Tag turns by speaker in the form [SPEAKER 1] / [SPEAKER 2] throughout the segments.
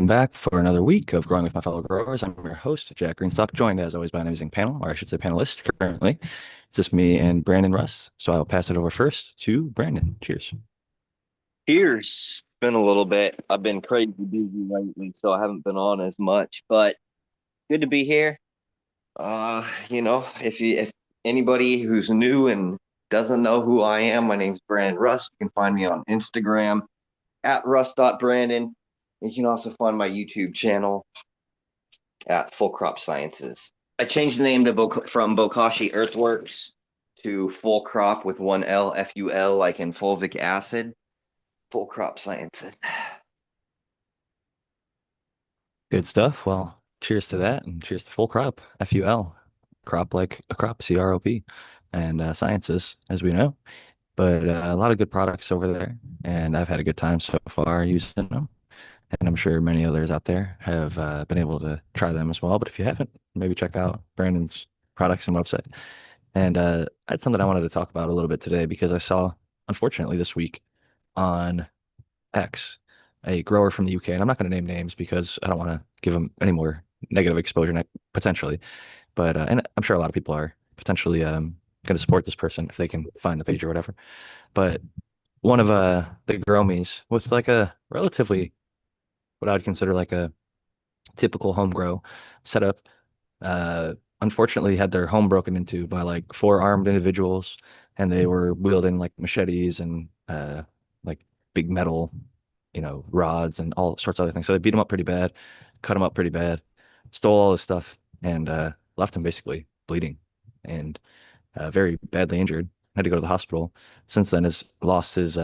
[SPEAKER 1] back for another week of Growing with My Fellow Growers. I'm your host, Jack Greenstock, joined as always by an amazing panel, or I should say panelist currently. It's just me and Brandon Russ. So I'll pass it over first to Brandon. Cheers.
[SPEAKER 2] Cheers. Been a little bit. I've been crazy busy lately, so I haven't been on as much, but good to be here. If anybody who's new and doesn't know who I am, my name's Brandon Russ. You can find me on Instagram at Russ.Brandon. You can also find my YouTube channel at Full Crop Sciences. I changed the name from Bokashi Earthworks to Full Crop with one L, FUL, like in fulvic acid. Full Crop Sciences.
[SPEAKER 1] Good stuff. Well, cheers to that and cheers to Full Crop, FUL, crop like a crop, CROP, and sciences, as we know. But a lot of good products over there, and I've had a good time so far using them. And I'm sure many others out there have been able to try them as well. But if you haven't, maybe check out Brandon's products and website. And I had something I wanted to talk about a little bit today because I saw, unfortunately, this week on X, a grower from the UK, and I'm not going to name names because I don't want to give them any more negative exposure potentially. But and I'm sure a lot of people are potentially going to support this person if they can find the page or whatever. But one of the gromies with like a relatively what I would consider like a typical home grow setup, uh, unfortunately had their home broken into by like four armed individuals, and they were wielding like machetes and like big metal, rods and all sorts of other things. So they beat him up pretty bad, cut him up pretty bad, stole all his stuff, and left him basically bleeding and very badly injured. Had to go to the hospital. Since then, has lost his.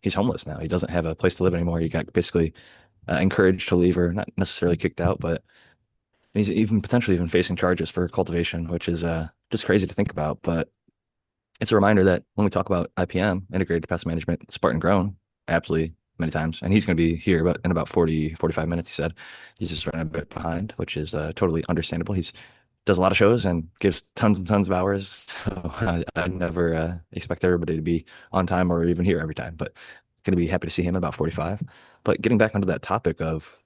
[SPEAKER 1] He's homeless now. He doesn't have a place to live anymore. He got basically encouraged to leave, or not necessarily kicked out, but he's even potentially even facing charges for cultivation, which is just crazy to think about. But it's a reminder that when we talk about IPM, integrated pest management, Spartan grown, absolutely many times, and he's going to be here but in about 40, 45 minutes, he said. He's just running a bit behind, which is totally understandable. He's does a lot of shows and gives tons and tons of hours. So I never expect everybody to be on time or even here every time, but going to be happy to see him about 45. But getting back onto that topic of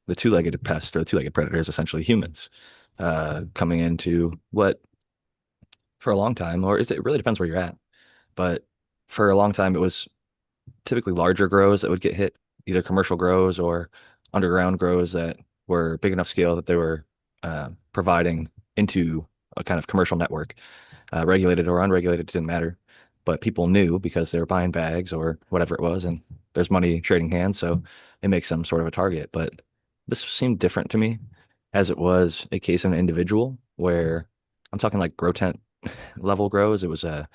[SPEAKER 1] the two-legged pest or the two-legged predators, essentially humans, coming into what for a long time, or it really depends where you're at, but for a long time it was typically larger grows that would get hit, either commercial grows or underground grows that were big enough scale that they were providing into a kind of commercial network, regulated or unregulated, it didn't matter. But people knew because they were buying bags or whatever it was, and there's money trading hands, so it makes them sort of a target. But this seemed different to me, as it was a case of an individual where I'm talking like grow tent level grows. It was and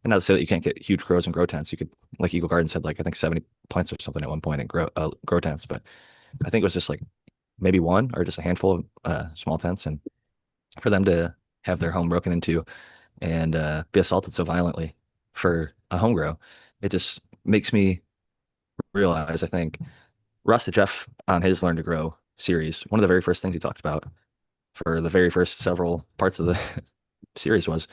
[SPEAKER 1] not to say that you can't get huge grows in grow tents. You could, like Eagle Gardens had like I think 70 plants or something at one point in grow tents, but I think it was just like maybe one or just a handful of small tents, and for them to have their home broken into and be assaulted so violently for a home grow, it just makes me realize, I think, Russ and Jeff on his Learn to Grow series, one of the very first things he talked about for the very first several parts of the series was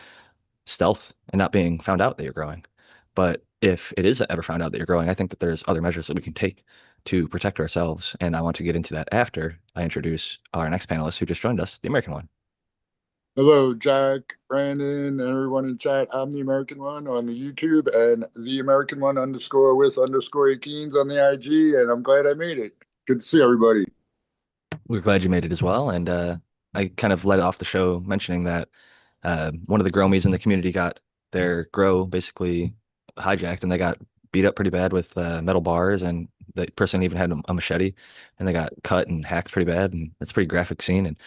[SPEAKER 1] stealth and not being found out that you're growing. But if it is ever found out that you're growing, I think that there's other measures that we can take to protect ourselves. And I want to get into that after I introduce our next panelist who just joined us, the American one.
[SPEAKER 3] Hello, Jack, Brandon, and everyone in chat. I'm the American One on the YouTube and the American One underscore with underscore Keens on the IG, and I'm glad I made it. Good to see everybody.
[SPEAKER 1] We're glad you made it as well. And I kind of led off the show mentioning that one of the gromies in the community got their grow basically hijacked, and they got beat up pretty bad with metal bars, and the person even had a machete, and they got cut and hacked pretty bad, and it's a pretty graphic scene, and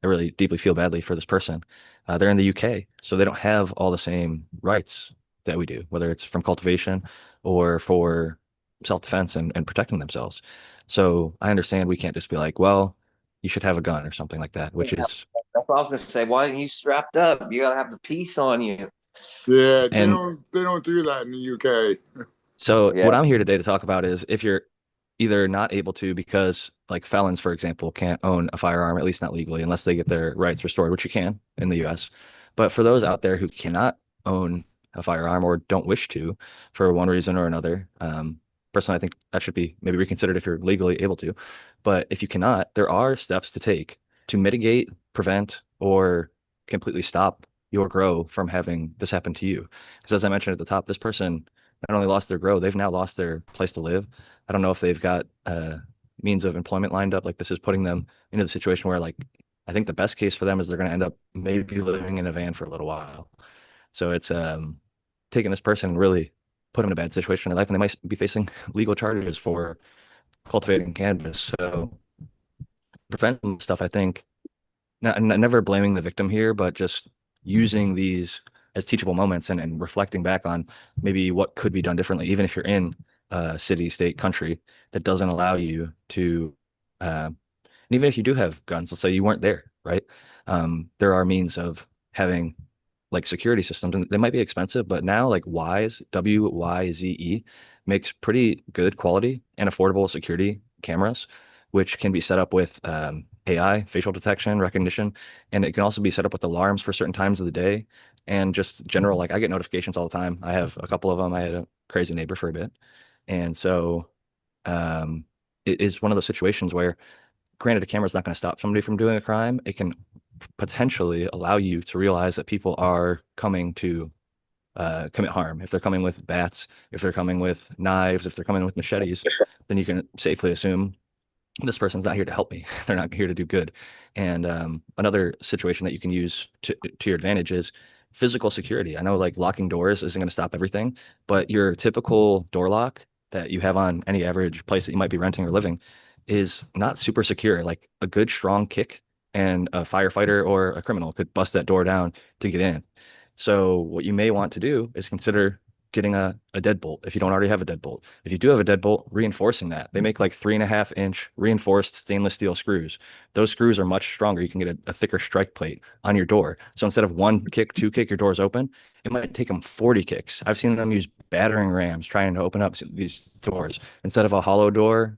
[SPEAKER 1] I really deeply feel badly for this person. They're in the UK, so they don't have all the same rights that we do, whether it's from cultivation or for self-defense and protecting themselves. So I understand we can't just be like, well, you should have a gun or something like that, which is,
[SPEAKER 2] That's what I was gonna say. Why aren't you strapped up? You gotta have the piece on you.
[SPEAKER 3] Yeah, they
[SPEAKER 1] and
[SPEAKER 3] don't they don't do that in the UK.
[SPEAKER 1] so
[SPEAKER 2] Yeah.
[SPEAKER 1] what I'm here today to talk about is if you're either not able to because like felons, for example, can't own a firearm, at least not legally, unless they get their rights restored, which you can in the US. But for those out there who cannot own a firearm or don't wish to for one reason or another, Personally, I think that should be maybe reconsidered if you're legally able to. But if you cannot, there are steps to take to mitigate, prevent, or completely stop your grow from having this happen to you. Because as I mentioned at the top, this person not only lost their grow, they've now lost their place to live. I don't know if they've got means of employment lined up. Like this is putting them into the situation where, like, I think the best case for them is they're going to end up maybe living in a van for a little while. So it's taking this person and really put them in a bad situation in their life, and they might be facing legal charges for cultivating cannabis. So prevention stuff, I think, never blaming the victim here, but just using these as teachable moments and reflecting back on maybe what could be done differently, even if you're in a city, state, country that doesn't allow you to, and even if you do have guns, let's say you weren't there, right? There are means of having like security systems, and they might be expensive, but now like Wyze, WYZE, makes pretty good quality and affordable security cameras, which can be set up with AI, facial detection, recognition, and it can also be set up with alarms for certain times of the day and just general, like I get notifications all the time. I have a couple of them. I had a crazy neighbor for a bit. And so um, it is one of those situations where, granted, a camera is not going to stop somebody from doing a crime. It can potentially allow you to realize that people are coming to commit harm. If they're coming with bats, if they're coming with knives, if they're coming with machetes, then you can safely assume this person's not here to help me. They're not here to do good. And another situation that you can use to your advantage is physical security. I know like locking doors isn't going to stop everything, but your typical door lock that you have on any average place that you might be renting or living is not super secure. Like a good strong kick and a firefighter or a criminal could bust that door down to get in. So what you may want to do is consider getting a deadbolt if you don't already have a deadbolt. If you do have a deadbolt, reinforcing that. They make like 3.5-inch reinforced stainless steel screws. Those screws are much stronger. You can get a thicker strike plate on your door. So instead of one kick, two kick, your door's open, it might take them 40 kicks. I've seen them use battering rams trying to open up these doors instead of a hollow door,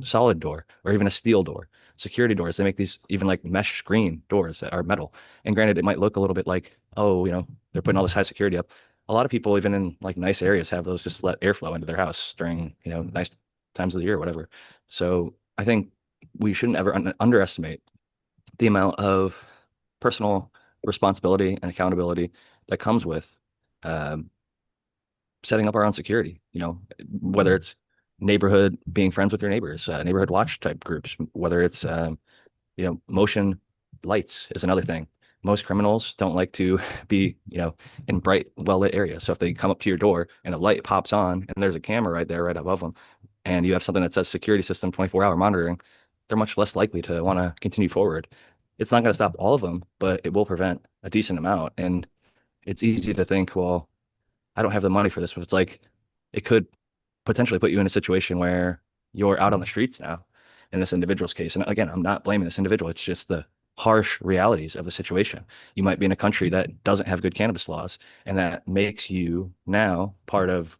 [SPEAKER 1] solid door or even a steel door. Security doors, they make these even like mesh screen doors that are metal. And granted, it might look a little bit like, oh, they're putting all this high security up. A lot of people, even in like nice areas, have those just let airflow into their house during, nice times of the year or whatever. So I think we shouldn't ever underestimate the amount of personal responsibility and accountability that comes with um, setting up our own security, whether it's neighborhood, being friends with your neighbors, neighborhood watch type groups, whether it's motion lights is another thing. Most criminals don't like to be, in bright, well-lit areas. So if they come up to your door and a light pops on and there's a camera right there, right above them, and you have something that says security system 24-hour monitoring, they're much less likely to want to continue forward. It's not going to stop all of them, but it will prevent a decent amount. And it's easy to think, well, I don't have the money for this, but it's like it could potentially put you in a situation where you're out on the streets now in this individual's case. And again, I'm not blaming this individual. It's just the harsh realities of the situation. You might be in a country that doesn't have good cannabis laws, and that makes you now part of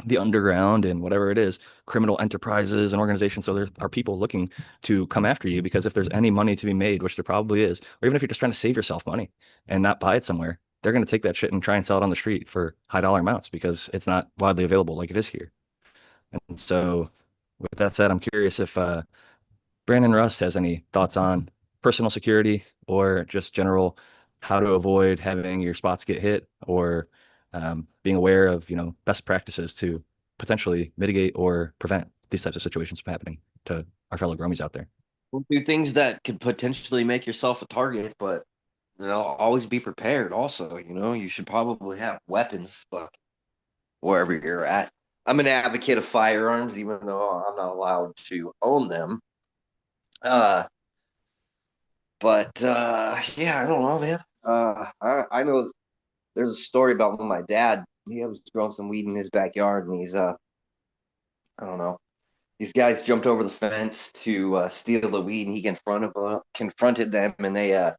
[SPEAKER 1] the underground and whatever it is, criminal enterprises and organizations. So there are people looking to come after you because if there's any money to be made, which there probably is, or even if you're just trying to save yourself money and not buy it somewhere, they're going to take that shit and try and sell it on the street for high dollar amounts because it's not widely available like it is here. And so, with that said, I'm curious if Brandon Rust has any thoughts on personal security or just general how to avoid having your spots get hit or being aware of, best practices to potentially mitigate or prevent these types of situations from happening to our fellow Gromies out there.
[SPEAKER 2] Do things that could potentially make yourself a target, but always be prepared. Also, you should probably have weapons, but wherever you're at. I'm an advocate of firearms, even though I'm not allowed to own them. Uh, but yeah, I don't know, man. I know there's a story about when my dad he was growing some weed in his backyard, and I don't know, these guys jumped over the fence to steal the weed, and he confronted them, and they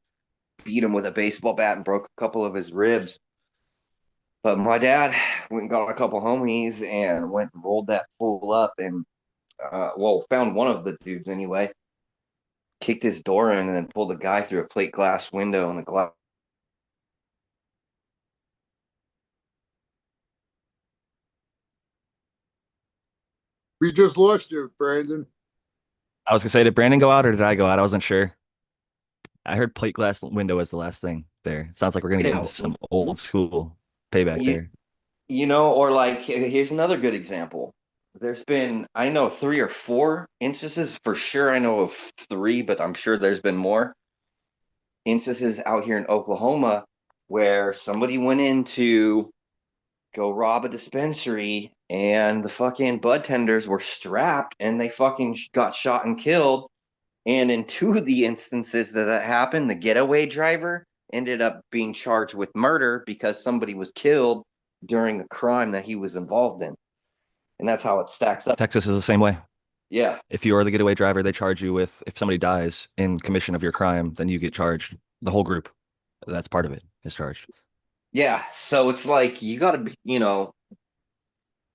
[SPEAKER 2] beat him with a baseball bat and broke a couple of his ribs. But my dad went and got a couple homies and went and rolled that fool up and found one of the dudes anyway, kicked his door in and then pulled the guy through a plate glass window, and the glass
[SPEAKER 3] We just lost you, Brandon.
[SPEAKER 1] I was gonna say, did Brandon go out or did I go out? I wasn't sure. I heard plate glass window was the last thing there. It sounds like we're gonna get into
[SPEAKER 2] Yeah,
[SPEAKER 1] some old school payback
[SPEAKER 2] you
[SPEAKER 1] there.
[SPEAKER 2] or like here's another good example. There's been I know 3 or 4 instances for sure. I know of 3, but I'm sure there's been more instances out here in Oklahoma where somebody went in to go rob a dispensary and the fucking bud tenders were strapped and they fucking got shot and killed. And in 2 of the instances that happened, the getaway driver ended up being charged with murder because somebody was killed during a crime that he was involved in. And that's how it stacks up.
[SPEAKER 1] Texas is the same way.
[SPEAKER 2] Yeah.
[SPEAKER 1] If you are the getaway driver, they charge you with if somebody dies in commission of your crime, then you get charged. The whole group. That's part of it is charged.
[SPEAKER 2] Yeah. So it's like you got to be,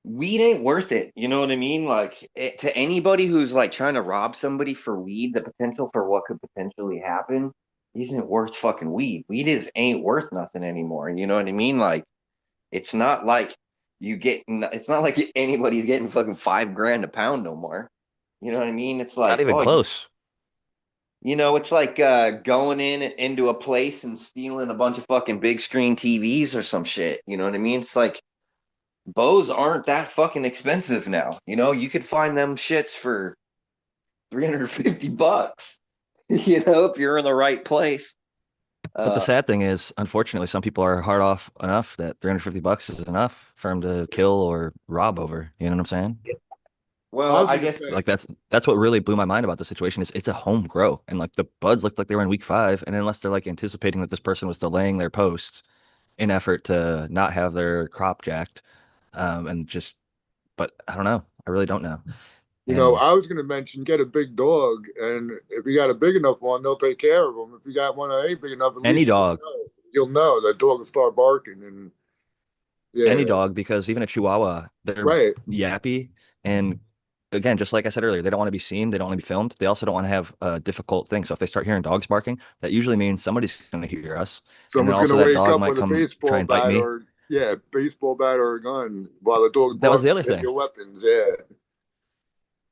[SPEAKER 2] weed ain't worth it. You know what I mean? Like to anybody who's like trying to rob somebody for weed, the potential for what could potentially happen isn't worth fucking weed. Weed is ain't worth nothing anymore. You know what I mean? Like it's not like it's not like anybody's getting fucking $5 grand a pound no more. You know what I mean? It's
[SPEAKER 1] Not
[SPEAKER 2] like,
[SPEAKER 1] even close.
[SPEAKER 2] it's like going into a place and stealing a bunch of fucking big screen TVs or some shit. You know what I mean? It's like bows aren't that fucking expensive now. You could find them shits for $350. If you're in the right place.
[SPEAKER 1] But the sad thing is, unfortunately, some people are hard off enough that $350 is enough for them to kill or rob over. You know what I'm saying?
[SPEAKER 3] I
[SPEAKER 2] Well,
[SPEAKER 3] was
[SPEAKER 2] I
[SPEAKER 3] gonna
[SPEAKER 2] guess
[SPEAKER 3] say,
[SPEAKER 1] Like that's what really blew my mind about the situation is it's a home grow. And like the buds looked like they were in week 5. And unless they're like anticipating that this person was delaying their posts in effort to not have their crop jacked, and just but I don't know. I really don't know. And
[SPEAKER 3] I was gonna mention get a big dog, and if you got a big enough one, they'll take care of them. If you got one that ain't big enough, at
[SPEAKER 1] any
[SPEAKER 3] least
[SPEAKER 1] dog,
[SPEAKER 3] you'll know that dog will start barking, and
[SPEAKER 1] any
[SPEAKER 3] yeah,
[SPEAKER 1] dog, because even a Chihuahua, they're
[SPEAKER 3] right.
[SPEAKER 1] yappy. And again, just like I said earlier, they don't want to be seen. They don't want to be filmed. They also don't want to have a difficult thing. So if they start hearing dogs barking, that usually means somebody's going to hear us. And then
[SPEAKER 3] Someone's
[SPEAKER 1] also
[SPEAKER 3] gonna
[SPEAKER 1] that
[SPEAKER 3] wake
[SPEAKER 1] dog
[SPEAKER 3] up
[SPEAKER 1] might
[SPEAKER 3] with a
[SPEAKER 1] come try
[SPEAKER 3] baseball
[SPEAKER 1] and bite
[SPEAKER 3] bat
[SPEAKER 1] me.
[SPEAKER 3] or baseball bat or a gun while the dog's
[SPEAKER 1] That was the
[SPEAKER 3] barking.
[SPEAKER 1] other
[SPEAKER 3] Hit
[SPEAKER 1] thing.
[SPEAKER 3] your weapons, yeah.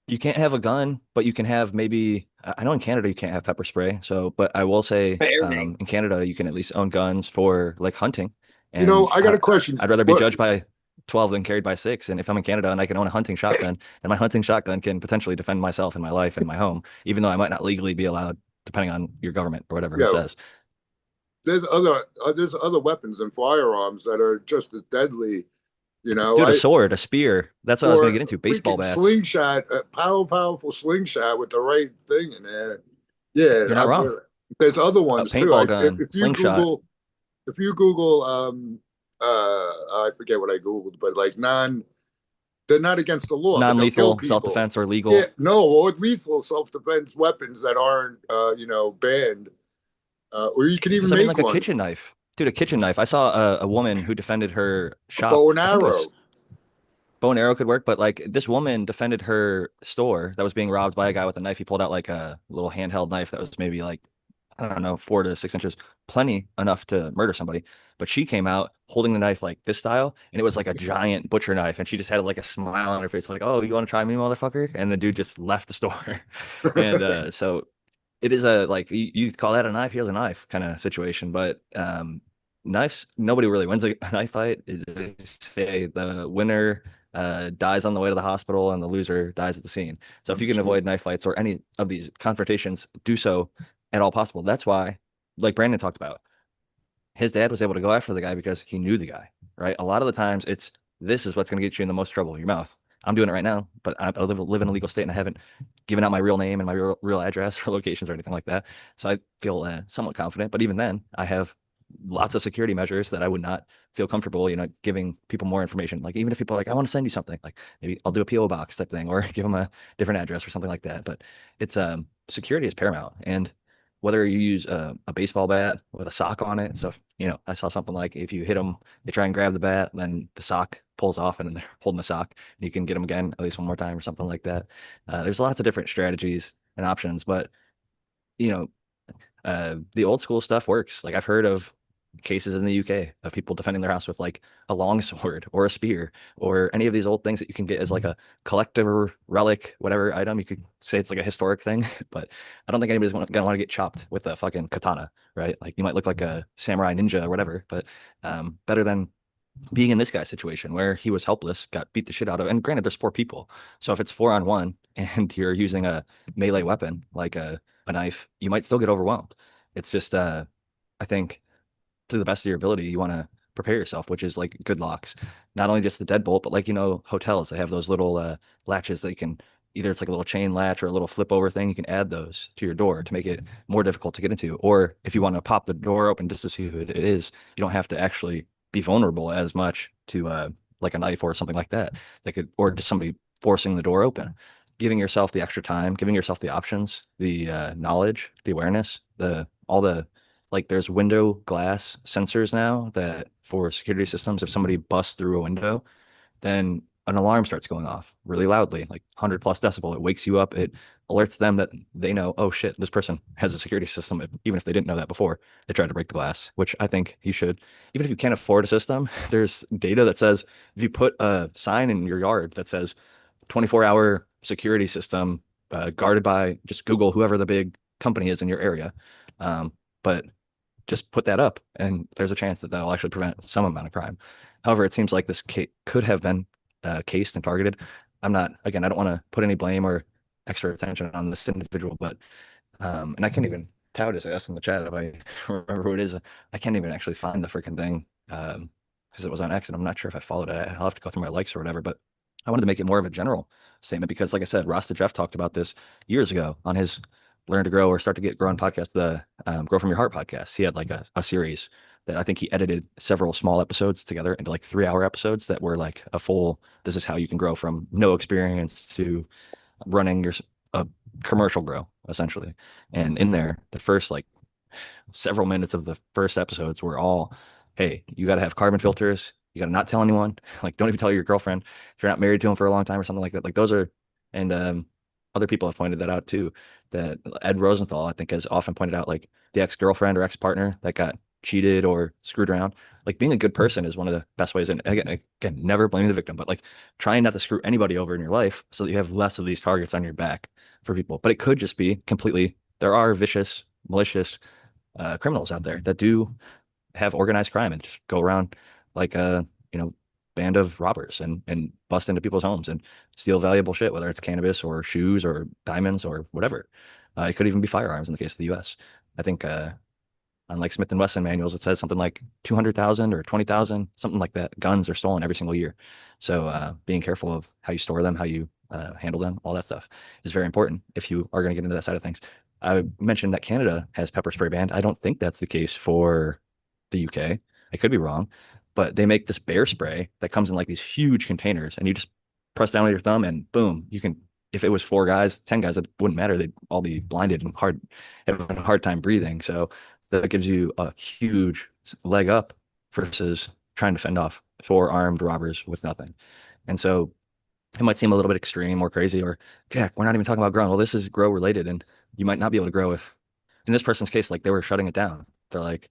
[SPEAKER 1] You can't have a gun, but you can have maybe, I know in Canada you can't have pepper spray. So, but I will say,
[SPEAKER 2] bear.
[SPEAKER 1] in Canada, you can at least own guns for like hunting. And
[SPEAKER 3] I got a question.
[SPEAKER 1] I'd rather be
[SPEAKER 3] What
[SPEAKER 1] judged by 12 than carried by 6. And if I'm in Canada and I can own a hunting shotgun, then my hunting shotgun can potentially defend myself and my life and my home, even though I might not legally be allowed, depending on your government or whatever who
[SPEAKER 3] Yeah,
[SPEAKER 1] says.
[SPEAKER 3] there's other weapons and firearms that are just as deadly.
[SPEAKER 1] Dude, a
[SPEAKER 3] I
[SPEAKER 1] sword, a spear. That's what I was
[SPEAKER 3] or
[SPEAKER 1] going
[SPEAKER 3] a
[SPEAKER 1] to get into. Baseball
[SPEAKER 3] freaking
[SPEAKER 1] bats.
[SPEAKER 3] slingshot, a powerful slingshot with the right thing in there. Yeah,
[SPEAKER 1] You're not wrong.
[SPEAKER 3] there's other
[SPEAKER 1] A
[SPEAKER 3] ones too.
[SPEAKER 1] paintball gun, slingshot,
[SPEAKER 3] If you Google I forget what I Googled, but like they're not against the law, but they'll kill
[SPEAKER 1] non-lethal,
[SPEAKER 3] people.
[SPEAKER 1] self-defense, or
[SPEAKER 3] Yeah,
[SPEAKER 1] legal.
[SPEAKER 3] no, or lethal self-defense weapons that aren't banned. Or you can even
[SPEAKER 1] Because I mean,
[SPEAKER 3] make
[SPEAKER 1] like a
[SPEAKER 3] one.
[SPEAKER 1] kitchen knife. Dude, a kitchen knife. I saw a woman who defended her
[SPEAKER 3] A bow
[SPEAKER 1] shop.
[SPEAKER 3] and
[SPEAKER 1] I think it was
[SPEAKER 3] arrow.
[SPEAKER 1] bow and arrow could work, but like this woman defended her store that was being robbed by a guy with a knife. He pulled out like a little handheld knife that was maybe like, I don't know, 4 to 6 inches, plenty enough to murder somebody. But she came out holding the knife like this style, and it was like a giant butcher knife. And she just had like a smile on her face, like, "Oh, you want to try me, motherfucker?" And the dude just left the store. And so it is a like you call that a knife, here's a knife kind of situation. But knives, nobody really wins a knife fight. They say the winner dies on the way to the hospital and the loser dies at the scene. So if you can avoid knife fights or any of these confrontations, do so at all possible. That's why, like Brandon talked about, his dad was able to go after the guy because he knew the guy, right? A lot of the times it's this is what's going to get you in the most trouble, your mouth. I'm doing it right now, but I live in a legal state and I haven't given out my real name and my real address for locations or anything like that. So I feel somewhat confident. But even then, I have lots of security measures that I would not feel comfortable, giving people more information. Like even if people are like, I want to send you something, like maybe I'll do a PO box type thing or give them a different address or something like that. But it's security is paramount. And whether you use a baseball bat with a sock on it. So, I saw something like if you hit them, they try and grab the bat, then the sock pulls off and then they're holding the sock. And you can get them again at least one more time or something like that. There's lots of different strategies and options, but, you know, the old school stuff works. Like I've heard of cases in the UK of people defending their house with like a long sword or a spear or any of these old things that you can get as like a collector relic, whatever item. You could say it's like a historic thing, but I don't think anybody's gonna want to get chopped with a fucking katana, right? Like you might look like a samurai ninja or whatever, but better than being in this guy's situation where he was helpless, got beat the shit out of. And granted, there's four people, so if it's 4-on-1 and you're using a melee weapon like a knife, you might still get overwhelmed. It's just I think to the best of your ability, you want to prepare yourself, which is like good locks. Not only just the deadbolt, but like, hotels, they have those little latches that you can either it's like a little chain latch or a little flip over thing. You can add those to your door to make it more difficult to get into. Or if you want to pop the door open just to see who it is, you don't have to actually be vulnerable as much to like a knife or something like that. That could, or just somebody forcing the door open. Giving yourself the extra time, giving yourself the options, the knowledge, the awareness, the all the like there's window glass sensors now that for security systems, if somebody busts through a window, then an alarm starts going off really loudly, like 100 plus decibel. It wakes you up. It alerts them that they know, oh shit, this person has a security system, even if they didn't know that before they tried to break the glass, which I think you should. Even if you can't afford a system, there's data that says if you put a sign in your yard that says 24-hour security system guarded by just Google, whoever the big company is in your area. But just put that up and there's a chance that that'll actually prevent some amount of crime. However, it seems like this could have been cased and targeted. Again, I don't want to put any blame or extra attention on this individual, but, and I can't even tout his ass in the chat if I remember who it is. I can't even actually find the freaking thing because it was on X and I'm not sure if I followed it. I'll have to go through my likes or whatever, but I wanted to make it more of a general statement because, like I said, Rasta Jeff talked about this years ago on his Learn to Grow or Start to Get Growing podcast, the Grow from Your Heart podcast. He had like a series that I think he edited several small episodes together into like 3-hour episodes that were like a full, this is how you can grow from no experience to running your a commercial grow essentially. And in there, the first like several minutes of the first episodes were all, hey, you got to have carbon filters. You got to not tell anyone. Like, don't even tell your girlfriend if you're not married to him for a long time or something like that. Like, those are, and other people have pointed that out too. That Ed Rosenthal, I think, has often pointed out, like the ex-girlfriend or ex-partner that got cheated or screwed around. Like, being a good person is one of the best ways. And again, never blaming the victim, but like trying not to screw anybody over in your life so that you have less of these targets on your back for people. But it could just be completely, there are vicious, malicious criminals out there that do have organized crime and just go around like a band of robbers and bust into people's homes and steal valuable shit, whether it's cannabis or shoes or diamonds or whatever. It could even be firearms in the case of the U.S. I think on like Smith and Wesson manuals, it says something like 200,000 or 20,000, something like that. Guns are stolen every single year. So being careful of how you store them, how you handle them, all that stuff is very important if you are going to get into that side of things. I mentioned that Canada has pepper spray banned. I don't think that's the case for the UK. I could be wrong, but they make this bear spray that comes in like these huge containers, and you just press down with your thumb, and boom, you can. If it was 4 guys, 10 guys, it wouldn't matter. They'd all be blinded and having a hard time breathing. So that gives you a huge leg up versus trying to fend off 4 armed robbers with nothing. And so it might seem a little bit extreme or crazy, or Jack, we're not even talking about growing. Well, this is grow related, and you might not be able to grow if, in this person's case, like they were shutting it down. They're like,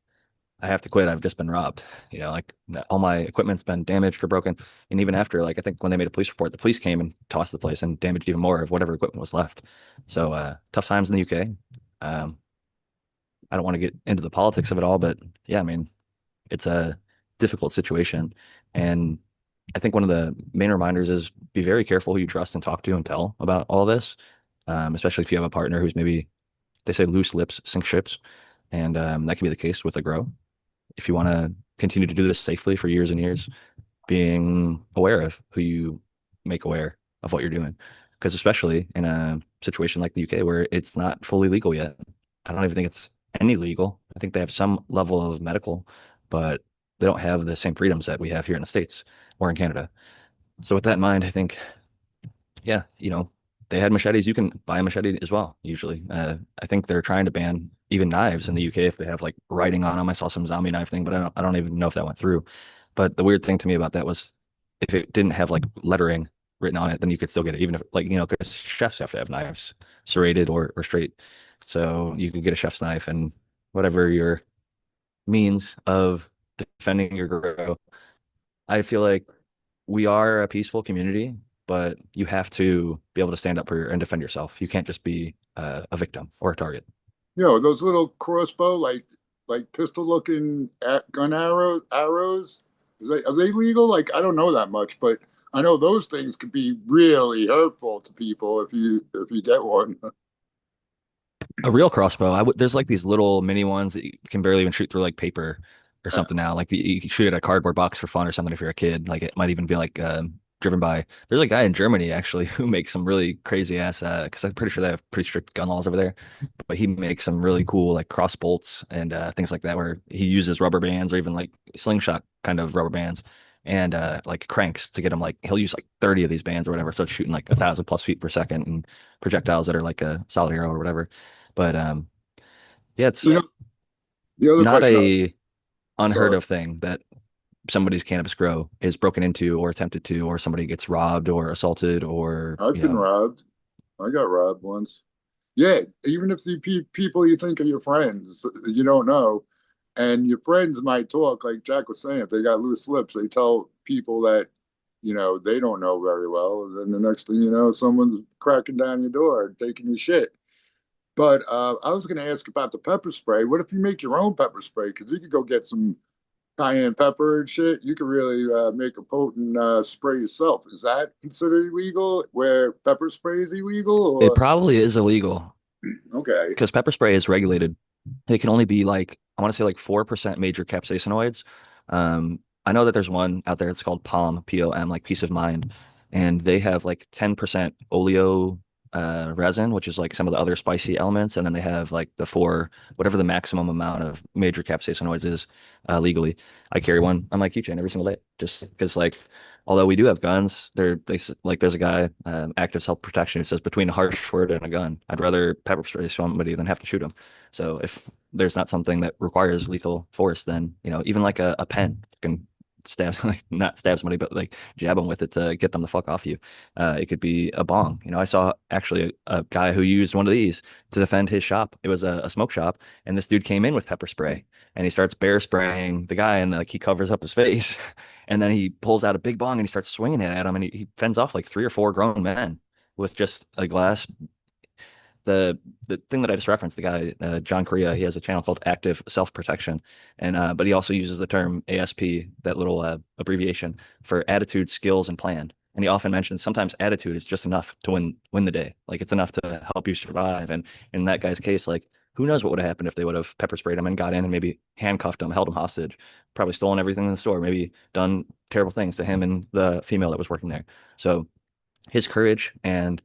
[SPEAKER 1] I have to quit. I've just been robbed. Like all my equipment's been damaged or broken. And even after, like, I think when they made a police report, the police came and tossed the place and damaged even more of whatever equipment was left. So tough times in the UK. I don't want to get into the politics of it all, but yeah, I mean, it's a difficult situation. And I think one of the main reminders is be very careful who you trust and talk to and tell about all this, especially if you have a partner who's maybe, they say loose lips sink ships. And that can be the case with a grow. If you want to continue to do this safely for years and years, being aware of who you make aware of what you're doing. Because especially in a situation like the UK where it's not fully legal yet, I don't even think it's any legal. I think they have some level of medical, but they don't have the same freedoms that we have here in the States or in Canada. So with that in mind, I think, yeah, they had machetes. You can buy a machete as well, usually. I think they're trying to ban even knives in the UK if they have like writing on them. I saw some zombie knife thing, but I don't even know if that went through. But the weird thing to me about that was if it didn't have like lettering written on it, then you could still get it, even if like, because chefs have to have knives serrated or straight. So you could get a chef's knife and whatever your means of defending your grow. I feel like we are a peaceful community, but you have to be able to stand up for and defend yourself. You can't just be a victim or a target.
[SPEAKER 3] Those little crossbow, like pistol looking gun arrows. Are they legal? Like, I don't know that much, but I know those things could be really hurtful to people if you get one.
[SPEAKER 1] A real crossbow, there's like these little mini ones that you can barely even shoot through like paper or something now. Like you can shoot at a cardboard box for fun or something if you're a kid. Like it might even be like driven by. There's a guy in Germany actually who makes some really crazy ass. Because I'm pretty sure they have pretty strict gun laws over there. But he makes some really cool like cross bolts and things like that where he uses rubber bands or even like slingshot kind of rubber bands and like cranks to get him like he'll use like 30 of these bands or whatever. So it's shooting like 1,000+ feet per second and projectiles that are like a solid arrow or whatever. But yeah, it's
[SPEAKER 3] You know, the other
[SPEAKER 1] not
[SPEAKER 3] question,
[SPEAKER 1] a unheard
[SPEAKER 3] sorry,
[SPEAKER 1] of thing that somebody's cannabis grow is broken into or attempted to, or somebody gets robbed or assaulted or,
[SPEAKER 3] I've been robbed. I got robbed once. Yeah, even if the people you think are your friends, you don't know, and your friends might talk, like Jack was saying, if they got loose lips, they tell people that, they don't know very well. And then the next thing you know, someone's cracking down your door and taking your shit. But I was going to ask about the pepper spray. What if you make your own pepper spray? Because you could go get some cayenne pepper and shit. You could really make a potent spray yourself. Is that considered illegal where pepper spray is illegal?
[SPEAKER 1] it
[SPEAKER 3] Or,
[SPEAKER 1] probably is illegal
[SPEAKER 3] okay.
[SPEAKER 1] because pepper spray is regulated. It can only be like, I want to say like 4% major capsaicinoids. I know that there's one out there. It's called POM, POM, like peace of mind. And they have like 10% oleo resin, which is like some of the other spicy elements. And then they have like the four, whatever the maximum amount of major capsaicinoids is legally. I carry one on my keychain every single day just because like, although we do have guns, like there's a guy, active self-protection, who says between a harsh word and a gun, I'd rather pepper spray somebody than have to shoot him. So if there's not something that requires lethal force, then even like a pen can stab like not stab somebody, but like jab them with it to get them the fuck off you. It could be a bong. I saw actually a guy who used one of these to defend his shop. It was a smoke shop, and this dude came in with pepper spray, and he starts bear spraying the guy, and like he covers up his face, and then he pulls out a big bong and he starts swinging it at him, and he fends off like three or four grown men with just a glass. The thing that I just referenced, the guy John Correa, he has a channel called Active Self Protection, and but he also uses the term ASP, that little abbreviation for attitude, skills, and plan. And he often mentions sometimes attitude is just enough to win the day, like it's enough to help you survive. And in that guy's case, like who knows what would have happened if they would have pepper sprayed him and got in and maybe handcuffed him, held him hostage, probably stolen everything in the store, maybe done terrible things to him and the female that was working there. So his courage and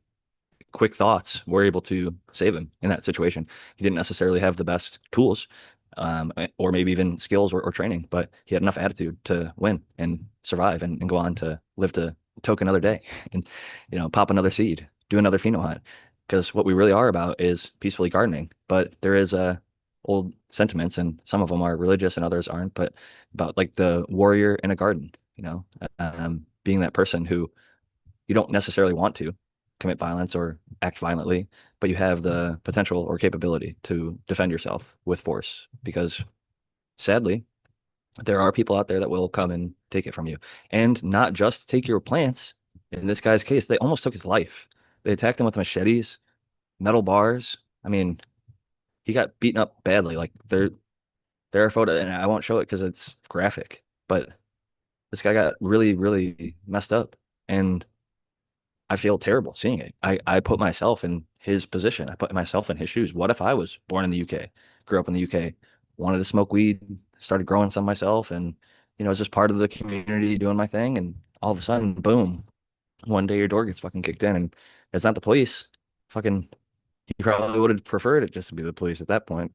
[SPEAKER 1] quick thoughts were able to save him in that situation. He didn't necessarily have the best tools, or maybe even skills or training, but he had enough attitude to win and survive and go on to live to toke another day and, pop another seed, do another pheno hunt. Because what we really are about is peacefully gardening. But there is old sentiments, and some of them are religious and others aren't, but about like the warrior in a garden, being that person who you don't necessarily want to commit violence or act violently, but you have the potential or capability to defend yourself with force because sadly, there are people out there that will come and take it from you. And not just take your plants. In this guy's case, they almost took his life. They attacked him with machetes, metal bars. I mean, he got beaten up badly. Like there are photos, and I won't show it because it's graphic, but this guy got really, really messed up. And I feel terrible seeing it. I put myself in his position. I put myself in his shoes. What if I was born in the UK, grew up in the UK, wanted to smoke weed, started growing some myself, and was just part of the community doing my thing, and all of a sudden, boom, one day your door gets fucking kicked in, and it's not the police. Fucking, he probably would have preferred it just to be the police at that point,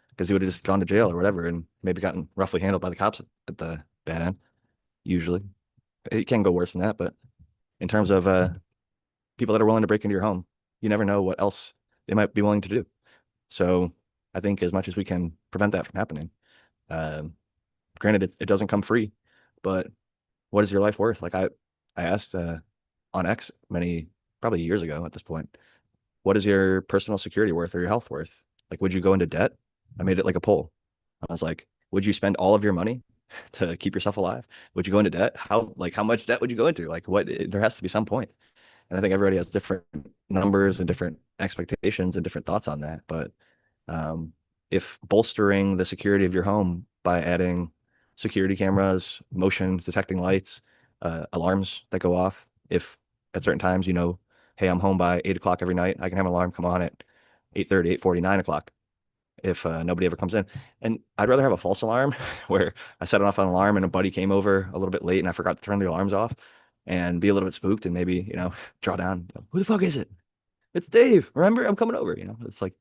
[SPEAKER 1] because he would have just gone to jail or whatever, and maybe gotten roughly handled by the cops at the bad end. Usually, it can go worse than that, but in terms of people that are willing to break into your home. You never know what else they might be willing to do. So I think as much as we can prevent that from happening, um, granted, it doesn't come free, but what is your life worth? Like I asked on X probably years ago at this point, what is your personal security worth or your health worth? Like, would you go into debt? I made it like a poll. I was like, would you spend all of your money to keep yourself alive? Would you go into debt? How much debt would you go into? Like there has to be some point. And I think everybody has different numbers and different expectations and different thoughts on that. But um, if bolstering the security of your home by adding security cameras, motion detecting lights, alarms that go off, if at certain times, hey, I'm home by 8 o'clock every night, I can have an alarm come on at 8:30, 8:40, 9 o'clock if nobody ever comes in. And I'd rather have a false alarm where I set off an alarm and a buddy came over a little bit late and I forgot to turn the alarms off and be a little bit spooked and maybe, draw down, who the fuck is it? It's Dave. Remember, I'm coming over. It's like,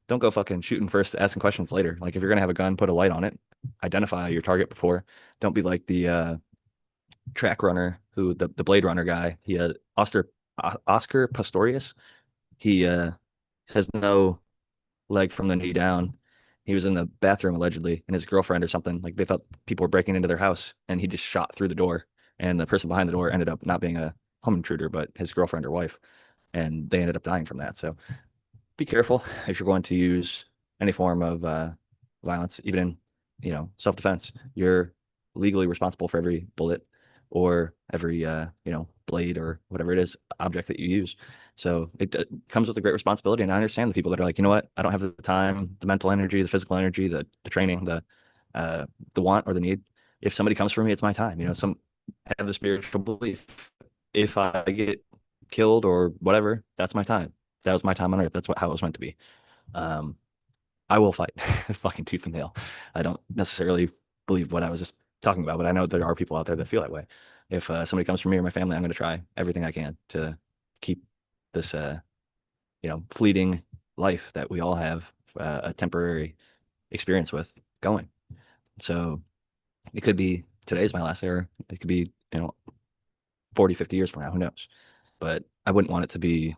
[SPEAKER 1] don't go fucking shooting first, asking questions later. Like if you're gonna have a gun, put a light on it, identify your target before. Don't be like the track runner who the Blade Runner guy. He Oscar Pistorius. He has no leg from the knee down. He was in the bathroom allegedly, and his girlfriend or something, like they thought people were breaking into their house, and he just shot through the door. And the person behind the door ended up not being a home intruder, but his girlfriend or wife, and they ended up dying from that. So be careful if you're going to use any form of violence, even in, self-defense. You're legally responsible for every bullet or every, blade or whatever it is, object that you use. So it comes with a great responsibility. And I understand the people that are like, you know what, I don't have the time, the mental energy, the physical energy, the training, the want or the need. If somebody comes for me, it's my time. Some have the spiritual belief. If I get killed or whatever, that's my time. That was my time on earth. That's how it was meant to be. Um, I will fight fucking tooth and nail. I don't necessarily believe what I was just talking about, but I know there are people out there that feel that way. If somebody comes for me or my family, I'm going to try everything I can to keep this, fleeting life that we all have, a temporary experience with going. So it could be today's my last era. It could be, 40, 50 years from now, who knows? But I wouldn't want it to be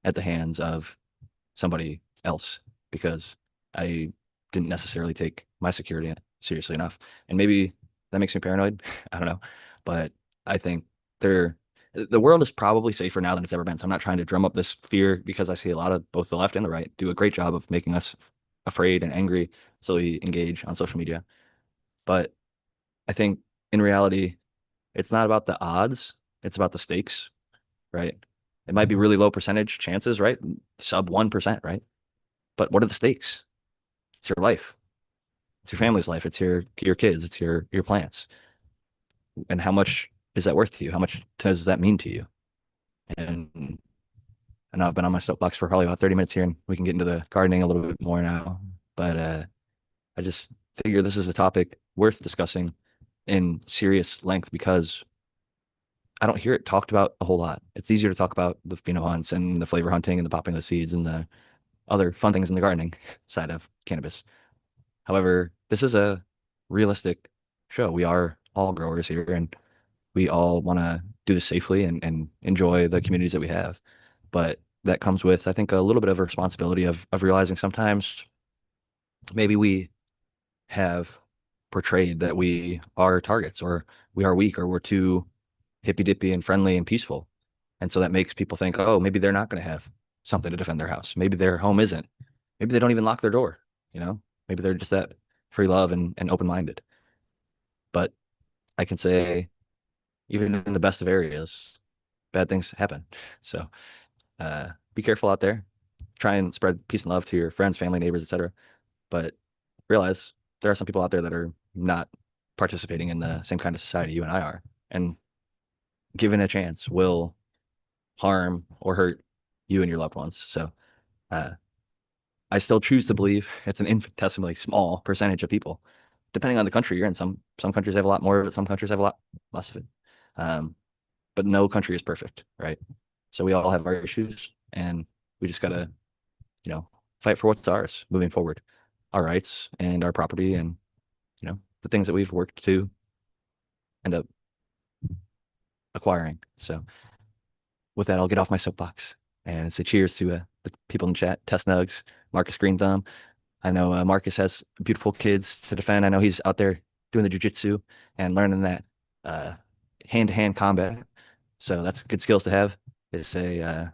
[SPEAKER 1] at the hands of somebody else because I didn't necessarily take my security seriously enough. And maybe that makes me paranoid. I don't know. But I think the world is probably safer now than it's ever been. So I'm not trying to drum up this fear because I see a lot of both the left and the right do a great job of making us afraid and angry. So we engage on social media. But I think in reality, it's not about the odds, it's about the stakes, right? It might be really low percentage chances, right? Sub 1%, right? But what are the stakes? It's your life. It's your family's life. It's your kids. It's your plants. And how much is that worth to you? How much does that mean to you? And I know I've been on my soapbox for probably about 30 minutes here, and we can get into the gardening a little bit more now. But I just figure this is a topic worth discussing in serious length because I don't hear it talked about a whole lot. It's easier to talk about the pheno hunts and the flavor hunting and the popping of the seeds and the other fun things in the gardening side of cannabis. However, this is a realistic show. We are all growers here and we all want to do this safely and enjoy the communities that we have. But that comes with, I think, a little bit of a responsibility of realizing sometimes maybe we have portrayed that we are targets or we are weak or we're too hippy dippy and friendly and peaceful. And so that makes people think, oh, maybe they're not going to have something to defend their house. Maybe their home isn't. Maybe they don't even lock their door, you know? Maybe they're just that free love and open-minded. But I can say, even in the best of areas, bad things happen. So be careful out there. Try and spread peace and love to your friends, family, neighbors, etc. But realize there are some people out there that are not participating in the same kind of society you and I are. And given a chance, will harm or hurt you and your loved ones. So uh, I still choose to believe it's an infinitesimally small percentage of people, depending on the country you're in. Some countries have a lot more of it, some countries have a lot less of it. But no country is perfect, right? So we all have our issues, and we just gotta, fight for what's ours moving forward, our rights and our property, and the things that we've worked to end up acquiring. So with that, I'll get off my soapbox and say cheers to the people in the chat, Test Nugs, Marcus Green Thumb. I know Marcus has beautiful kids to defend. I know he's out there doing the jujitsu and learning that hand-to-hand combat. So that's good skills to have. Is a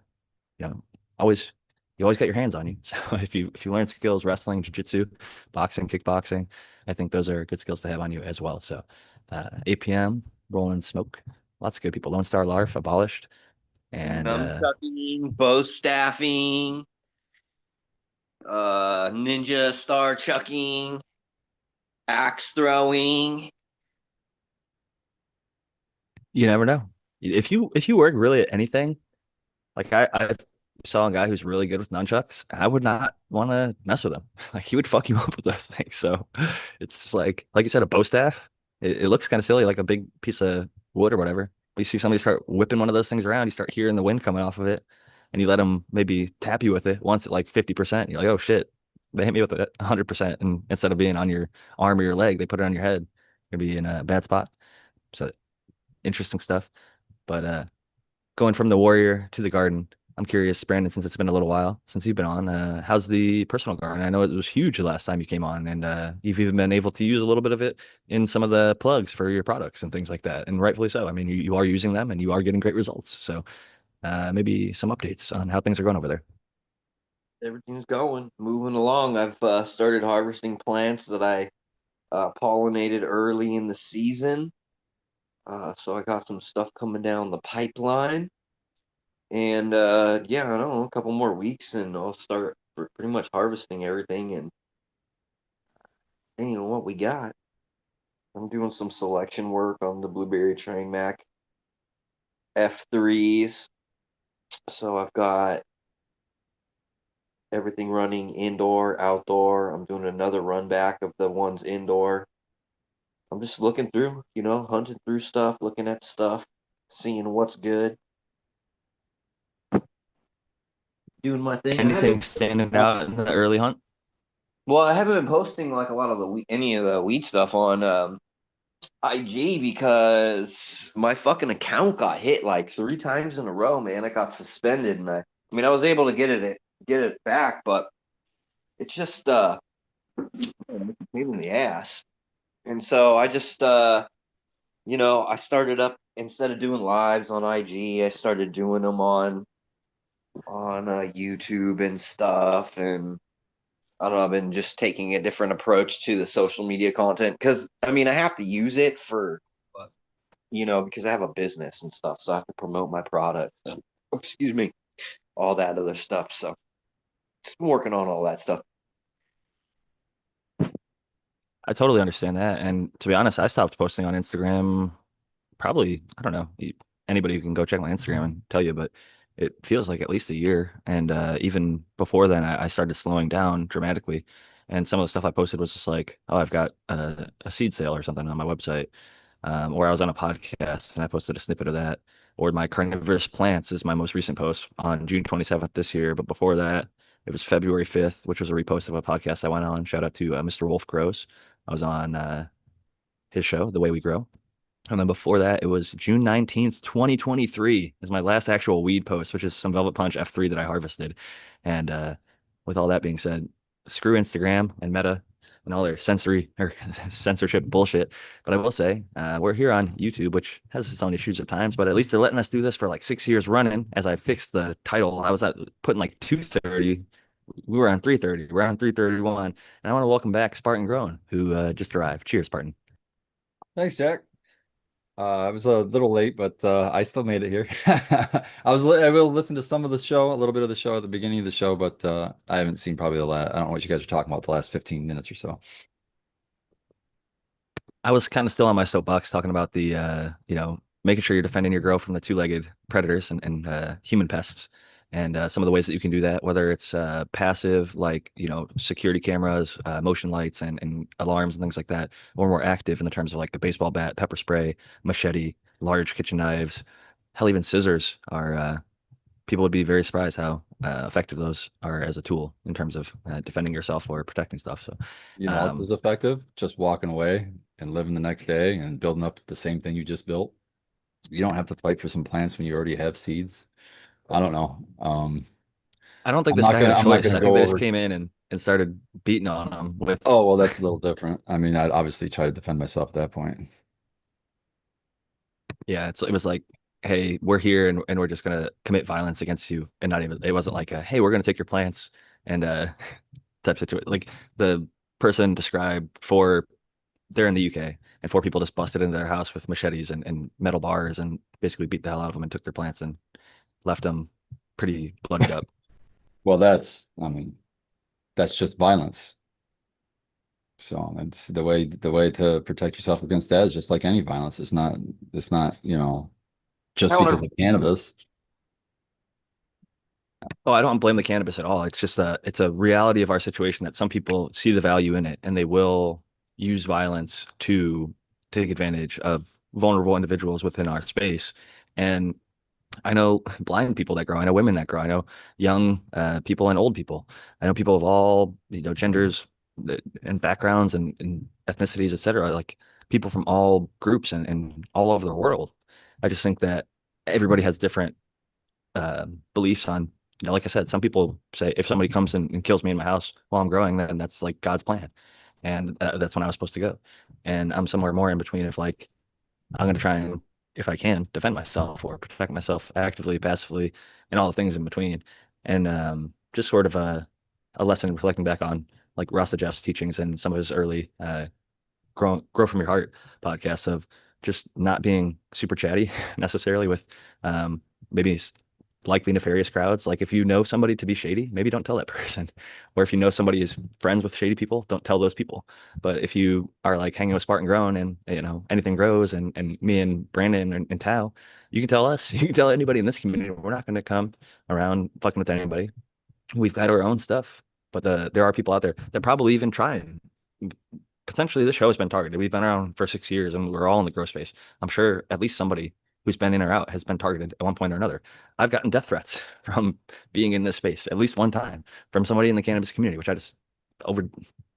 [SPEAKER 1] always you always got your hands on you. So if you learn skills, wrestling, jiu-jitsu, boxing, kickboxing, I think those are good skills to have on you as well. So APM, Rolling Smoke, lots of good people. Lone Star Larf, abolished, and
[SPEAKER 2] Nunchucking, bow staffing, ninja star chucking, axe throwing.
[SPEAKER 1] you never know. If you work really at anything, like I saw a guy who's really good with nunchucks, and I would not want to mess with him. Like he would fuck you up with those things. So it's just like you said, a bow staff. It looks kind of silly, like a big piece of wood or whatever. But you see somebody start whipping one of those things around, you start hearing the wind coming off of it, and you let them maybe tap you with it once at like 50%. You're like, oh shit, they hit me with it 100%, and instead of being on your arm or your leg, they put it on your head. You'd be in a bad spot. So interesting stuff. But going from the warrior to the garden, I'm curious, Brandon, since it's been a little while since you've been on, how's the personal garden? I know it was huge the last time you came on, and you've even been able to use a little bit of it in some of the plugs for your products and things like that, and rightfully so. I mean, you are using them and you are getting great results. So maybe some updates on how things are going over there.
[SPEAKER 2] Everything's going, moving along. I've started harvesting plants that I pollinated early in the season. So I got some stuff coming down the pipeline. And yeah, I don't know, a couple more weeks and I'll start pretty much harvesting everything and you know what we got. I'm doing some selection work on the Blueberry Train Mac F3s. So I've got everything running indoor, outdoor. I'm doing another run back of the ones indoor. I'm just looking through, hunting through stuff, looking at stuff, seeing what's good, doing my thing.
[SPEAKER 1] Anything standing out in the early hunt?
[SPEAKER 2] Well, I haven't been posting like a lot of any of the weed stuff on IG because my fucking account got hit like 3 times in a row, man. I got suspended, and I mean, I was able to get it back, but it's just pain in the ass. And so I just I started up instead of doing lives on IG, I started doing them on YouTube and stuff, and I don't know, I've been just taking a different approach to the social media content because I mean I have to use it for because I have a business and stuff, so I have to promote my product. Excuse me, all that other stuff. So just working on all that stuff.
[SPEAKER 1] I totally understand that. And to be honest, I stopped posting on Instagram probably, I don't know, anybody who can go check my Instagram and tell you, but it feels like at least a year. And even before then, I started slowing down dramatically. And some of the stuff I posted was just like, oh, I've got a seed sale or something on my website. Or I was on a podcast and I posted a snippet of that. Or my carnivorous plants is my most recent post on June 27th this year. But before that, it was February 5th, which was a repost of a podcast I went on. Shout out to Mr. Wolf Grows. I was on his show, The Way We Grow. And then before that, it was June 19th, 2023 is my last actual weed post, which is some Velvet Punch F3 that I harvested. And with all that being said, screw Instagram and Meta and all their sensory or censorship bullshit. But I will say, we're here on YouTube, which has its own issues at times, but at least they're letting us do this for like 6 years running. As I fixed the title, I was at putting like 230. We were on 330. We're on 331. And I want to welcome back Spartan Grown, who just arrived. Cheers, Spartan.
[SPEAKER 4] Thanks, Jack. I was a little late, but I still made it here. I will listen to some of the show, a little bit of the show at the beginning of the show, but I haven't seen probably the last. I don't know what you guys are talking about the last 15 minutes or so.
[SPEAKER 1] I was kind of still on my soapbox talking about the making sure you're defending your grow from the two-legged predators and human pests, and some of the ways that you can do that, whether it's passive like security cameras, motion lights, and alarms and things like that, or more active in the terms of like a baseball bat, pepper spray, machete, large kitchen knives, hell, even scissors are. People would be very surprised how effective those are as a tool in terms of defending yourself or protecting stuff. So,
[SPEAKER 4] You know, what's as effective? Just walking away and living the next day and building up the same thing you just built. You don't have to fight for some plants when you already have seeds. I don't know.
[SPEAKER 1] I don't think this guy had a
[SPEAKER 4] I'm not
[SPEAKER 1] choice.
[SPEAKER 4] gonna
[SPEAKER 1] I think
[SPEAKER 4] go
[SPEAKER 1] they just
[SPEAKER 4] over.
[SPEAKER 1] came in and started beating on him with.
[SPEAKER 4] Oh, well, that's a little different. I mean, I'd obviously try to defend myself at that point.
[SPEAKER 1] Yeah, it was like hey, we're here and we're just gonna commit violence against you, and not even it wasn't like a hey, we're gonna take your plants and type situation. Like the person described for they're in the UK and four people just busted into their house with machetes and metal bars and basically beat the hell out of them and took their plants and left them pretty bloodied up.
[SPEAKER 4] Well, I mean, that's just violence. So it's the way to protect yourself against that is just like any violence. It's not, just because
[SPEAKER 2] However,
[SPEAKER 4] of cannabis.
[SPEAKER 1] Oh, I don't blame the cannabis at all. It's just it's a reality of our situation that some people see the value in it and they will use violence to take advantage of vulnerable individuals within our space. And I know blind people that grow. I know women that grow. I know young people and old people. I know people of all genders and backgrounds and ethnicities, et cetera. Like people from all groups and all over the world. I just think that everybody has different beliefs on, like I said, some people say if somebody comes and kills me in my house while I'm growing, then that's like God's plan. And that's when I was supposed to go. And I'm somewhere more in between of like, I'm going to try and, if I can, defend myself or protect myself actively, passively, and all the things in between. And just sort of a lesson reflecting back on like Rasta Jeff's teachings and some of his early grow from your heart podcast of just not being super chatty necessarily with maybe likely nefarious crowds. Like if you know somebody to be shady, maybe don't tell that person. Or if you know somebody is friends with shady people, don't tell those people. But if you are like hanging with Spartan Grown and anything grows and me and Brandon and Tao, you can tell us. You can tell anybody in this community. We're not going to come around fucking with anybody. We've got our own stuff. But there are people out there that probably even try potentially this show has been targeted. We've been around for 6 years and we're all in the grow space. I'm sure at least somebody who's been in or out has been targeted at one point or another. I've gotten death threats from being in this space at least one time from somebody in the cannabis community, which I just over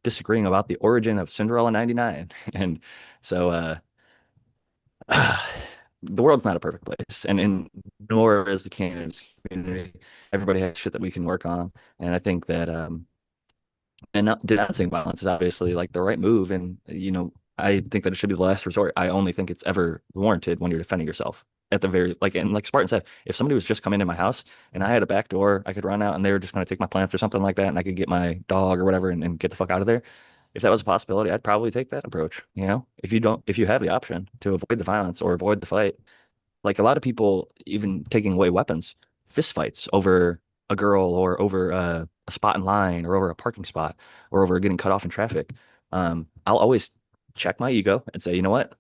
[SPEAKER 1] disagreeing about the origin of Cinderella 99. And so the world's not a perfect place. And nor is the cannabis community. Everybody has shit that we can work on. And I think that and not denouncing violence is obviously like the right move. And, I think that it should be the last resort. I only think it's ever warranted when you're defending yourself at the very, like, and like Spartan said, if somebody was just coming into my house and I had a back door, I could run out and they were just going to take my plants or something like that. And I could get my dog or whatever and get the fuck out of there. If that was a possibility, I'd probably take that approach. If you have the option to avoid the violence or avoid the fight, like a lot of people even taking away weapons, fist fights over a girl or over a spot in line or over a parking spot or over getting cut off in traffic. I'll always check my ego and say, you know what?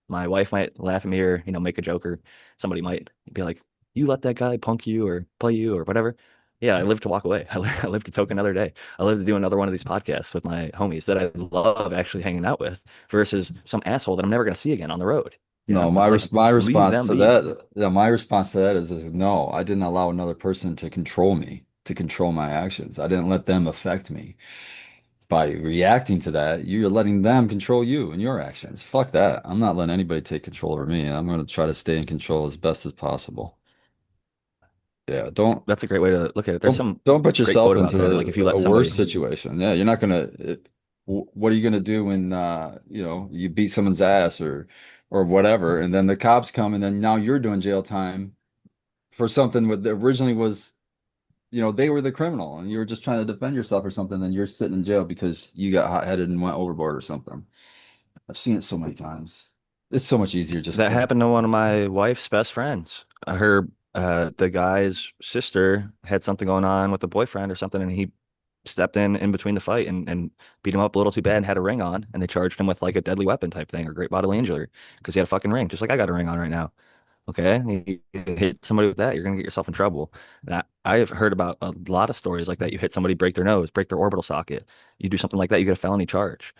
[SPEAKER 1] My wife might laugh at me or, make a joke or somebody might be like, you let that guy punk you or play you or whatever. Yeah, I live to walk away. I live to toke another day. I live to do another one of these podcasts with my homies that I love actually hanging out with versus some asshole that I'm never going to see again on the road.
[SPEAKER 4] No,
[SPEAKER 1] It's like
[SPEAKER 4] my
[SPEAKER 1] leave
[SPEAKER 4] response
[SPEAKER 1] them
[SPEAKER 4] to
[SPEAKER 1] be.
[SPEAKER 4] that, yeah, my response to that is no, I didn't allow another person to control me, to control my actions. I didn't let them affect me. By reacting to that, you're letting them control you and your actions. Fuck that. I'm not letting anybody take control over me. I'm going to try to stay in control as best as possible. Yeah,
[SPEAKER 1] That's a great way to look at it. There's some
[SPEAKER 4] don't put
[SPEAKER 1] great
[SPEAKER 4] yourself
[SPEAKER 1] quote about
[SPEAKER 4] into
[SPEAKER 1] that. Like if you
[SPEAKER 4] a
[SPEAKER 1] let
[SPEAKER 4] worse
[SPEAKER 1] somebody,
[SPEAKER 4] situation. Yeah, you're not gonna. What are you gonna do when you beat someone's ass or whatever, and then the cops come, and then now you're doing jail time for something that originally was, they were the criminal, and you were just trying to defend yourself or something. Then you're sitting in jail because you got hot-headed and went overboard or something. I've seen it so many times. It's so much easier just
[SPEAKER 1] that
[SPEAKER 4] to.
[SPEAKER 1] happened to one of my wife's best friends. The guy's sister had something going on with the boyfriend or something, and he stepped in between the fight and beat him up a little too bad and had a ring on, and they charged him with like a deadly weapon type thing or great bodily injury because he had a fucking ring, just like I got a ring on right now. Okay, you hit somebody with that, you're gonna get yourself in trouble. And I have heard about a lot of stories like that. You hit somebody, break their nose, break their orbital socket. You do something like that, you get a felony charge.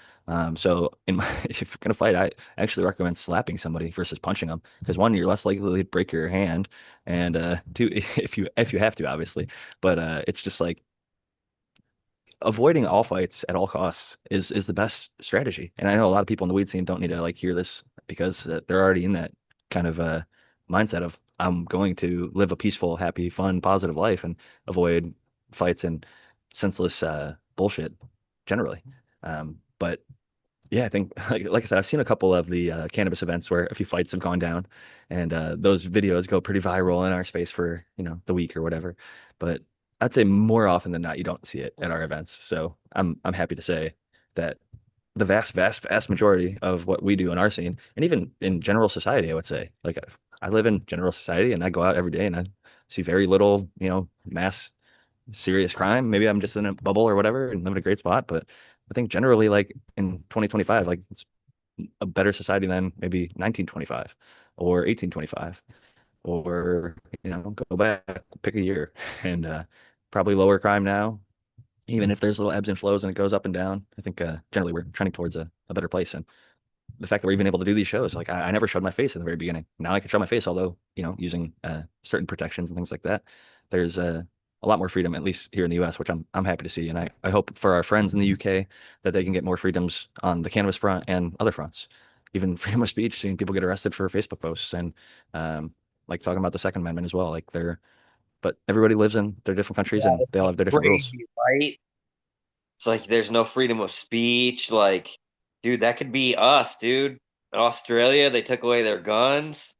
[SPEAKER 1] So if you're gonna fight, I actually recommend slapping somebody versus punching them because one, you're less likely to break your hand, and two, if you have to, obviously. But it's just like avoiding all fights at all costs is the best strategy. And I know a lot of people in the weed scene don't need to like hear this because they're already in that kind of mindset of I'm going to live a peaceful, happy, fun, positive life and avoid fights and senseless bullshit generally. But Yeah, I think like I said, I've seen a couple of the cannabis events where a few fights have gone down, and those videos go pretty viral in our space for the week or whatever. But I'd say more often than not, you don't see it at our events. So I'm happy to say that the vast majority of what we do in our scene, and even in general society, I would say, like I live in general society, and I go out every day, and I see very little, mass serious crime. Maybe I'm just in a bubble or whatever and live in a great spot, but I think generally, like in 2025, like it's a better society than maybe 1925 or 1825, or go back, pick a year, and probably lower crime now. Even if there's little ebbs and flows and it goes up and down, I think generally we're trending towards a better place. And the fact that we're even able to do these shows, like I never showed my face in the very beginning. Now I can show my face, although using certain protections and things like that. There's a lot more freedom, at least here in the U.S., which I'm happy to see, and I hope for our friends in the UK that they can get more freedoms on the cannabis front and other fronts, even freedom of speech, seeing people get arrested for Facebook posts and like talking about the Second Amendment as well. Like but everybody lives in their different countries and they all have their different rules.
[SPEAKER 2] Crazy, right? It's like there's no freedom of speech. Like, dude, that could be us, dude. In Australia, they took away their guns.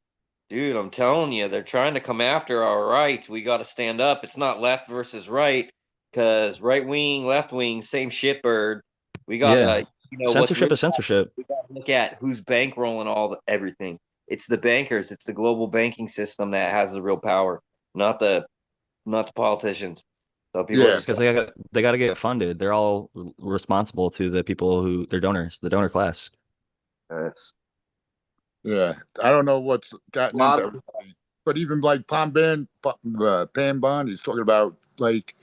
[SPEAKER 2] Dude, I'm telling you, they're trying to come after our rights. We got to stand up. It's not left versus right, because right wing, left wing, same shitbird. We got
[SPEAKER 1] Yeah,
[SPEAKER 2] to, what's
[SPEAKER 1] censorship
[SPEAKER 2] really
[SPEAKER 1] is censorship.
[SPEAKER 2] we got to look at who's bankrolling everything. It's the bankers. It's the global banking system that has the real power, not the politicians. So people are
[SPEAKER 3] Yeah,
[SPEAKER 2] just
[SPEAKER 1] Because they got to get funded. They're all responsible to the people who they're donors, the donor class.
[SPEAKER 2] it's
[SPEAKER 3] yeah. I don't know what's
[SPEAKER 2] a
[SPEAKER 3] gotten into
[SPEAKER 2] lot of
[SPEAKER 3] everybody, but even like Pam Bond, he's talking about like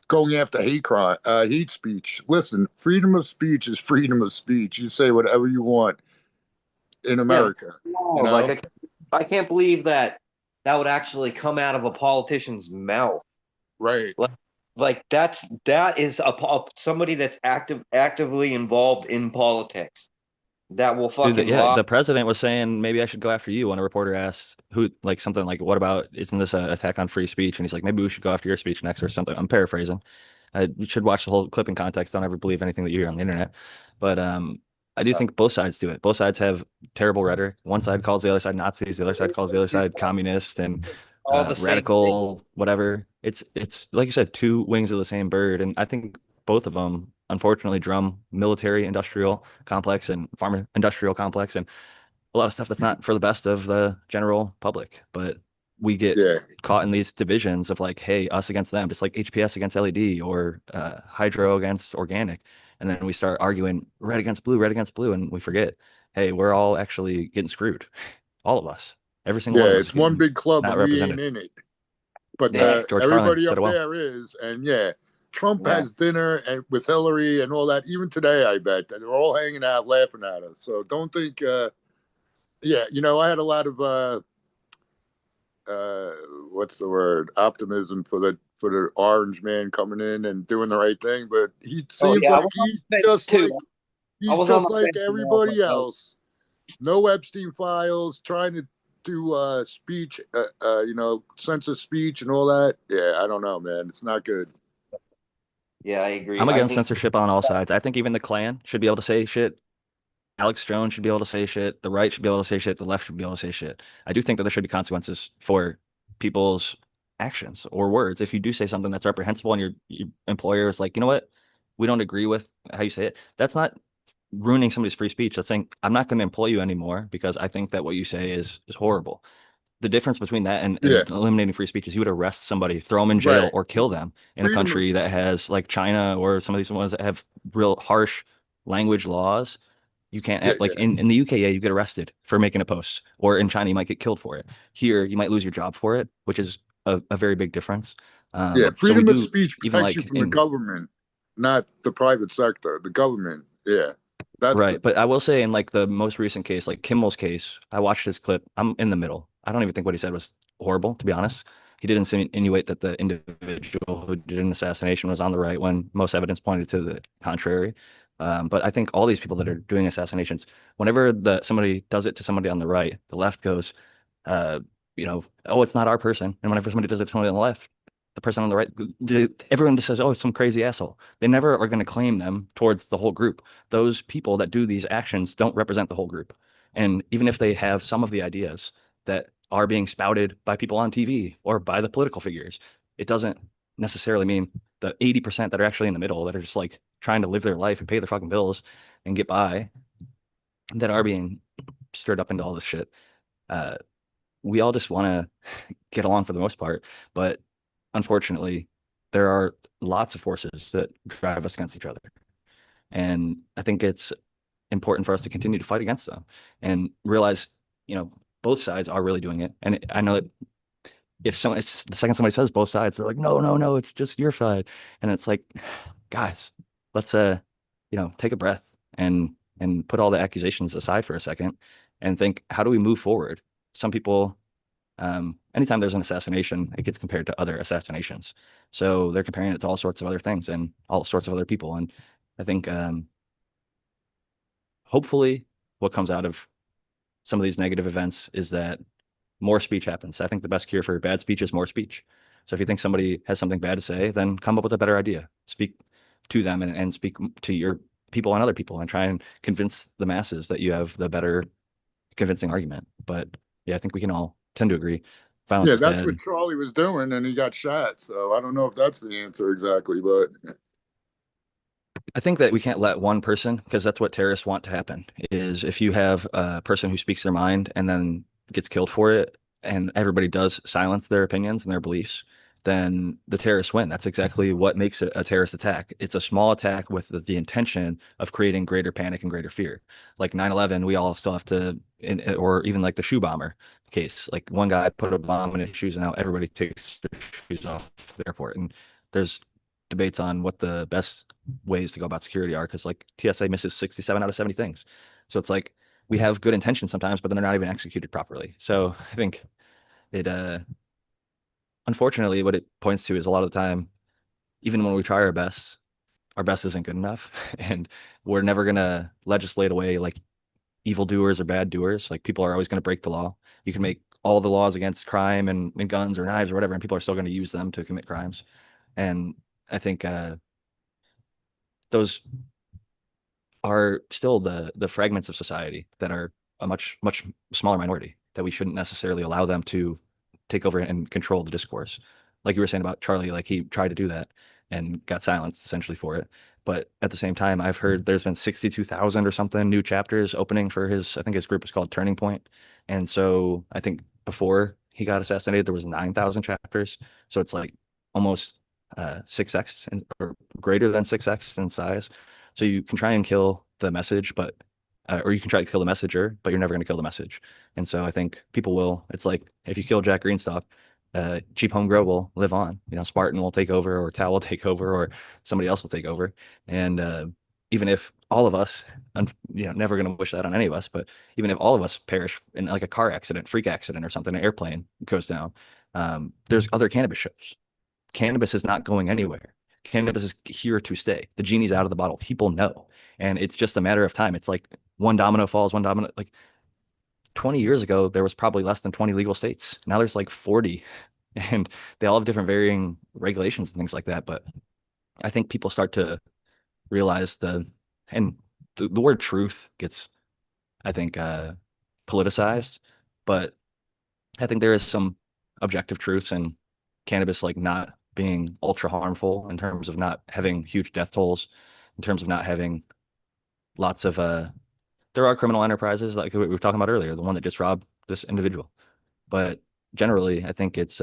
[SPEAKER 3] going after hate speech. Listen, freedom of speech is freedom of speech. You say whatever you want in
[SPEAKER 2] yeah.
[SPEAKER 3] America,
[SPEAKER 2] No,
[SPEAKER 3] you
[SPEAKER 2] like
[SPEAKER 3] know?
[SPEAKER 2] I can't believe that would actually come out of a politician's mouth.
[SPEAKER 3] Right.
[SPEAKER 2] Like that is somebody that's actively involved in politics that will
[SPEAKER 1] Dude,
[SPEAKER 2] fucking
[SPEAKER 1] yeah,
[SPEAKER 2] lie.
[SPEAKER 1] the president was saying maybe I should go after you when a reporter asked who, like something like, what about, isn't this an attack on free speech? And he's like, maybe we should go after your speech next or something. I'm paraphrasing. You should watch the whole clip in context. Don't ever believe anything that you hear on the internet. But I do think both sides do it. Both sides have terrible rhetoric. One side calls the other side Nazis. The other side calls the other side communist and
[SPEAKER 2] All the same thing.
[SPEAKER 1] radical, whatever. It's like you said, two wings of the same bird. And I think both of them, unfortunately, drum military industrial complex and farm industrial complex and a lot of stuff that's not for the best of the general public. But we get
[SPEAKER 3] Yeah.
[SPEAKER 1] caught in these divisions of like, hey, us against them, just like HPS against LED or hydro against organic. And then we start arguing red against blue, and we forget, hey, we're all actually getting screwed. All of us. Every single
[SPEAKER 3] Yeah.
[SPEAKER 1] one of us is
[SPEAKER 3] It's one
[SPEAKER 1] getting
[SPEAKER 3] big club
[SPEAKER 1] not
[SPEAKER 3] and we ain't
[SPEAKER 1] represented.
[SPEAKER 3] in it. But
[SPEAKER 1] Yeah, George Carlin
[SPEAKER 3] everybody
[SPEAKER 1] said
[SPEAKER 3] up
[SPEAKER 1] it well.
[SPEAKER 3] there is. And yeah, Trump
[SPEAKER 2] Yeah.
[SPEAKER 3] has dinner and with Hillary and all that. Even today, I bet. And they're all hanging out laughing at us. So don't think, yeah, I had a lot of, uh, what's the word? Optimism for the orange man coming in and doing the right thing. But he
[SPEAKER 2] Oh
[SPEAKER 3] seems
[SPEAKER 2] yeah, I
[SPEAKER 3] like
[SPEAKER 2] was on the fence too. I
[SPEAKER 3] he's
[SPEAKER 2] was on
[SPEAKER 3] just
[SPEAKER 2] the
[SPEAKER 3] like
[SPEAKER 2] fence.
[SPEAKER 3] everybody else. No Epstein files, trying to do speech, censor speech and all that. Yeah, I don't know, man. It's not good.
[SPEAKER 2] Yeah, I agree.
[SPEAKER 1] I'm
[SPEAKER 2] I
[SPEAKER 1] against
[SPEAKER 2] think
[SPEAKER 1] censorship on all sides. I think even the Klan should be able to say shit. Alex Jones should be able to say shit. The right should be able to say shit. The left should be able to say shit. I do think that there should be consequences for people's actions or words. If you do say something that's reprehensible and your employer is like, you know what, we don't agree with how you say it, that's not ruining somebody's free speech. That's saying I'm not going to employ you anymore because I think that what you say is horrible. The difference between that
[SPEAKER 3] Yeah,
[SPEAKER 1] and eliminating free speech is you would arrest somebody, throw them in jail,
[SPEAKER 3] right.
[SPEAKER 1] or kill them in a
[SPEAKER 3] Freedom of
[SPEAKER 1] country that has like China or some of these ones that have real harsh language laws. You can't
[SPEAKER 3] yeah,
[SPEAKER 1] like
[SPEAKER 3] yeah,
[SPEAKER 1] in the UK, yeah, you get arrested for making a post, or in China, you might get killed for it. Here, you might lose your job for it, which is a very big difference.
[SPEAKER 3] yeah.
[SPEAKER 1] So we
[SPEAKER 3] Freedom of
[SPEAKER 1] do
[SPEAKER 3] speech
[SPEAKER 1] even
[SPEAKER 3] protects you
[SPEAKER 1] like
[SPEAKER 3] from the
[SPEAKER 1] in
[SPEAKER 3] government, not the private sector. The government. Yeah, that's the
[SPEAKER 1] right, but I will say in like the most recent case, like Kimmel's case, I watched his clip. I'm in the middle. I don't even think what he said was horrible, to be honest. He didn't insinuate that the individual who did an assassination was on the right when most evidence pointed to the contrary. But I think all these people that are doing assassinations, whenever somebody does it to somebody on the right, the left goes, uh, oh, it's not our person. And whenever somebody does it to somebody on the left, the person on the right, everyone just says, oh, it's some crazy asshole. They never are going to claim them towards the whole group. Those people that do these actions don't represent the whole group. And even if they have some of the ideas that are being spouted by people on TV or by the political figures, it doesn't necessarily mean the 80% that are actually in the middle that are just like trying to live their life and pay their fucking bills and get by, that are being stirred up into all this shit. We all just want to get along for the most part, but unfortunately, there are lots of forces that drive us against each other. And I think it's important for us to continue to fight against them and realize, both sides are really doing it. And I know that it's the second somebody says both sides, they're like, no, no, no, it's just your side. And it's like, guys, let's take a breath and put all the accusations aside for a second and think, how do we move forward? Some people, anytime there's an assassination, it gets compared to other assassinations. So they're comparing it to all sorts of other things and all sorts of other people. And I think hopefully what comes out of some of these negative events is that more speech happens. I think the best cure for bad speech is more speech. So if you think somebody has something bad to say, then come up with a better idea. Speak to them and speak to your people and other people and try and convince the masses that you have the better convincing argument. But yeah, I think we can all tend to agree. Violence
[SPEAKER 3] Yeah,
[SPEAKER 1] is
[SPEAKER 3] that's
[SPEAKER 1] bad.
[SPEAKER 3] what Charlie was doing, and he got shot. So I don't know if that's the answer exactly, but
[SPEAKER 1] I think that we can't let one person, because that's what terrorists want to happen, is if you have a person who speaks their mind and then gets killed for it, and everybody does silence their opinions and their beliefs, then the terrorists win. That's exactly what makes it a terrorist attack. It's a small attack with the intention of creating greater panic and greater fear. Like 9/11, we all still have to, or even like the shoe bomber case, like one guy put a bomb in his shoes and now everybody takes their shoes off the airport. And there's debates on what the best ways to go about security are, because like TSA misses 67 out of 70 things. So it's like we have good intentions sometimes, but then they're not even executed properly. So I think it unfortunately what it points to is a lot of the time, even when we try our best isn't good enough. And we're never gonna legislate away like evildoers or bad doers. Like people are always gonna break the law. You can make all the laws against crime and guns or knives or whatever, and people are still going to use them to commit crimes. And I think those are still the fragments of society that are a much smaller minority, that we shouldn't necessarily allow them to take over and control the discourse. Like you were saying about Charlie, like he tried to do that and got silenced essentially for it. But at the same time, I've heard there's been 62,000 or something new chapters opening for I think his group is called Turning Point. And so I think before he got assassinated, there was 9,000 chapters. So it's like almost 6x or greater than 6x in size. So you can try and kill the message, but or you can try to kill the messenger, but you're never going to kill the message. And so I think people will. It's like if you kill Jack Greenstock, Cheap Home Grow will live on. Spartan will take over, or Tao will take over, or somebody else will take over. And even if all of us, never going to wish that on any of us, but even if all of us perish in like a car accident, freak accident, or something, an airplane goes down, there's other cannabis shows. Cannabis is not going anywhere. Cannabis is here to stay. The genie's out of the bottle. People know. And it's just a matter of time. It's like one domino falls, one domino. Like 20 years ago, there was probably less than 20 legal states. Now there's like 40. And they all have different varying regulations and things like that. But I think people start to realize and the word truth gets, I think, politicized. But I think there is some objective truths in cannabis, like not being ultra harmful in terms of not having huge death tolls, in terms of not having lots of there are criminal enterprises like we were talking about earlier, the one that just robbed this individual. But generally, I think it's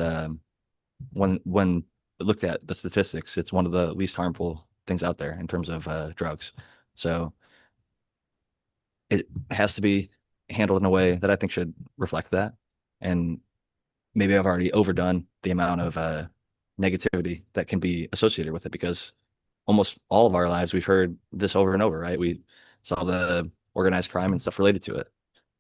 [SPEAKER 1] when looked at the statistics, it's one of the least harmful things out there in terms of drugs. So it has to be handled in a way that I think should reflect that. And maybe I've already overdone the amount of negativity that can be associated with it, because almost all of our lives we've heard this over and over, right? We saw the organized crime and stuff related to it,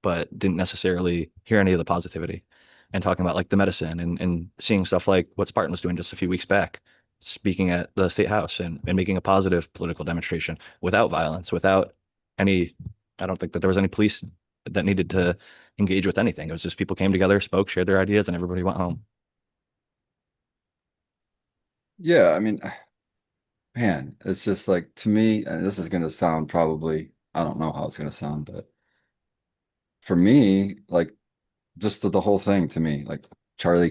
[SPEAKER 1] but didn't necessarily hear any of the positivity. And talking about like the medicine and seeing stuff like what Spartan was doing just a few weeks back, speaking at the state house and making a positive political demonstration without violence, without any, I don't think that there was any police that needed to engage with anything. It was just people came together, spoke, shared their ideas, and everybody went home.
[SPEAKER 4] Yeah, I mean, man, it's just like to me, and this is gonna sound probably, I don't know how it's gonna sound, but for me, like just the whole thing to me, like you're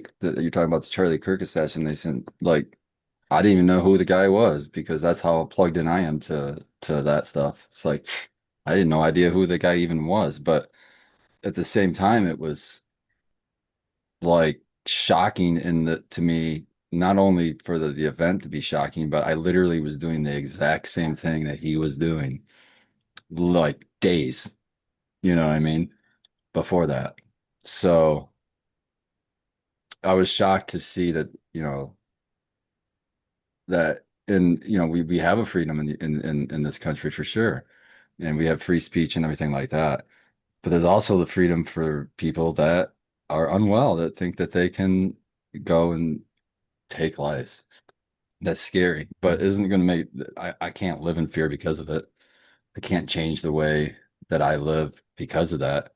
[SPEAKER 4] talking about the Charlie Kirk assassination, like I didn't even know who the guy was because that's how plugged in I am to that stuff. It's like I had no idea who the guy even was, but at the same time, it was like shocking in the to me, not only for the event to be shocking, but I literally was doing the exact same thing that he was doing, like days, you know what I mean, before that. So I was shocked to see that, that we have a freedom in this country for sure. And we have free speech and everything like that. But there's also the freedom for people that are unwell that think that they can go and take lives. That's scary, but isn't going to make I can't live in fear because of it. I can't change the way that I live because of that.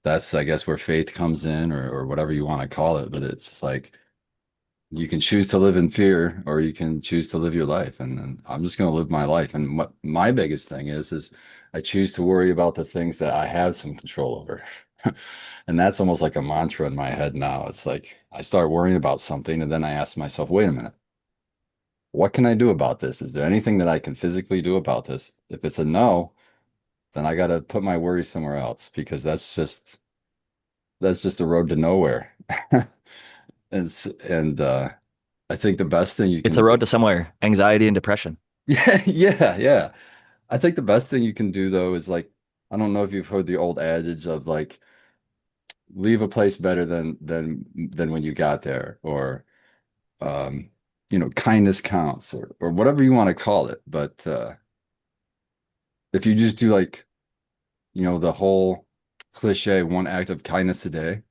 [SPEAKER 4] That's, I guess, where faith comes in or whatever you want to call it. But it's just like you can choose to live in fear or you can choose to live your life. And then I'm just going to live my life. And what my biggest thing is I choose to worry about the things that I have some control over. And that's almost like a mantra in my head now. It's like I start worrying about something and then I ask myself, wait a minute, what can I do about this? Is there anything that I can physically do about this? If it's a no, then I got to put my worry somewhere else because that's just a road to nowhere. And I think the best thing you
[SPEAKER 1] It's
[SPEAKER 4] can
[SPEAKER 1] a
[SPEAKER 4] do,
[SPEAKER 1] road to somewhere, anxiety and depression.
[SPEAKER 4] yeah, yeah, yeah. I think the best thing you can do though is like, I don't know if you've heard the old adage of like, leave a place better than when you got there, or um, kindness counts, or whatever you want to call it. But if you just do like, the whole cliche, one act of kindness a day,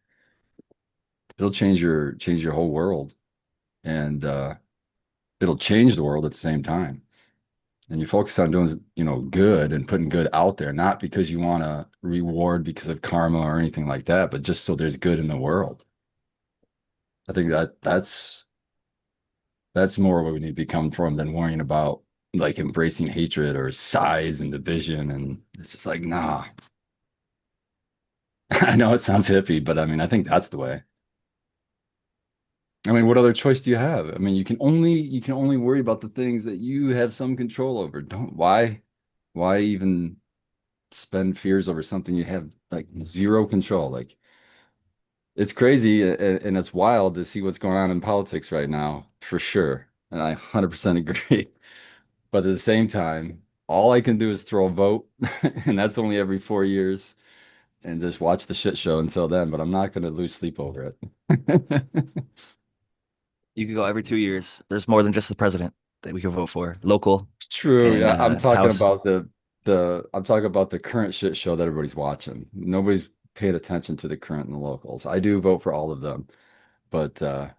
[SPEAKER 4] it'll change your whole world, and it'll change the world at the same time. And you focus on doing, good and putting good out there, not because you want to reward because of karma or anything like that, but just so there's good in the world. I think that's more where we need to become from than worrying about like embracing hatred or size and division. And it's just like, nah. I know it sounds hippie, but I mean, I think that's the way. I mean, what other choice do you have? I mean, you can only worry about the things that you have some control over. Don't why even spend fears over something you have like zero control? Like it's crazy and it's wild to see what's going on in politics right now, for sure. And I 100% agree. But at the same time, all I can do is throw a vote, and that's only every 4 years, and just watch the shit show until then. But I'm not going to lose sleep over it.
[SPEAKER 1] You could go every 2 years. There's more than just the president that we can vote for, local
[SPEAKER 4] True.
[SPEAKER 1] and
[SPEAKER 4] Yeah, I'm talking
[SPEAKER 1] House.
[SPEAKER 4] about the current shit show that everybody's watching. Nobody's paid attention to the current and the locals. I do vote for all of them, but the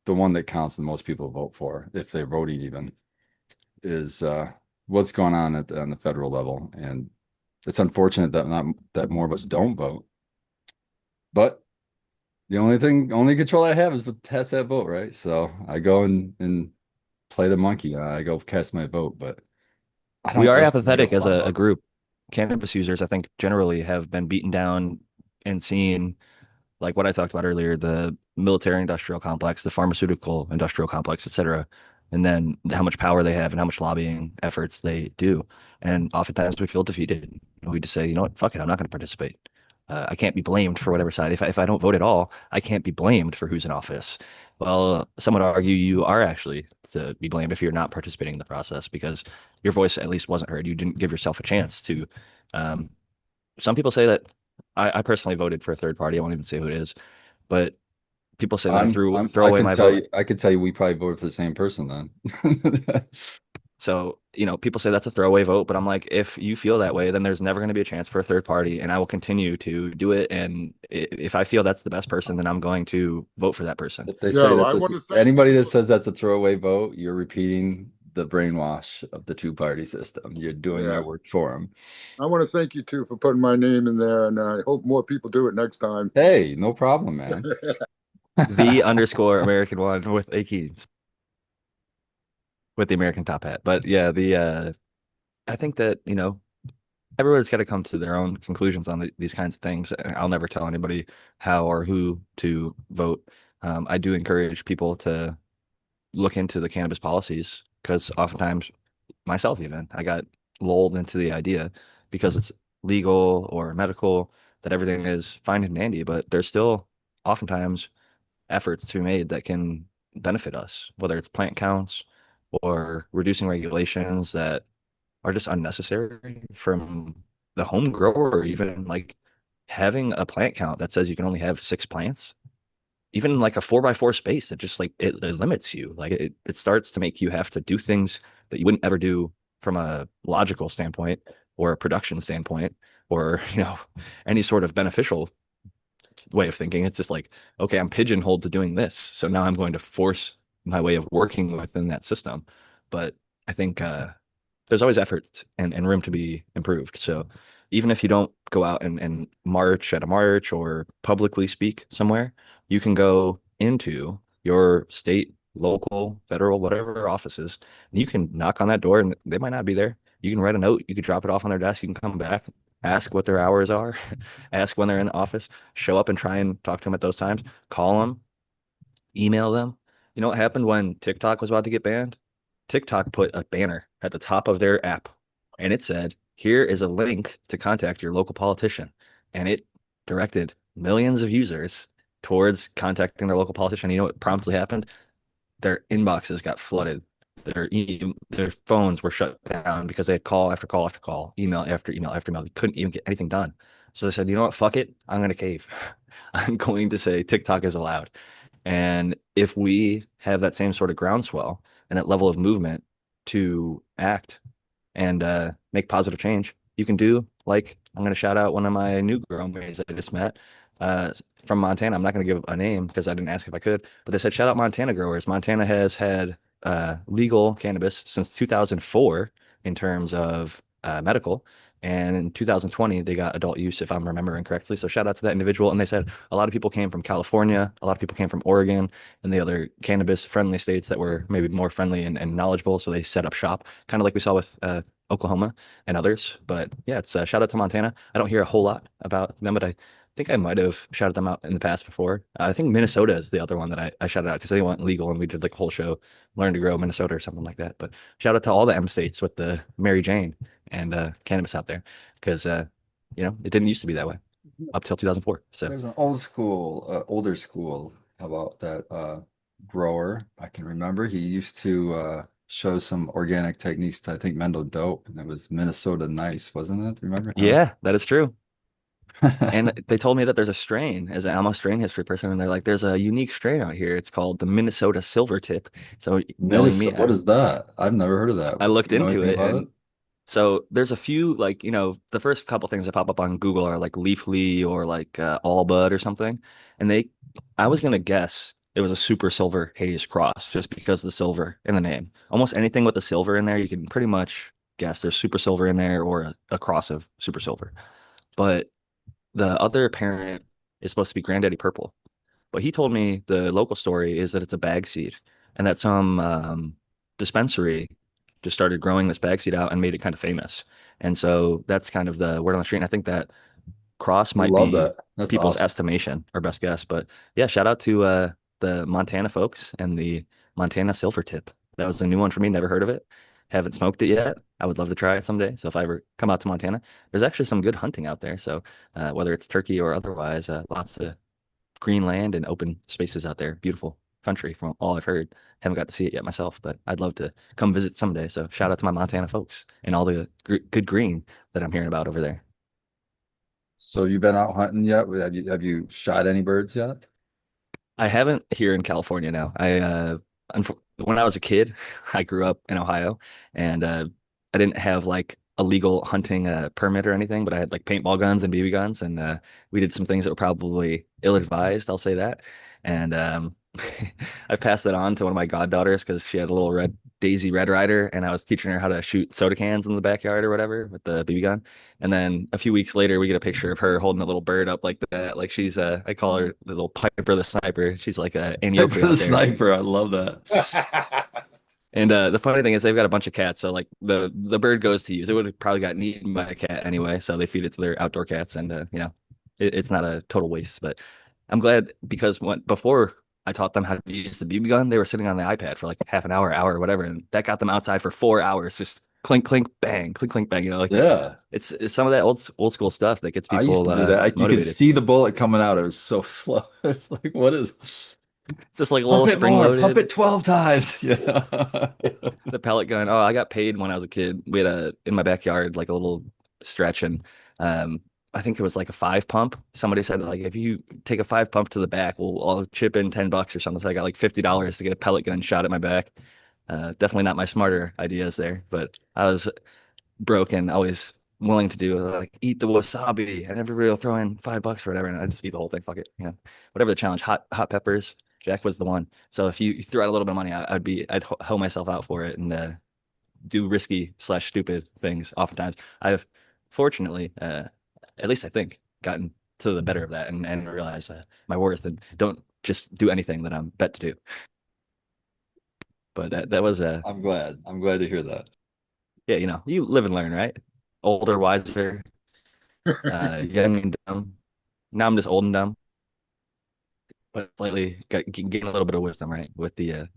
[SPEAKER 4] one that counts and most people vote for, if they're voting even, is what's going on on the federal level. And it's unfortunate that more of us don't vote. But the only control I have is to cast that vote, right? So I go and play the monkey. I go cast my vote, but I
[SPEAKER 1] We
[SPEAKER 4] don't
[SPEAKER 1] are
[SPEAKER 4] like the
[SPEAKER 1] apathetic as
[SPEAKER 4] lot
[SPEAKER 1] a
[SPEAKER 4] about it.
[SPEAKER 1] group. Cannabis users, I think, generally have been beaten down and seen, like what I talked about earlier, the military industrial complex, the pharmaceutical industrial complex, et cetera, and then how much power they have and how much lobbying efforts they do. And oftentimes we feel defeated. We just say, you know what, fuck it, I'm not going to participate. I can't be blamed for whatever side. If I don't vote at all, I can't be blamed for who's in office. Well, some would argue you are actually to be blamed if you're not participating in the process because your voice at least wasn't heard. You didn't give yourself a chance to. Um, some people say that I personally voted for a third party. I won't even say who it is, but people say that I throw
[SPEAKER 4] I
[SPEAKER 1] away
[SPEAKER 4] can
[SPEAKER 1] my
[SPEAKER 4] tell
[SPEAKER 1] vote.
[SPEAKER 4] you, we probably voted for the same person then.
[SPEAKER 1] So, people say that's a throwaway vote, but I'm like, if you feel that way, then there's never going to be a chance for a third party, and I will continue to do it. And if I feel that's the best person, then I'm going to vote for that person.
[SPEAKER 4] If they say
[SPEAKER 3] Yo,
[SPEAKER 4] that's
[SPEAKER 3] I want to thank you
[SPEAKER 4] anybody that
[SPEAKER 3] for.
[SPEAKER 4] says that's a throwaway vote, you're repeating the brainwash of the two-party system. You're doing their
[SPEAKER 3] Yeah,
[SPEAKER 4] work for them.
[SPEAKER 3] I want to thank you too for putting my name in there, and I hope more people do it next time.
[SPEAKER 4] Hey, no problem, man.
[SPEAKER 1] The underscore American one with a keys. with the American top hat. But yeah, the I think that, everybody's got to come to their own conclusions on these kinds of things. And I'll never tell anybody how or who to vote. I do encourage people to look into the cannabis policies because oftentimes myself even I got lulled into the idea because it's legal or medical that everything is fine and dandy, but there's still oftentimes efforts to be made that can benefit us, whether it's plant counts or reducing regulations that are just unnecessary from the home grower, or even like having a plant count that says you can only have 6 plants, even like a 4x4 space that just like it limits you. Like it starts to make you have to do things that you wouldn't ever do from a logical standpoint or a production standpoint or, any sort of beneficial way of thinking. It's just like, okay, I'm pigeonholed to doing this. So now I'm going to force my way of working within that system. But I think there's always effort and room to be improved. So even if you don't go out and march at a march or publicly speak somewhere, you can go into your state, local, federal, whatever offices, and you can knock on that door and they might not be there. You can write a note, you could drop it off on their desk, you can come back, ask what their hours are, ask when they're in the office, show up and try and talk to them at those times, call them, email them. You know what happened when TikTok was about to get banned? TikTok put a banner at the top of their app and it said, here is a link to contact your local politician. And it directed millions of users towards contacting their local politician. You know what promptly happened? Their inboxes got flooded. Their phones were shut down because they had call after call after call, email after email after email. They couldn't even get anything done. So they said, you know what? Fuck it. I'm going to cave. I'm going to say TikTok is allowed. And if we have that same sort of groundswell and that level of movement to act and make positive change, you can do like I'm going to shout out one of my new girl mates I just met from Montana. I'm not going to give a name because I didn't ask if I could, but they said shout out Montana growers. Montana has had legal cannabis since 2004 in terms of medical. And in 2020, they got adult use, if I'm remembering correctly. So shout out to that individual. And they said a lot of people came from California, a lot of people came from Oregon and the other cannabis friendly states that were maybe more friendly and knowledgeable. So they set up shop, kind of like we saw with Oklahoma and others. But yeah, it's shout out to Montana. I don't hear a whole lot about them, but I think I might have shouted them out in the past before. I think Minnesota is the other one that I shouted out because they went legal and we did like a whole show, Learn to Grow Minnesota or something like that. But shout out to all the M states with the Mary Jane and cannabis out there because it didn't used to be that way up till 2004. So
[SPEAKER 4] There's an older school about that grower. I can remember he used to show some organic techniques to, I think, Mendo Dope, and it was Minnesota Nice, wasn't it? Remember?
[SPEAKER 1] yeah, that is true. And they told me that there's a strain, as I'm a strain history person, and they're like, there's a unique strain out here. It's called the Minnesota Silvertip. So knowing me,
[SPEAKER 4] Minnesota, what is that? I've never heard of that.
[SPEAKER 1] I looked
[SPEAKER 4] You know
[SPEAKER 1] into
[SPEAKER 4] anything
[SPEAKER 1] it,
[SPEAKER 4] about it?
[SPEAKER 1] and so there's a few like, the first couple things that pop up on Google are like Leafly or like Allbud or something. And I was gonna guess it was a super silver haze cross just because of the silver in the name. Almost anything with the silver in there, you can pretty much guess there's super silver in there or a cross of super silver. But the other parent is supposed to be Granddaddy Purple. But he told me the local story is that it's a bag seed and that some dispensary just started growing this bag seed out and made it kind of famous. And so that's kind of the word on the street. And I think that cross
[SPEAKER 4] I
[SPEAKER 1] might
[SPEAKER 4] love
[SPEAKER 1] be
[SPEAKER 4] that. That's
[SPEAKER 1] people's
[SPEAKER 4] awesome.
[SPEAKER 1] estimation or best guess. But yeah, shout out to the Montana folks and the Montana Silver Tip. That was a new one for me. Never heard of it. Haven't smoked it yet. I would love to try it someday. So if I ever come out to Montana, there's actually some good hunting out there. So whether it's turkey or otherwise, lots of green land and open spaces out there. Beautiful country from all I've heard. Haven't got to see it yet myself, but I'd love to come visit someday. So shout out to my Montana folks and all the good green that I'm hearing about over there.
[SPEAKER 4] So you've been out hunting yet? Have you shot any birds yet?
[SPEAKER 1] I haven't here in California now. When I was a kid, I grew up in Ohio and I didn't have like a legal hunting permit or anything, but I had like paintball guns and BB guns and we did some things that were probably ill-advised, I'll say that. And I passed it on to one of my goddaughters because she had a little red Daisy Red Ryder and I was teaching her how to shoot soda cans in the backyard or whatever with the BB gun. And then a few weeks later, we get a picture of her holding a little bird up like that. Like she's, I call her the little Piper the Sniper. She's like a Annie
[SPEAKER 4] For
[SPEAKER 1] Oakley
[SPEAKER 4] the
[SPEAKER 1] out there.
[SPEAKER 4] sniper, I love that.
[SPEAKER 1] And the funny thing is they've got a bunch of cats, so like the bird goes to use. It would have probably gotten eaten by a cat anyway, so they feed it to their outdoor cats, and it's not a total waste. But I'm glad because before I taught them how to use the BB gun, they were sitting on the iPad for like half an hour, whatever, and that got them outside for 4 hours, just clink clink bang, clink clink bang. Like
[SPEAKER 4] Yeah.
[SPEAKER 1] it's some of that old school stuff that gets
[SPEAKER 4] I used
[SPEAKER 1] people
[SPEAKER 4] to do that. You could
[SPEAKER 1] motivated.
[SPEAKER 4] see the bullet coming out. It was so slow. It's like, what is
[SPEAKER 1] It's just like a little
[SPEAKER 4] pump it
[SPEAKER 1] spring
[SPEAKER 4] more, pump
[SPEAKER 1] loaded.
[SPEAKER 4] it 12 times. Yeah.
[SPEAKER 1] The pellet gun. Oh, I got paid when I was a kid. We had in my backyard like a little stretch, and um I think it was like a 5 pump. Somebody said like if you take a 5 pump to the back, I'll chip in $10 or something. So I got like $50 to get a pellet gun shot at my back. Definitely not my smarter ideas there, but I was broke and always willing to do like eat the wasabi, and everybody will throw in $5 or whatever, and I just eat the whole thing. Fuck it, whatever the challenge. Hot peppers. Jack was the one. So if you threw out a little bit of money, I'd hoe myself out for it and do risky slash stupid things. Oftentimes, I've fortunately, at least I think, gotten to the better of that and realize my worth and don't just do anything that I'm bet to do. But that was
[SPEAKER 4] I'm glad. I'm glad to hear that.
[SPEAKER 1] yeah, you live and learn, right? Older, wiser, young and dumb. Now I'm just old and dumb, but slightly gain a little bit of wisdom, right? With the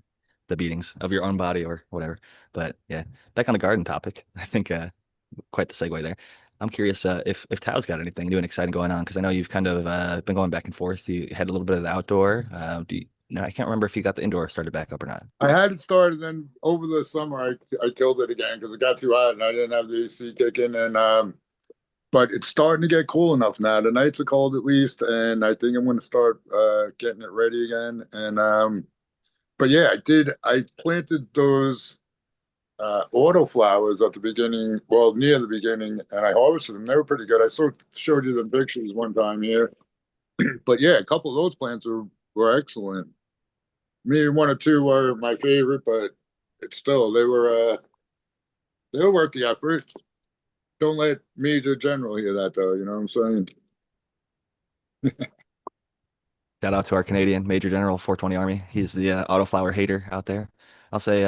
[SPEAKER 1] beatings of your own body or whatever. But yeah, back on the garden topic. I think quite the segue there. I'm curious if Tao's got anything new and exciting going on because I know you've kind of been going back and forth. You had a little bit of the outdoor. Do you, no, I can't remember if you got the indoor started back up or not.
[SPEAKER 3] I had it started, then over the summer I killed it again because it got too hot and I didn't have the AC kicking. And but it's starting to get cool enough now. The nights are cold at least, and I think I'm going to start getting it ready again. And but yeah, I planted those auto flowers at the beginning, well, near the beginning, and I harvested them. They were pretty good. Showed you the pictures one time here. But yeah, a couple of those plants were excellent. Maybe one or two were my favorite, but it's still they were worth the effort. Don't let Major General hear that though, you know what I'm saying?
[SPEAKER 1] Shout out to our Canadian Major General 420 Army. He's the autoflower hater out there. I'll say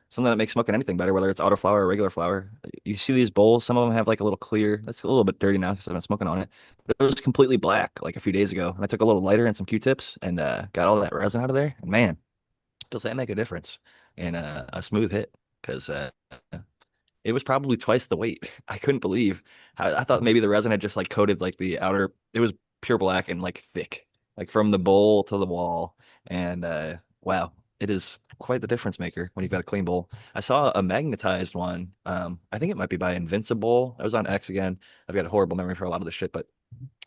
[SPEAKER 1] something that makes smoking anything better, whether it's autoflower or regular flower. You see these bowls, some of them have like a little clear. That's a little bit dirty now because I've been smoking on it. But it was completely black like a few days ago. And I took a little lighter and some Q-tips and got all that resin out of there. And man, does that make a difference in a smooth hit? Because it was probably twice the weight. I couldn't believe how I thought maybe the resin had just like coated like the outer. It was pure black and like thick, like from the bowl to the wall. And wow, it is quite the difference maker when you've got a clean bowl. I saw a magnetized one. I think it might be by Invincible. I was on X again. I've got a horrible memory for a lot of this shit, but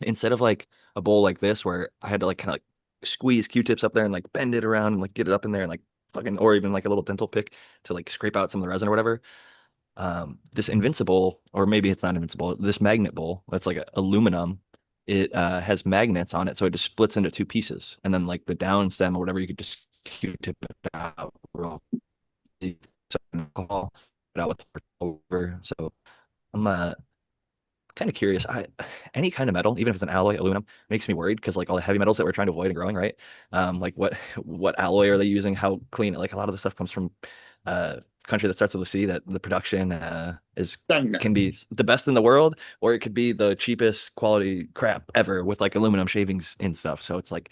[SPEAKER 1] instead of like a bowl like this where I had to like kind of like squeeze Q-tips up there and like bend it around and like get it up in there and like fucking or even like a little dental pick to like scrape out some of the resin or whatever. This invincible, or maybe it's not invincible, this magnet bowl that's like aluminum. It has magnets on it, so it just splits into two pieces, and then like the down stem or whatever, you could just Q-tip it out real easy, so alcohol it out with the over. So I'm kind of curious. Any kind of metal, even if it's an alloy, aluminum, makes me worried because like all the heavy metals that we're trying to avoid and growing, right? Like what alloy are they using? How clean? Like a lot of the stuff comes from country that starts with a C. That the production is
[SPEAKER 3] Dang.
[SPEAKER 1] can be the best in the world, or it could be the cheapest quality crap ever with like aluminum shavings and stuff. So it's like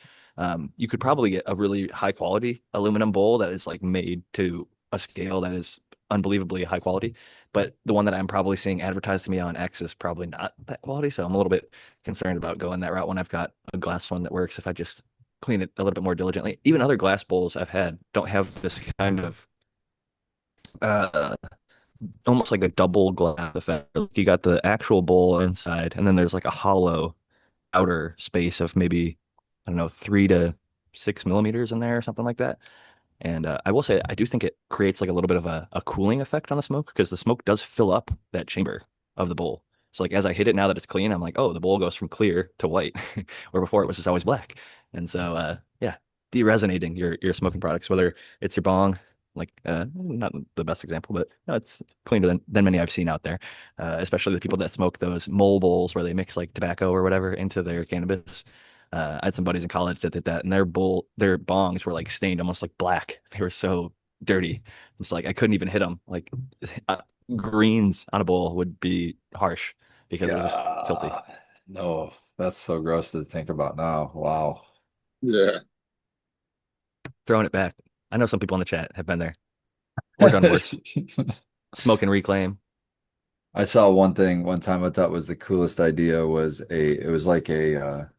[SPEAKER 1] you could probably get a really high quality aluminum bowl that is like made to a scale that is unbelievably high quality. But the one that I'm probably seeing advertised to me on X is probably not that quality. So I'm a little bit concerned about going that route when I've got a glass one that works if I just clean it a little bit more diligently. Even other glass bowls I've had don't have this kind of uh almost like a double glass effect. Like, you got the actual bowl inside, and then there's like a hollow outer space of maybe, I don't know, 3 to 6 millimeters in there or something like that. And I will say, I do think it creates like a little bit of a cooling effect on the smoke because the smoke does fill up that chamber of the bowl. So like as I hit it now that it's clean, I'm like, oh, the bowl goes from clear to white, where before it was just always black. And so yeah, de-resonating your smoking products, whether it's your bong, like not the best example, but no, it's cleaner than many I've seen out there, especially the people that smoke those mole bowls where they mix like tobacco or whatever into their cannabis. I had some buddies in college that did that, and their bongs were like stained almost like black. They were so dirty. It's like I couldn't even hit them. Like uh, greens on a bowl would be harsh because it was just filthy.
[SPEAKER 4] God, no, that's so gross to think about now. Wow.
[SPEAKER 3] Yeah.
[SPEAKER 1] Throwing it back. I know some people in the chat have been there or done worse. Smoke and reclaim.
[SPEAKER 4] I saw one thing one time I thought was the coolest idea was it was like a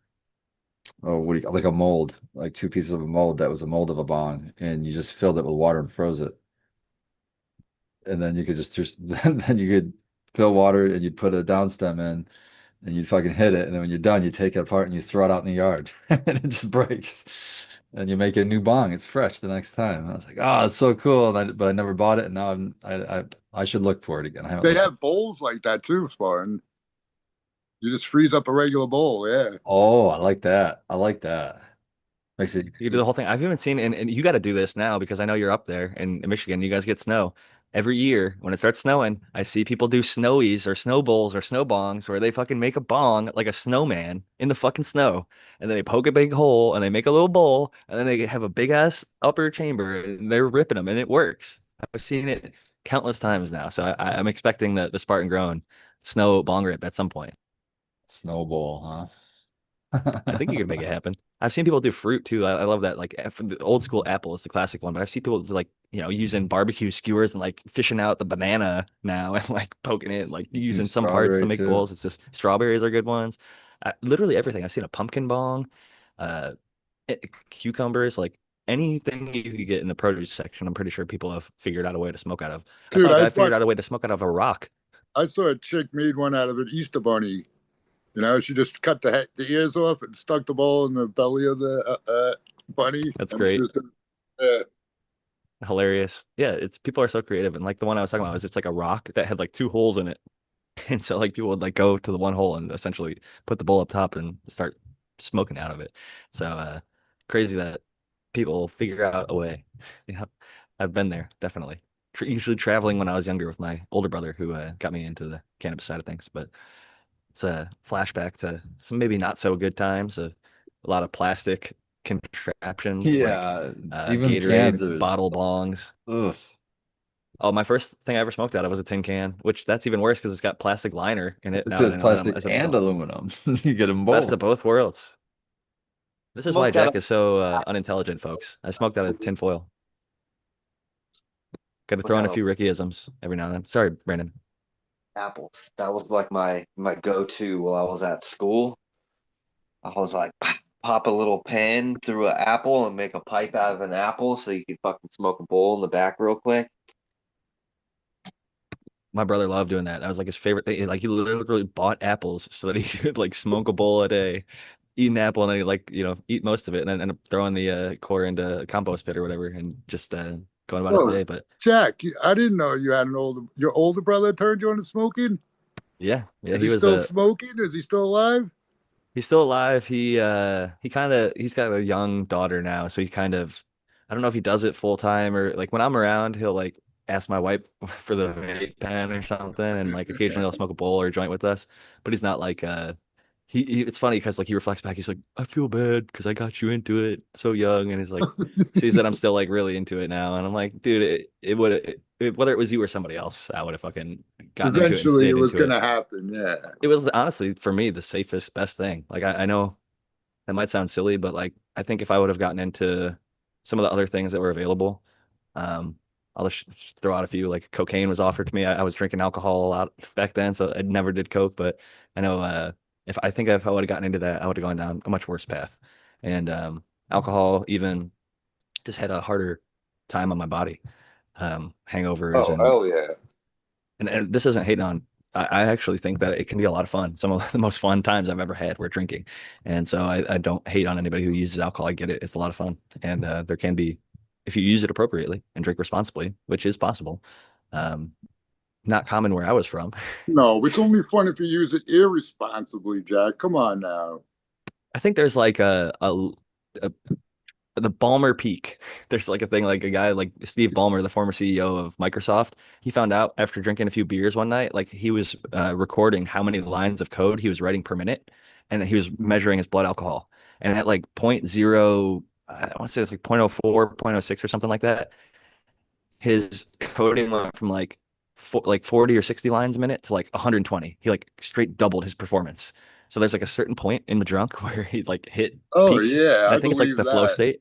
[SPEAKER 4] oh, what do you, like a mold, like two pieces of a mold that was a mold of a bong, and you just filled it with water and froze it. And then you could just then you could fill water and you'd put a downstem in and you'd fucking hit it. And then when you're done, you take it apart and you throw it out in the yard and it just breaks. And you make a new bong. It's fresh the next time. I was like, oh, it's so cool. But I never bought it. And now I should look for it again. I haven't
[SPEAKER 3] They
[SPEAKER 4] looked.
[SPEAKER 3] have bowls like that too, Spartan. You just freeze up a regular bowl. Yeah.
[SPEAKER 4] Oh, I like that. I like that. Makes it.
[SPEAKER 1] You do the whole thing. I've even seen, and you got to do this now because I know you're up there in Michigan. You guys get snow every year when it starts snowing. I see people do snowies or snow bowls or snow bongs where they fucking make a bong like a snowman in the fucking snow, and then they poke a big hole and they make a little bowl, and then they have a big ass upper chamber and they're ripping them, and it works. I've seen it countless times now, so I'm expecting the Spartan grown snow bong rip at some point.
[SPEAKER 4] Snowball,
[SPEAKER 1] I think you
[SPEAKER 4] huh?
[SPEAKER 1] could make it happen. I've seen people do fruit too. I love that. Like from the old school apple is the classic one, but I've seen people do, like, using barbecue skewers and like fishing out the banana now and like poking it, like
[SPEAKER 4] You see
[SPEAKER 1] using some parts to
[SPEAKER 4] strawberry
[SPEAKER 1] make
[SPEAKER 4] too.
[SPEAKER 1] bowls. It's just strawberries are good ones. Literally everything. I've seen a pumpkin bong, uh, cucumbers, like anything you could get in the produce section. I'm pretty sure people have figured out a way to smoke out of. I saw
[SPEAKER 3] Dude,
[SPEAKER 1] a guy figured out a way to smoke out of a rock.
[SPEAKER 3] I saw a chick made one out of an Easter bunny. You know, she just cut the ears off and stuck the bowl in the belly of the bunny.
[SPEAKER 1] That's
[SPEAKER 3] And she
[SPEAKER 1] great.
[SPEAKER 3] was yeah.
[SPEAKER 1] Hilarious. Yeah, it's people are so creative. And like the one I was talking about was it's like a rock that had like two holes in it. And so like people would like go to the one hole and essentially put the bowl up top and start smoking out of it. So crazy that people figure out a way. Yeah. I've been there, definitely. Usually traveling when I was younger with my older brother who got me into the cannabis side of things. But it's a flashback to some maybe not so good times of a lot of plastic contraptions like
[SPEAKER 4] Yeah, even the cans
[SPEAKER 1] Gatorade,
[SPEAKER 4] are.
[SPEAKER 1] bottle bongs.
[SPEAKER 4] Ugh.
[SPEAKER 1] Oh, my first thing I ever smoked out of was a tin can, which that's even worse because it's got plastic liner in it
[SPEAKER 4] It
[SPEAKER 1] now that
[SPEAKER 4] says
[SPEAKER 1] I know that I'm
[SPEAKER 4] plastic
[SPEAKER 1] as an
[SPEAKER 4] and
[SPEAKER 1] adult.
[SPEAKER 4] aluminum. You get them
[SPEAKER 1] Best
[SPEAKER 4] both.
[SPEAKER 1] of both worlds. This is why
[SPEAKER 2] Smoked out
[SPEAKER 1] Jack
[SPEAKER 2] of
[SPEAKER 1] is so unintelligent, folks. I smoked out of tin foil. Got to
[SPEAKER 2] smoked
[SPEAKER 1] throw in
[SPEAKER 2] out
[SPEAKER 1] a
[SPEAKER 2] of
[SPEAKER 1] few Rickyisms every now and then. Sorry, Brandon.
[SPEAKER 2] apples. That was like my go-to while I was at school. I was like, pop a little pen through an apple and make a pipe out of an apple so you could fucking smoke a bowl in the back real quick.
[SPEAKER 1] My brother loved doing that. That was like his favorite thing. Like he literally bought apples so that he could like smoke a bowl a day, eat an apple, and then he like, eat most of it and then end up throwing the core into a compost pit or whatever and just going about his
[SPEAKER 3] Oh,
[SPEAKER 1] day. But
[SPEAKER 3] Jack, I didn't know you had your older brother turned you on to smoking.
[SPEAKER 1] yeah,
[SPEAKER 3] Is
[SPEAKER 1] he
[SPEAKER 3] he
[SPEAKER 1] was
[SPEAKER 3] still smoking? Is he still alive?
[SPEAKER 1] he's still alive. He's got a young daughter now, so he kind of I don't know if he does it full time or like when I'm around, he'll like ask my wife for the vape pen or something, and like occasionally he'll smoke a bowl or a joint with us. But he's not like it's funny because like he reflects back, he's like, I feel bad because I got you into it so young, and he's like sees that I'm still like really into it now, and I'm like, dude, it would whether it was you or somebody else, I would have fucking gotten into it and
[SPEAKER 3] Eventually, it
[SPEAKER 1] stayed
[SPEAKER 3] was
[SPEAKER 1] into it.
[SPEAKER 3] gonna happen. Yeah.
[SPEAKER 1] It was honestly for me the safest, best thing. Like I know that might sound silly, but like I think if I would have gotten into some of the other things that were available, um, I'll just throw out a few. Like cocaine was offered to me. I was drinking alcohol a lot back then, so I never did coke. But I know if I would have gotten into that, I would have gone down a much worse path. And alcohol even just had a harder time on my body. Hangovers
[SPEAKER 3] Oh, hell yeah.
[SPEAKER 1] and this isn't hating on. I actually think that it can be a lot of fun. Some of the most fun times I've ever had were drinking, and so I don't hate on anybody who uses alcohol. I get it; it's a lot of fun, and there can be, if you use it appropriately and drink responsibly, which is possible. Um, Not common where I was from.
[SPEAKER 3] No, it's only fun if you use it irresponsibly, Jack. Come on now.
[SPEAKER 1] I think there's like a the Ballmer peak. There's like a thing like a guy like Steve Ballmer, the former CEO of Microsoft. He found out after drinking a few beers one night, like he was recording how many lines of code he was writing per minute, and he was measuring his blood alcohol. And at like point zero, I want to say it's like point oh 0.04, point oh 0.06 or something like that. his coding went from like 40 or 60 lines a minute to like 120. He like straight doubled his performance. So there's like a certain point in the drunk where he like hit
[SPEAKER 3] Oh
[SPEAKER 1] peak.
[SPEAKER 3] yeah,
[SPEAKER 1] And I
[SPEAKER 3] I
[SPEAKER 1] think it's like
[SPEAKER 3] believe
[SPEAKER 1] the flow
[SPEAKER 3] that.
[SPEAKER 1] state.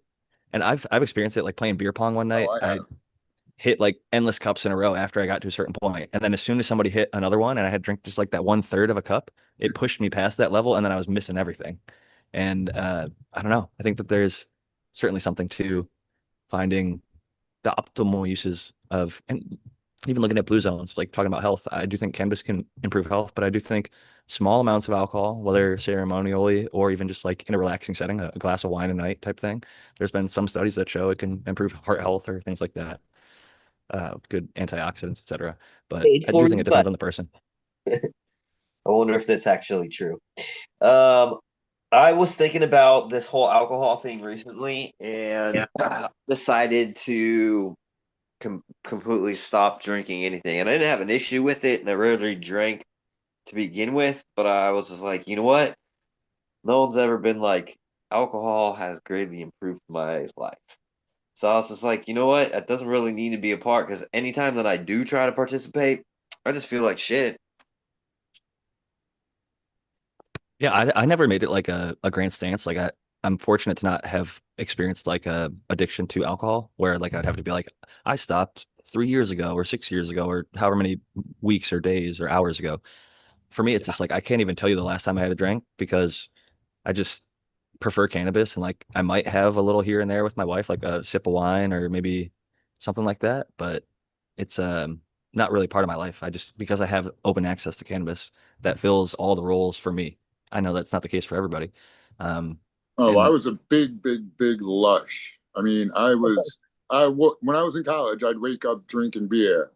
[SPEAKER 1] And I've experienced it like playing beer pong one
[SPEAKER 3] Oh,
[SPEAKER 1] night.
[SPEAKER 3] I
[SPEAKER 1] I
[SPEAKER 3] have.
[SPEAKER 1] hit like endless cups in a row after I got to a certain point. And then as soon as somebody hit another one and I had drank just like that 1/3 of a cup, it pushed me past that level and then I was missing everything. And I don't know. I think that there's certainly something to finding the optimal uses of, and even looking at blue zones, like talking about health, I do think cannabis can improve health, but I do think small amounts of alcohol, whether ceremonially or even just like in a relaxing setting, a glass of wine a night type thing, there's been some studies that show it can improve heart health or things like that, good antioxidants, etc. But
[SPEAKER 2] Paid
[SPEAKER 1] I
[SPEAKER 2] for
[SPEAKER 1] do think
[SPEAKER 2] you,
[SPEAKER 1] it
[SPEAKER 2] but
[SPEAKER 1] depends on the person.
[SPEAKER 2] I wonder if that's actually true. Um, I was thinking about this whole alcohol thing recently and decided to completely stop drinking anything. And I didn't have an issue with it, and I rarely drank to begin with, but I was just like, you know what? No one's ever been like, alcohol has greatly improved my life. So I was just like, you know what? That doesn't really need to be a part because anytime that I do try to participate, I just feel like shit.
[SPEAKER 1] Yeah, I never made it like a grand stance. Like I'm fortunate to not have experienced like a addiction to alcohol where like I'd have to be like, I stopped 3 years ago or 6 years ago or however many weeks or days or hours ago. For me, it's
[SPEAKER 2] Yeah.
[SPEAKER 1] just like I can't even tell you the last time I had a drink because I just prefer cannabis and like I might have a little here and there with my wife, like a sip of wine or maybe something like that, but it's not really part of my life. I just because I have open access to cannabis that fills all the roles for me. I know that's not the case for everybody. Um
[SPEAKER 3] Oh, I
[SPEAKER 1] and
[SPEAKER 3] was a big lush. I mean, when I was in college, I'd wake up drinking beer,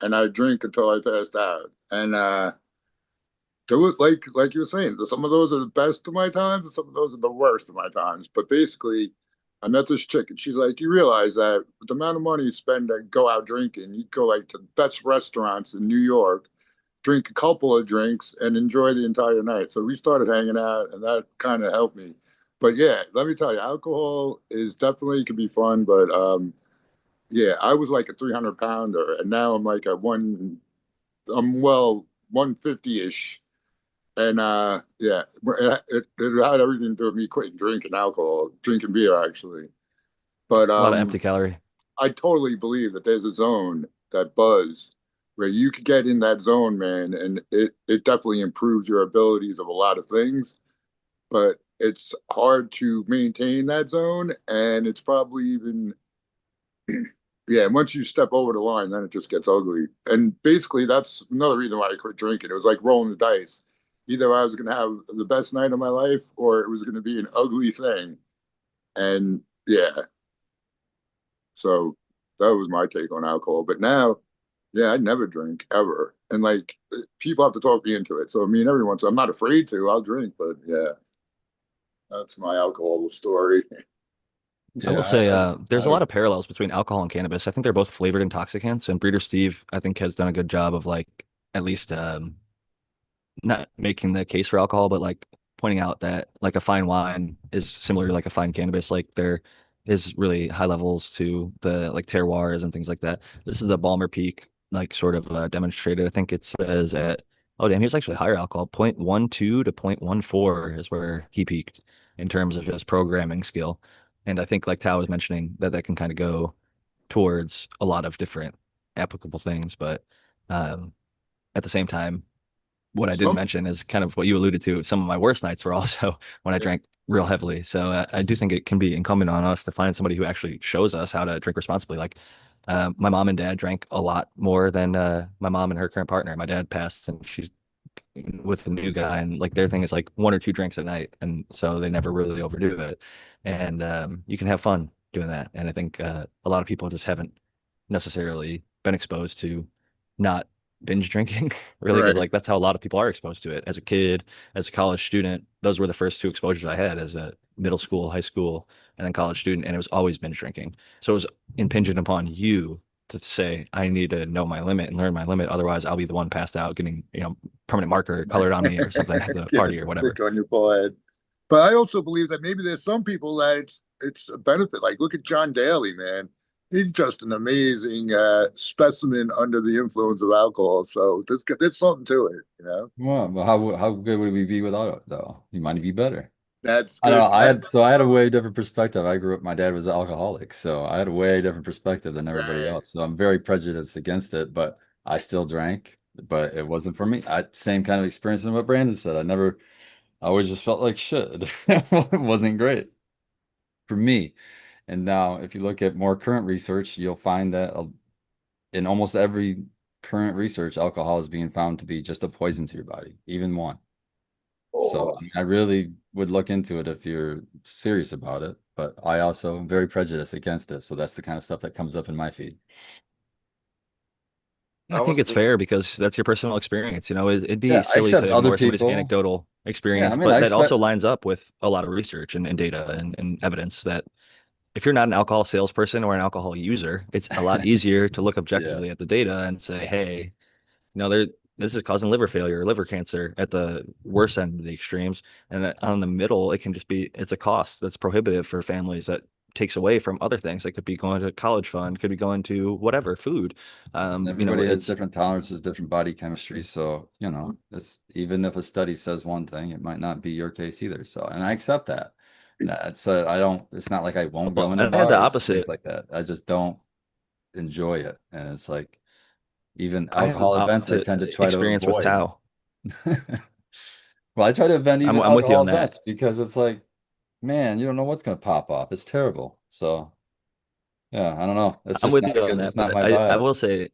[SPEAKER 3] and I'd drink until I passed out. And there was like you were saying, some of those are the best of my times, and some of those are the worst of my times. But basically, I met this chick, and she's like, "You realize that with the amount of money you spend to go out drinking, you go like to the best restaurants in New York, drink a couple of drinks, and enjoy the entire night." So we started hanging out, and that kind of helped me. But yeah, let me tell you, alcohol is definitely can be fun, but yeah, I was like a 300 pounder, and now I'm like I'm well 150-ish. And yeah, it had everything to do with me quitting drinking alcohol, drinking beer actually. But
[SPEAKER 1] a lot of empty calorie.
[SPEAKER 3] I totally believe that there's a zone, that buzz, where you could get in that zone, man, and it definitely improves your abilities of a lot of things. But it's hard to maintain that zone, and it's probably even yeah, once you step over the line, then it just gets ugly. And basically, that's another reason why I quit drinking. It was like rolling the dice. Either I was going to have the best night of my life, or it was going to be an ugly thing. And yeah, so that was my take on alcohol. But now, yeah, I never drink ever. And like people have to talk me into it. So I mean, every once I'm not afraid to. I'll drink, but yeah, that's my alcohol story.
[SPEAKER 1] I will
[SPEAKER 4] Yeah,
[SPEAKER 1] say there's a
[SPEAKER 4] I
[SPEAKER 1] lot of parallels between alcohol and cannabis. I think they're both flavored intoxicants, and Breeder Steve, I think, has done a good job of like at least not making the case for alcohol, but like pointing out that like a fine wine is similar to like a fine cannabis. Like there is really high levels to the like terroirs and things like that. This is the Balmer Peak, like sort of demonstrated. I think it says at, oh damn, he was actually higher alcohol. 0.12 to 0.14 is where he peaked in terms of just programming skill. And I think like Tao was mentioning that that can kind of go towards a lot of different applicable things, but um, at the same time, what I didn't
[SPEAKER 3] Some
[SPEAKER 1] mention is kind of what you alluded to. Some of my worst nights were also when I drank real heavily. So I do think it can be incumbent on us to find somebody who actually shows us how to drink responsibly. Like my mom and dad drank a lot more than my mom and her current partner. My dad passed, and she's with the new guy, and like their thing is like one or two drinks a night, and so they never really overdo it. And you can have fun doing that. And I think a lot of people just haven't necessarily been exposed to not binge drinking really because
[SPEAKER 3] right.
[SPEAKER 1] like that's how a lot of people are exposed to it as a kid, as a college student. Those were the first two exposures I had as a middle school, high school, and then college student, and it was always binge drinking. So it was impingent upon you to say I need to know my limit and learn my limit, otherwise I'll be the one passed out getting permanent marker colored on me or something at the
[SPEAKER 3] Get a
[SPEAKER 1] party or whatever.
[SPEAKER 3] stick on your forehead. But I also believe that maybe there's some people that it's a benefit. Like look at John Daly, man. He's just an amazing specimen under the influence of alcohol. So there's something to it, you know.
[SPEAKER 4] Well, how good would we be without it though? You might be better.
[SPEAKER 3] That's
[SPEAKER 4] I don't know.
[SPEAKER 3] good. That's
[SPEAKER 4] I had a way different perspective. I grew up, my dad was an alcoholic, so I had a way different perspective than everybody else. So I'm very prejudiced against it, but I still drank, but it wasn't for me. Same kind of experience as what Brandon said. I always just felt like shit. It wasn't great for me. And now, if you look at more current research, you'll find that in almost every current research, alcohol is being found to be just a poison to your body, even one. So
[SPEAKER 2] Oh,
[SPEAKER 4] I mean, I really would look into it if you're serious about it, but I also am very prejudiced against it. So that's the kind of stuff that comes up in my feed.
[SPEAKER 1] I
[SPEAKER 2] I
[SPEAKER 1] think
[SPEAKER 2] was
[SPEAKER 1] it's
[SPEAKER 2] thinking,
[SPEAKER 1] fair because that's your personal experience. You know, it'd be
[SPEAKER 4] Yeah, I
[SPEAKER 1] silly
[SPEAKER 4] accept
[SPEAKER 1] to
[SPEAKER 4] other
[SPEAKER 1] ignore somebody's
[SPEAKER 4] people.
[SPEAKER 1] anecdotal
[SPEAKER 4] Yeah, I
[SPEAKER 1] experience,
[SPEAKER 4] mean,
[SPEAKER 1] but
[SPEAKER 4] I
[SPEAKER 1] that
[SPEAKER 4] expect,
[SPEAKER 1] also lines up with a lot of research and data and evidence that if you're not an alcohol salesperson or an alcohol user, it's a lot easier to look
[SPEAKER 4] yeah,
[SPEAKER 1] objectively at the data and say, hey, this is causing liver failure or liver cancer at the worst end of the extremes. And on the middle, it can just be, it's a cost that's prohibitive for families that takes away from other things that could be going to college fund, could be going to whatever, food.
[SPEAKER 4] everybody has
[SPEAKER 1] It's
[SPEAKER 4] different tolerances, different body chemistry. So, it's even if a study says one thing, it might not be your case either. So, and I accept that. So I don't, it's not like I won't go
[SPEAKER 1] well,
[SPEAKER 4] into
[SPEAKER 1] and I had the
[SPEAKER 4] bars and things
[SPEAKER 1] opposite.
[SPEAKER 4] like that. I just don't enjoy it. And it's like, even
[SPEAKER 1] I had the
[SPEAKER 4] alcohol events, I
[SPEAKER 1] opposite
[SPEAKER 4] tend to try to
[SPEAKER 1] experience with
[SPEAKER 4] avoid.
[SPEAKER 1] Tao.
[SPEAKER 4] Well, I try to avoid even
[SPEAKER 1] I'm with you
[SPEAKER 4] alcohol
[SPEAKER 1] on that.
[SPEAKER 4] events because it's like, man, you don't know what's going to pop off. It's terrible. So, yeah, I don't know. It's
[SPEAKER 1] I'm
[SPEAKER 4] just
[SPEAKER 1] with
[SPEAKER 4] not
[SPEAKER 1] you on
[SPEAKER 4] good.
[SPEAKER 1] that,
[SPEAKER 4] It's not
[SPEAKER 1] but
[SPEAKER 4] my
[SPEAKER 1] I
[SPEAKER 4] vibe.
[SPEAKER 1] will say,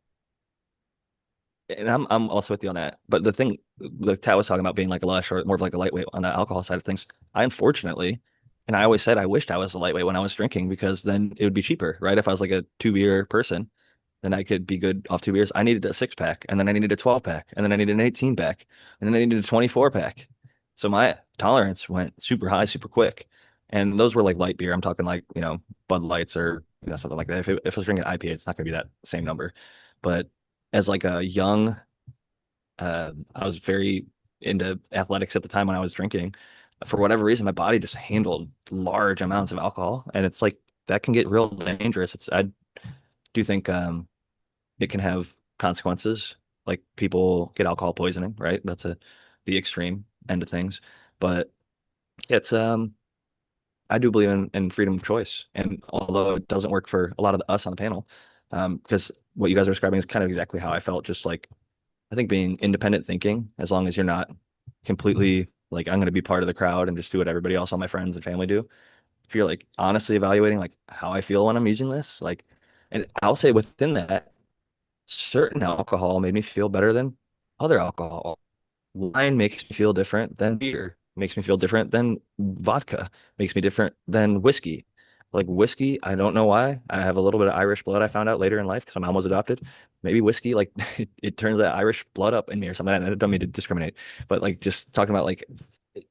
[SPEAKER 1] and I'm also with you on that. But the thing, like Tao was talking about being like a lush or more of like a lightweight on the alcohol side of things. I unfortunately, and I always said I wished I was a lightweight when I was drinking because then it would be cheaper, right? If I was like a 2 beer person, then I could be good off 2 beers. I needed a 6 pack, and then I needed a 12 pack, and then I needed an 18 pack, and then I needed a 24 pack. So my tolerance went super high, super quick. And those were like light beer. I'm talking like, Bud Lights or, something like that. If I was drinking IPA, it's not going to be that same number. But as like a young, I was very into athletics at the time when I was drinking. For whatever reason, my body just handled large amounts of alcohol. And it's like that can get real dangerous. I do think it can have consequences. Like people get alcohol poisoning, right? That's the extreme end of things. But it's I do believe in freedom of choice. And although it doesn't work for a lot of us on the panel, because what you guys are describing is kind of exactly how I felt, just like I think being independent thinking, as long as you're not completely like I'm going to be part of the crowd and just do what everybody else, all my friends and family do. If you're like honestly evaluating like how I feel when I'm using this, like, and I'll say within that, certain alcohol made me feel better than other alcohol. Wine makes me feel different than beer, makes me feel different than vodka, makes me different than whiskey. Like whiskey, I don't know why. I have a little bit of Irish blood I found out later in life because my mom was adopted. Maybe whiskey, like it turns that Irish blood up in me or something. I don't mean to discriminate, but like just talking about like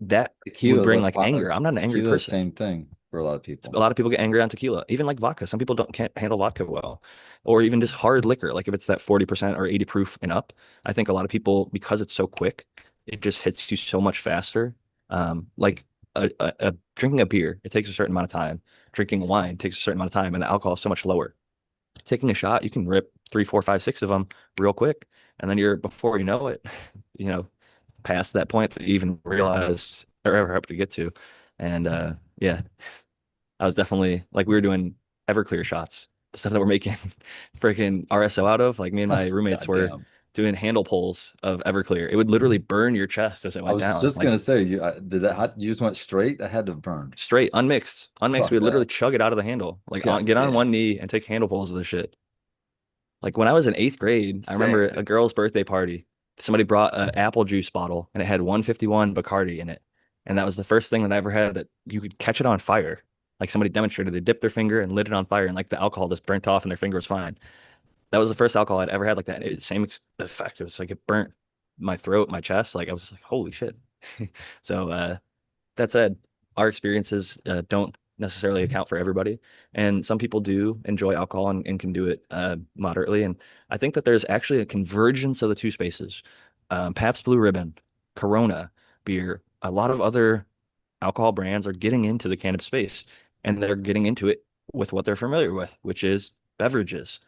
[SPEAKER 1] that would
[SPEAKER 4] Tequila's
[SPEAKER 1] bring like anger. I'm not an angry
[SPEAKER 4] tequila,
[SPEAKER 1] person.
[SPEAKER 4] same thing for a lot of
[SPEAKER 1] A
[SPEAKER 4] people.
[SPEAKER 1] lot of people get angry on tequila, even like vodka. Some people can't handle vodka well, or even just hard liquor. Like if it's that 40% or 80 proof and up, I think a lot of people, because it's so quick, it just hits you so much faster. Like drinking a beer, it takes a certain amount of time. Drinking wine takes a certain amount of time, and the alcohol is so much lower. Taking a shot, you can rip three, four, five, six of them real quick, and then you're before you know it, you know, past that point that you even realized or ever hope to get to. And yeah, I was definitely like we were doing Everclear shots, the stuff that we're making freaking RSO out of. Like me and my roommates
[SPEAKER 4] God
[SPEAKER 1] were
[SPEAKER 4] damn.
[SPEAKER 1] doing handle pulls of Everclear. It would literally burn your chest as it
[SPEAKER 4] I
[SPEAKER 1] went
[SPEAKER 4] was
[SPEAKER 1] down.
[SPEAKER 4] just
[SPEAKER 1] Like
[SPEAKER 4] gonna say, you just went straight? That had to have burned.
[SPEAKER 1] straight, unmixed, unmixed. We
[SPEAKER 4] Fuck
[SPEAKER 1] would literally
[SPEAKER 4] that.
[SPEAKER 1] chug it out of the handle. Like
[SPEAKER 4] God
[SPEAKER 1] get on one
[SPEAKER 4] damn.
[SPEAKER 1] knee and take handle pulls of the shit. Like when I was in eighth grade, I remember
[SPEAKER 2] same.
[SPEAKER 1] a girl's birthday party. Somebody brought an apple juice bottle and it had 151 Bacardi in it. And that was the first thing that I ever had that you could catch it on fire. Like somebody demonstrated, they dipped their finger and lit it on fire, and like the alcohol just burnt off and their finger was fine. That was the first alcohol I'd ever had like that. Same effect. It was like it burnt my throat, my chest. Like I was just like, holy shit. So that said, our experiences don't necessarily account for everybody. And some people do enjoy alcohol and can do it moderately. And I think that there's actually a convergence of the two spaces. Pabst Blue Ribbon, Corona beer, a lot of other alcohol brands are getting into the cannabis space, and they're getting into it with what they're familiar with, which is beverages.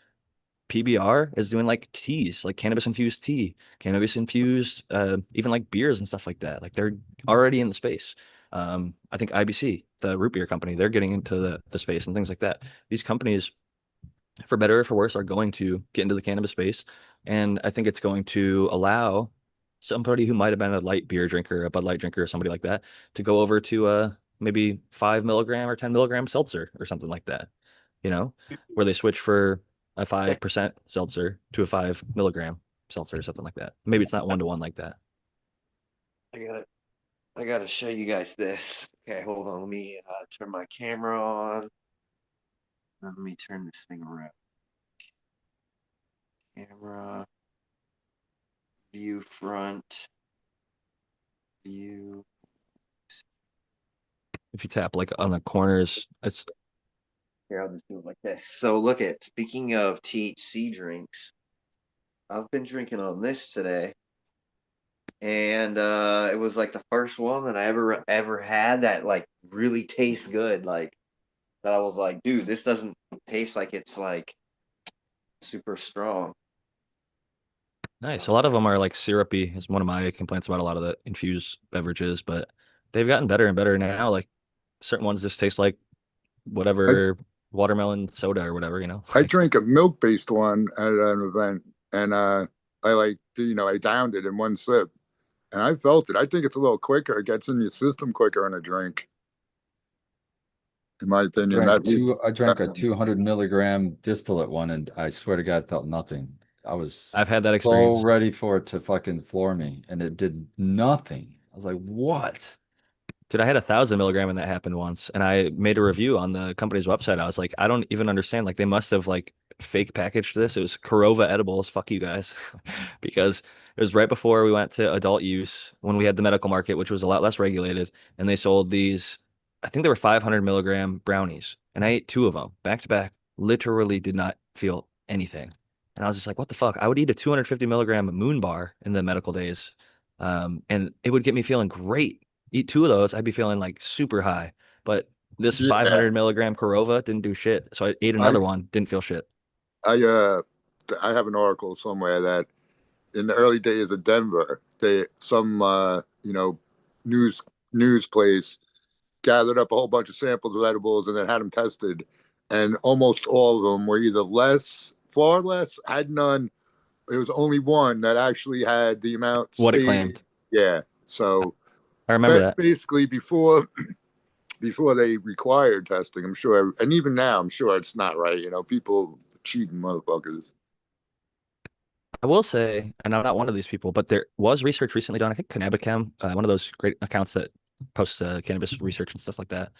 [SPEAKER 1] PBR is doing like teas, like cannabis infused tea, cannabis infused, even like beers and stuff like that. Like they're already in the space. I think IBC, the root beer company, they're getting into the space and things like that. These companies, for better or for worse, are going to get into the cannabis space. And I think it's going to allow somebody who might have been a light beer drinker, a Bud Light drinker, or somebody like that, to go over to maybe 5 milligram or 10 milligram seltzer or something like that, you know, where they switch for a 5% seltzer to a 5 milligram seltzer or something like that. Maybe it's not 1-to-1 like that.
[SPEAKER 2] I gotta show you guys this. Okay, hold on. Let me turn my camera on. Let me turn this thing around. Camera, view front, view.
[SPEAKER 1] If you tap like on the corners, it's
[SPEAKER 2] Here, I'll just do it like this. So look at, speaking of THC drinks, I've been drinking on this today. And it was like the first one that I ever had that like really tastes good. Like that I was like, dude, this doesn't taste like it's like super strong.
[SPEAKER 1] nice. A lot of them are like syrupy, is one of my complaints about a lot of the infused beverages, but they've gotten better and better now. Like certain ones just taste like
[SPEAKER 3] I,
[SPEAKER 1] whatever watermelon soda or whatever, you know?
[SPEAKER 3] I
[SPEAKER 1] Like,
[SPEAKER 3] drank a milk-based one at an event, and I like, I downed it in one sip, and I felt it. I think it's a little quicker. It gets in your system quicker in a drink, in my opinion.
[SPEAKER 4] I drank a 200 milligram distillate one, and I swear to God, felt nothing. I was
[SPEAKER 1] I've had that
[SPEAKER 4] so
[SPEAKER 1] experience.
[SPEAKER 4] ready for it to fucking floor me, and it did nothing. I was like, what?
[SPEAKER 1] Dude, I had 1,000 milligram and that happened once, and I made a review on the company's website. I was like, I don't even understand. Like, they must have like fake packaged this. It was Corova edibles. Fuck you guys, because it was right before we went to adult use when we had the medical market, which was a lot less regulated, and they sold these. I think they were 500 milligram brownies, and I ate two of them back to back. Literally did not feel anything, and I was just like, what the fuck? I would eat a 250 milligram Moon Bar in the medical days, and it would get me feeling great. Eat two of those, I'd be feeling like super high. But this
[SPEAKER 3] Yeah,
[SPEAKER 1] 500 milligram Corova didn't do shit. So I ate
[SPEAKER 3] I
[SPEAKER 1] another one, didn't feel shit.
[SPEAKER 3] I I have an article somewhere that in the early days of Denver, some news news place gathered up a whole bunch of samples of edibles and then had them tested, and almost all of them were either far less, had none. There was only one that actually had the amount
[SPEAKER 1] What it
[SPEAKER 3] stated.
[SPEAKER 1] claimed.
[SPEAKER 3] Yeah, so
[SPEAKER 1] I remember that.
[SPEAKER 3] basically before they required testing, I'm sure, and even now, I'm sure it's not right. People cheating motherfuckers.
[SPEAKER 1] I will say, and I'm not one of these people, but there was research recently done. I think Cannabichem, one of those great accounts that posts cannabis research and stuff like that,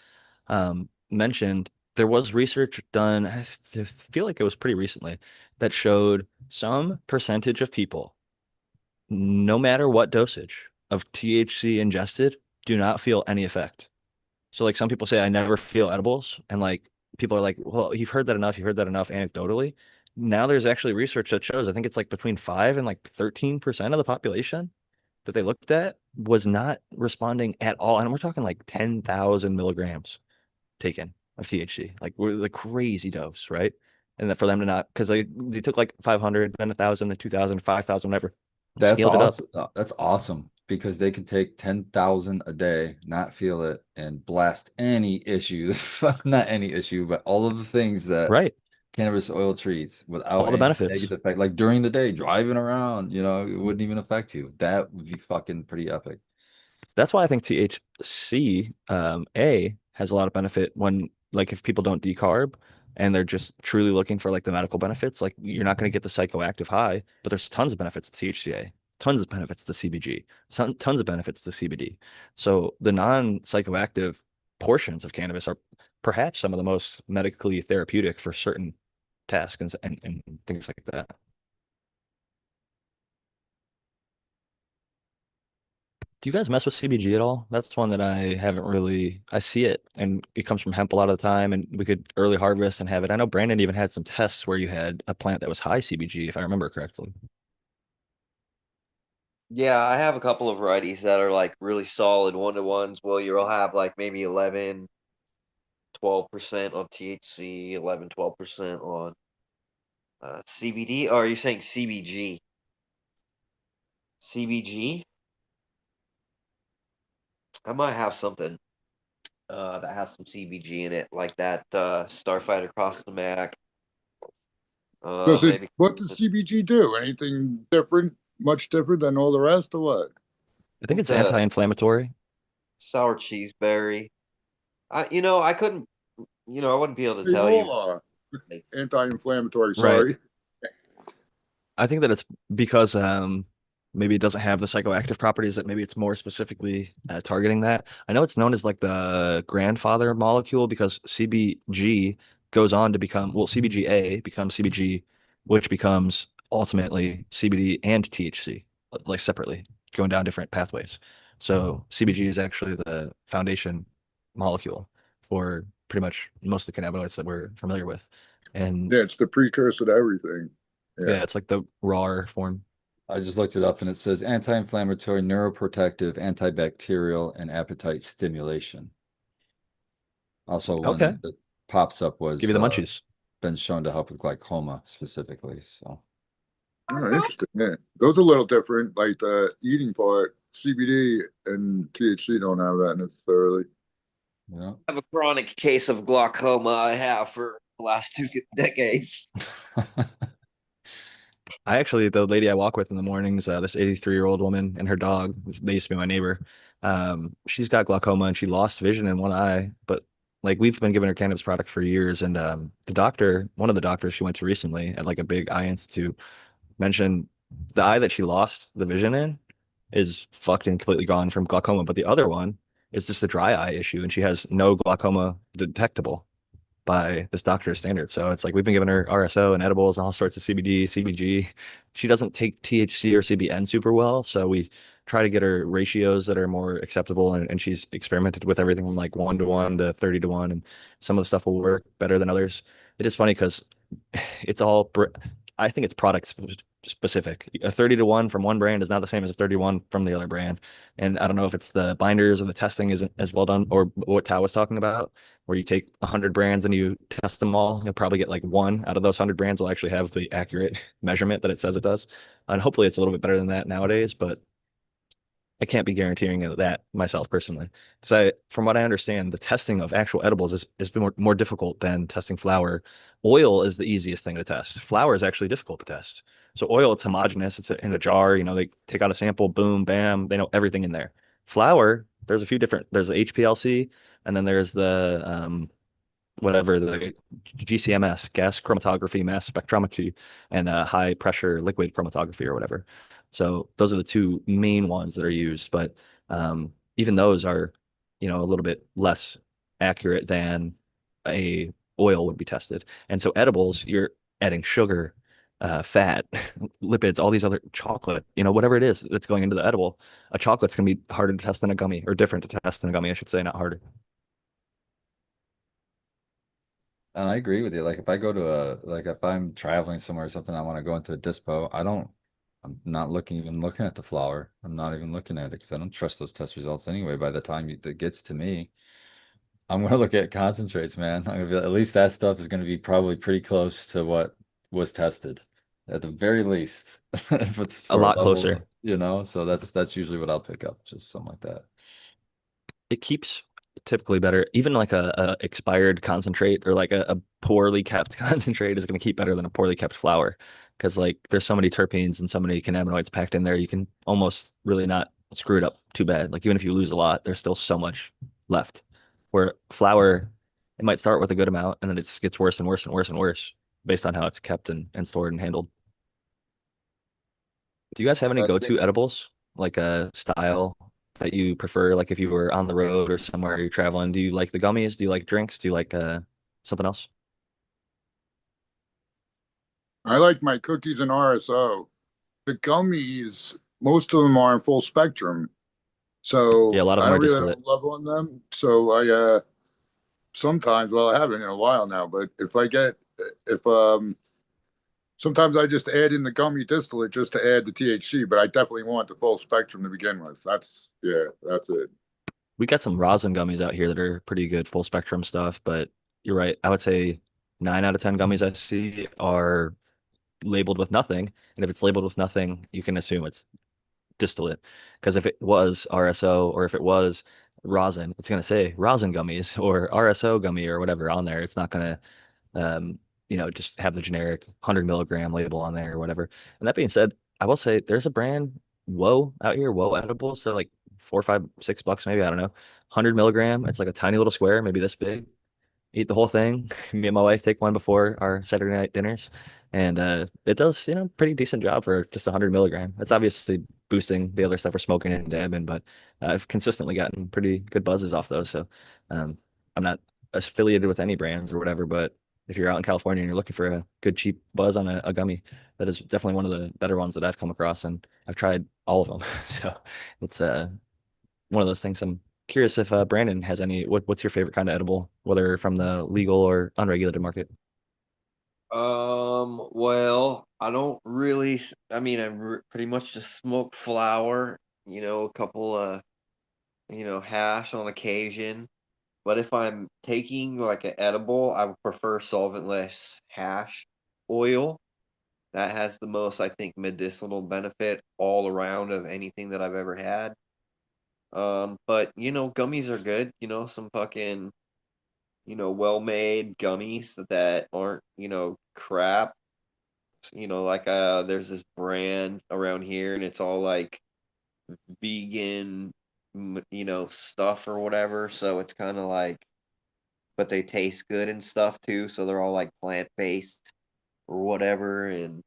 [SPEAKER 1] mentioned there was research done. Feel like it was pretty recently that showed some percentage of people, no matter what dosage of THC ingested, do not feel any effect. So like some people say I never feel edibles, and like people are like, well, you've heard that enough, you heard that enough anecdotally. Now there's actually research that shows I think it's like between 5 and like 13% of the population that they looked at was not responding at all. And we're talking like 10,000 milligrams taken of THC. Like we're the crazy dose, right? And that for them to not, because they took like 500, then 1,000, then 2,000, 5,000, whatever,
[SPEAKER 4] That's
[SPEAKER 1] scaled it up.
[SPEAKER 4] awesome. That's awesome because they can take 10,000 a day, not feel it, and blast any issues, not any issue, but all of the things that
[SPEAKER 1] Right.
[SPEAKER 4] cannabis oil treats without
[SPEAKER 1] All the
[SPEAKER 4] any
[SPEAKER 1] benefits.
[SPEAKER 4] negative effect. Like during the day, driving around, it wouldn't even affect you. That would be fucking pretty epic.
[SPEAKER 1] That's why I think THC A has a lot of benefit when like if people don't decarb and they're just truly looking for like the medical benefits, like you're not going to get the psychoactive high, but there's tons of benefits to THCA, tons of benefits to CBG, tons of benefits to CBD. So the non-psychoactive portions of cannabis are perhaps some of the most medically therapeutic for certain tasks and things like that. Do you guys mess with CBG at all? That's one that I haven't really. I see it, and it comes from hemp a lot of the time, and we could early harvest and have it. I know Brandon even had some tests where you had a plant that was high CBG, if I remember correctly.
[SPEAKER 2] Yeah, I have a couple of varieties that are like really solid 1-to-1s. Well, you'll have like maybe 11, 12% on THC, 11, 12% on CBD, or are you saying CBG? CBG? I might have something that has some CBG in it, like that Starfighter Cross the Mac.
[SPEAKER 3] Does it?
[SPEAKER 2] Maybe
[SPEAKER 3] What does CBG do? Anything different? Much different than all the rest, or what?
[SPEAKER 1] I
[SPEAKER 2] I
[SPEAKER 1] think
[SPEAKER 2] think
[SPEAKER 1] it's
[SPEAKER 2] the
[SPEAKER 1] anti-inflammatory.
[SPEAKER 2] sour cheese berry. I couldn't, I wouldn't be able to
[SPEAKER 3] They
[SPEAKER 2] tell you.
[SPEAKER 3] all are
[SPEAKER 2] Like,
[SPEAKER 3] anti-inflammatory.
[SPEAKER 1] Right.
[SPEAKER 3] Sorry.
[SPEAKER 1] I think that it's because maybe it doesn't have the psychoactive properties that maybe it's more specifically targeting that. I know it's known as like the grandfather molecule because CBG goes on to become, well, CBGA becomes CBG, which becomes ultimately CBD and THC, like separately, going down different pathways. So CBG is actually the foundation molecule for pretty much most of the cannabinoids that we're familiar with. And
[SPEAKER 3] Yeah, it's the precursor to everything. Yeah.
[SPEAKER 1] yeah, it's like the raw form.
[SPEAKER 4] I just looked it up and it says anti-inflammatory, neuroprotective, antibacterial, and appetite stimulation. Also,
[SPEAKER 1] Okay.
[SPEAKER 4] one that pops up
[SPEAKER 1] Give
[SPEAKER 4] was
[SPEAKER 1] you the munchies.
[SPEAKER 4] been shown to help with glaucoma specifically. So
[SPEAKER 3] Oh, interesting. Yeah, those are a little different. Like the eating part, CBD and THC don't have that necessarily.
[SPEAKER 4] yeah.
[SPEAKER 2] I have a chronic case of glaucoma. I have for the last 2 decades.
[SPEAKER 1] I actually, the lady I walk with in the mornings, this 83-year-old woman and her dog, they used to be my neighbor. She's got glaucoma and she lost vision in one eye, but like we've been giving her cannabis product for years. And the doctor, one of the doctors she went to recently at like a big eye institute, mentioned the eye that she lost the vision in is fucked and completely gone from glaucoma, but the other one is just a dry eye issue, and she has no glaucoma detectable by this doctor's standards. So it's like we've been giving her RSO and edibles and all sorts of CBD, CBG. She doesn't take THC or CBN super well, so we try to get her ratios that are more acceptable. And she's experimented with everything from like 1 to 1 to 30 to 1, and some of the stuff will work better than others. It is funny because it's all I think it's product specific. A 30 to 1 from one brand is not the same as a 31 from the other brand. And I don't know if it's the binders or the testing isn't as well done, or what Tao was talking about, where you take 100 brands and you test them all. You'll probably get like one out of those 100 brands will actually have the accurate measurement that it says it does. And hopefully it's a little bit better than that nowadays, but I can't be guaranteeing that myself personally. Because from what I understand, the testing of actual edibles is more difficult than testing flower. Oil is the easiest thing to test. Flower is actually difficult to test. So oil, it's homogeneous. It's in a jar. They take out a sample, boom, bam. They know everything in there. Flower, there's a few different. There's the HPLC, and then there's the whatever the GCMS, gas chromatography, mass spectrometry, and high pressure liquid chromatography or whatever. So those are the two main ones that are used, but even those are, a little bit less accurate than a oil would be tested. And so edibles, you're adding sugar, fat, lipids, all these other chocolate, whatever it is that's going into the edible. A chocolate's gonna be harder to test than a gummy, or different to test than a gummy, I should say, not harder.
[SPEAKER 4] And I agree with you. Like if I go to like if I'm traveling somewhere or something, I want to go into a dispo, I'm not even looking at the flower. I'm not even looking at it because I don't trust those test results anyway. By the time it gets to me, I'm gonna look at concentrates, man. I'm gonna be at least that stuff is gonna be probably pretty close to what was tested at the very least. If it's
[SPEAKER 1] A
[SPEAKER 4] for a
[SPEAKER 1] lot
[SPEAKER 4] level,
[SPEAKER 1] closer.
[SPEAKER 4] so that's usually what I'll pick up, just something like that.
[SPEAKER 1] It keeps typically better. Even like a expired concentrate or like a poorly kept concentrate is going to keep better than a poorly kept flower because like there's so many terpenes and so many cannabinoids packed in there. You can almost really not screw it up too bad. Like even if you lose a lot, there's still so much left. Where flower, it might start with a good amount and then it just gets worse and worse and worse and worse based on how it's kept and stored and handled. Do you guys have any
[SPEAKER 3] I think
[SPEAKER 1] go-to edibles, like a style that you prefer? Like if you were on the road or somewhere you're traveling, do you like the gummies? Do you like drinks? Do you like something else?
[SPEAKER 3] I like my cookies and RSO. The gummies, most of them are in full spectrum,
[SPEAKER 1] Yeah, a
[SPEAKER 3] so
[SPEAKER 1] lot of
[SPEAKER 3] I
[SPEAKER 1] them are
[SPEAKER 3] don't really have
[SPEAKER 1] distillate.
[SPEAKER 3] a love on them. So I sometimes, well, I haven't in a while now, but if sometimes I just add in the gummy distillate just to add the THC, but I definitely want the full spectrum to begin with. That's it.
[SPEAKER 1] We got some rosin gummies out here that are pretty good, full spectrum stuff, but you're right. I would say 9 out of 10 gummies I see are labeled with nothing. And if it's labeled with nothing, you can assume it's distillate. Because if it was RSO or if it was rosin, it's going to say rosin gummies or RSO gummy or whatever on there. It's not going to just have the generic 100 milligram label on there or whatever. And that being said, I will say there's a brand, Whoa, out here, Whoa edibles. They're like 4, 5, $6 maybe. I don't know. 100 milligram. It's like a tiny little square, maybe this big. Eat the whole thing. Me and my wife take one before our Saturday night dinners, and it does, pretty decent job for just 100 milligram. It's obviously boosting the other stuff we're smoking and dabbing, but I've consistently gotten pretty good buzzes off those. So um, I'm not affiliated with any brands or whatever, but if you're out in California and you're looking for a good cheap buzz on a gummy, that is definitely one of the better ones that I've come across, and I've tried all of them. So it's one of those things. I'm curious if Brandon has any. What's your favorite kind of edible, whether from the legal or unregulated market?
[SPEAKER 2] Well, I don't really. I mean, pretty much just smoke flower. A couple hash on occasion. But if I'm taking like an edible, I would prefer solventless hash oil. That has the most, I think, medicinal benefit all around of anything that I've ever had. But gummies are good. Some fucking well-made gummies that aren't crap. Like there's this brand around here, and it's all like vegan, stuff or whatever. So it's kind of like, but they taste good and stuff too. So they're all like plant-based or whatever, and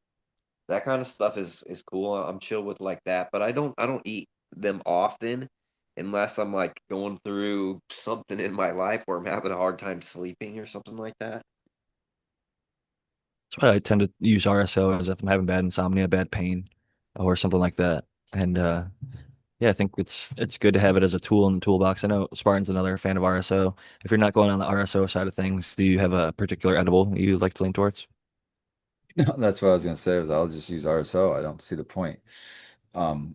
[SPEAKER 2] that kind of stuff is cool. I'm chill with like that, but I don't eat them often unless I'm like going through something in my life where I'm having a hard time sleeping or something like that.
[SPEAKER 1] That's why I tend to use RSO as if I'm having bad insomnia, bad pain, or something like that. And yeah, I think it's good to have it as a tool in the toolbox. I know Spartan's another fan of RSO. If you're not going on the RSO side of things, do you have a particular edible you like to lean towards?
[SPEAKER 4] That's what I was gonna say was I'll just use RSO. I don't see the point. Um,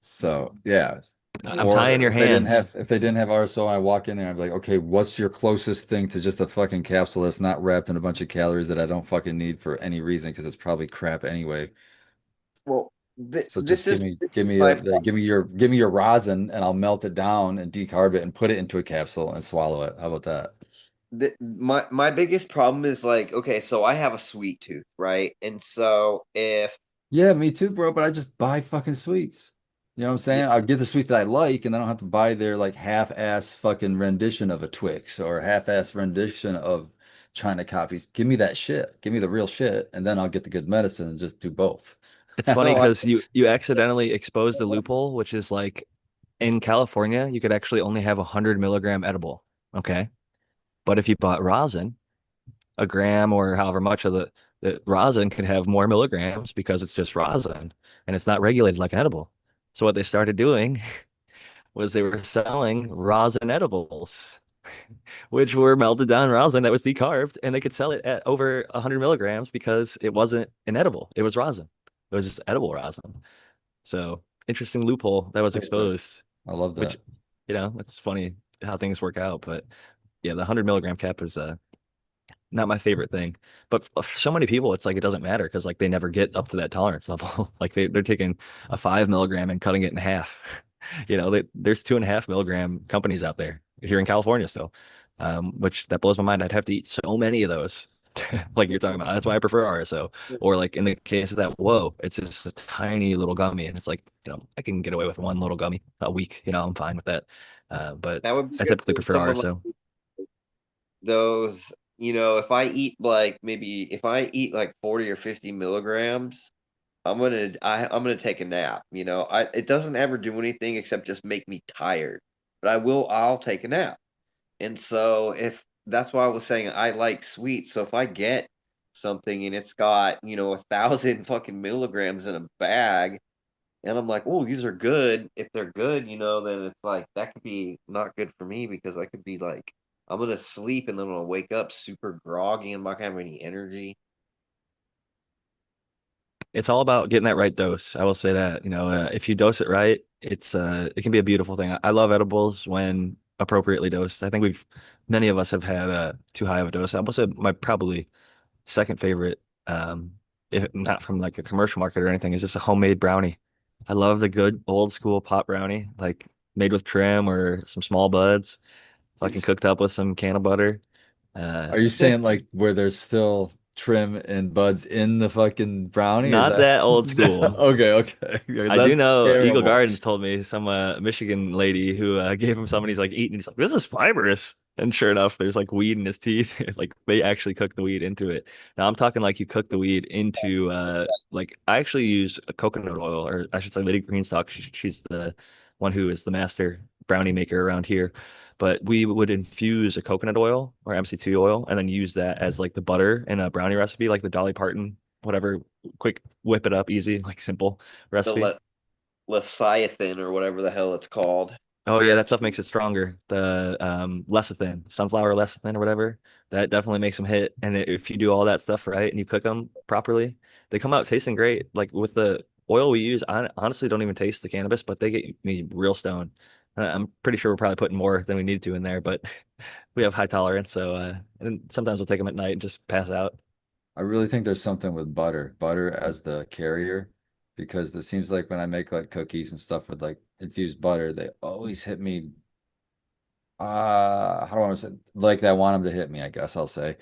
[SPEAKER 4] so yeah.
[SPEAKER 1] I'm
[SPEAKER 4] Or
[SPEAKER 1] tying your hands.
[SPEAKER 4] if they didn't have RSO and I walk in there, I'd be like, okay, what's your closest thing to just a fucking capsule that's not wrapped in a bunch of calories that I don't fucking need for any reason because it's probably crap anyway.
[SPEAKER 2] Well,
[SPEAKER 4] So just
[SPEAKER 2] this is my
[SPEAKER 4] give me your rosin and I'll melt it down and decarb it and put it into a capsule and swallow it. How about that?
[SPEAKER 2] my biggest problem is like, okay, so I have a sweet tooth, right? And so if
[SPEAKER 4] Yeah, me too, bro. But I just buy fucking sweets. You know what I'm
[SPEAKER 2] yeah,
[SPEAKER 4] saying? I'll get the sweets that I like, and I don't have to buy their like half-ass fucking rendition of a Twix or half-ass rendition of China copies. Give me that shit. Give me the real shit, and then I'll get the good medicine and just do both.
[SPEAKER 1] It's
[SPEAKER 4] I
[SPEAKER 1] funny
[SPEAKER 4] don't like
[SPEAKER 1] because you accidentally exposed the loophole, which is like in California, you could actually only have a 100 milligram edible. Okay. But if you bought rosin, a gram or however much of the rosin could have more milligrams because it's just rosin and it's not regulated like an edible. So what they started doing was they were selling rosin edibles, which were melted down rosin that was decarbed, and they could sell it at over 100 milligrams because it wasn't an edible. It was rosin. It was just edible rosin. So interesting loophole that was exposed,
[SPEAKER 4] I love
[SPEAKER 1] which,
[SPEAKER 4] that.
[SPEAKER 1] it's funny how things work out. But yeah, the 100 milligram cap is not my favorite thing. But for so many people, it's like it doesn't matter because like they never get up to that tolerance level. Like they're taking a 5 milligram and cutting it in half. There's 2.5 milligram companies out there here in California still, which that blows my mind. I'd have to eat so many of those. Like you're talking about. That's why I prefer RSO. Or like in the case of that, whoa, it's just a tiny little gummy, and it's like I can get away with one little gummy a week. I'm fine with that. But
[SPEAKER 2] that would be
[SPEAKER 1] I
[SPEAKER 2] good
[SPEAKER 1] typically
[SPEAKER 2] for
[SPEAKER 1] prefer
[SPEAKER 2] someone like
[SPEAKER 1] RSO.
[SPEAKER 2] those, if I eat if I eat like 40 or 50 milligrams, I'm gonna take a nap. It doesn't ever do anything except just make me tired. But I'll take a nap. And so if that's why I was saying I like sweets. So if I get something and it's got, 1,000 fucking milligrams in a bag, and I'm like, oh, these are good. If they're good, then it's like that could be not good for me because I could be like, I'm gonna sleep and then I'm gonna wake up super groggy and I'm not gonna have any energy.
[SPEAKER 1] It's all about getting that right dose. I will say that, if you dose it right, it can be a beautiful thing. I love edibles when appropriately dosed. I think many of us have had too high of a dose. I almost said my probably second favorite. if not from like a commercial market or anything, is just a homemade brownie. I love the good old school pot brownie, like made with trim or some small buds, fucking cooked up with some can of butter. Uh,
[SPEAKER 4] Are you saying like where there's still trim and buds in the fucking brownie, or is
[SPEAKER 1] Not
[SPEAKER 4] that
[SPEAKER 1] that old school.
[SPEAKER 4] okay, okay. Because
[SPEAKER 1] I do
[SPEAKER 4] that's
[SPEAKER 1] know Eagle
[SPEAKER 4] terrible.
[SPEAKER 1] Gardens told me some Michigan lady who gave him some and he's like eating. He's like, this is fibrous. And sure enough, there's like weed in his teeth. Like they actually cook the weed into it. Now I'm talking like you cook the weed into like I actually use a coconut oil, or I should say Lady Greenstock. She's the one who is the master brownie maker around here. But we would infuse a coconut oil or MCT oil and then use that as like the butter in a brownie recipe, like the Dolly Parton, whatever, quick whip it up, easy, like simple
[SPEAKER 2] The
[SPEAKER 1] recipe.
[SPEAKER 2] lecithin or whatever the hell it's called.
[SPEAKER 1] Oh yeah, that stuff makes it stronger. The lecithin, sunflower lecithin or whatever, that definitely makes them hit. And if you do all that stuff right and you cook them properly, they come out tasting great. Like with the oil we use, I honestly don't even taste the cannabis, but they get me real stoned. I'm pretty sure we're probably putting more than we need to in there, but we have high tolerance, so and sometimes we'll take them at night and just pass out.
[SPEAKER 4] I really think there's something with butter as the carrier, because it seems like when I make like cookies and stuff with like infused butter, they always hit me. How do I want to say? Like I want them to hit me, I guess I'll say.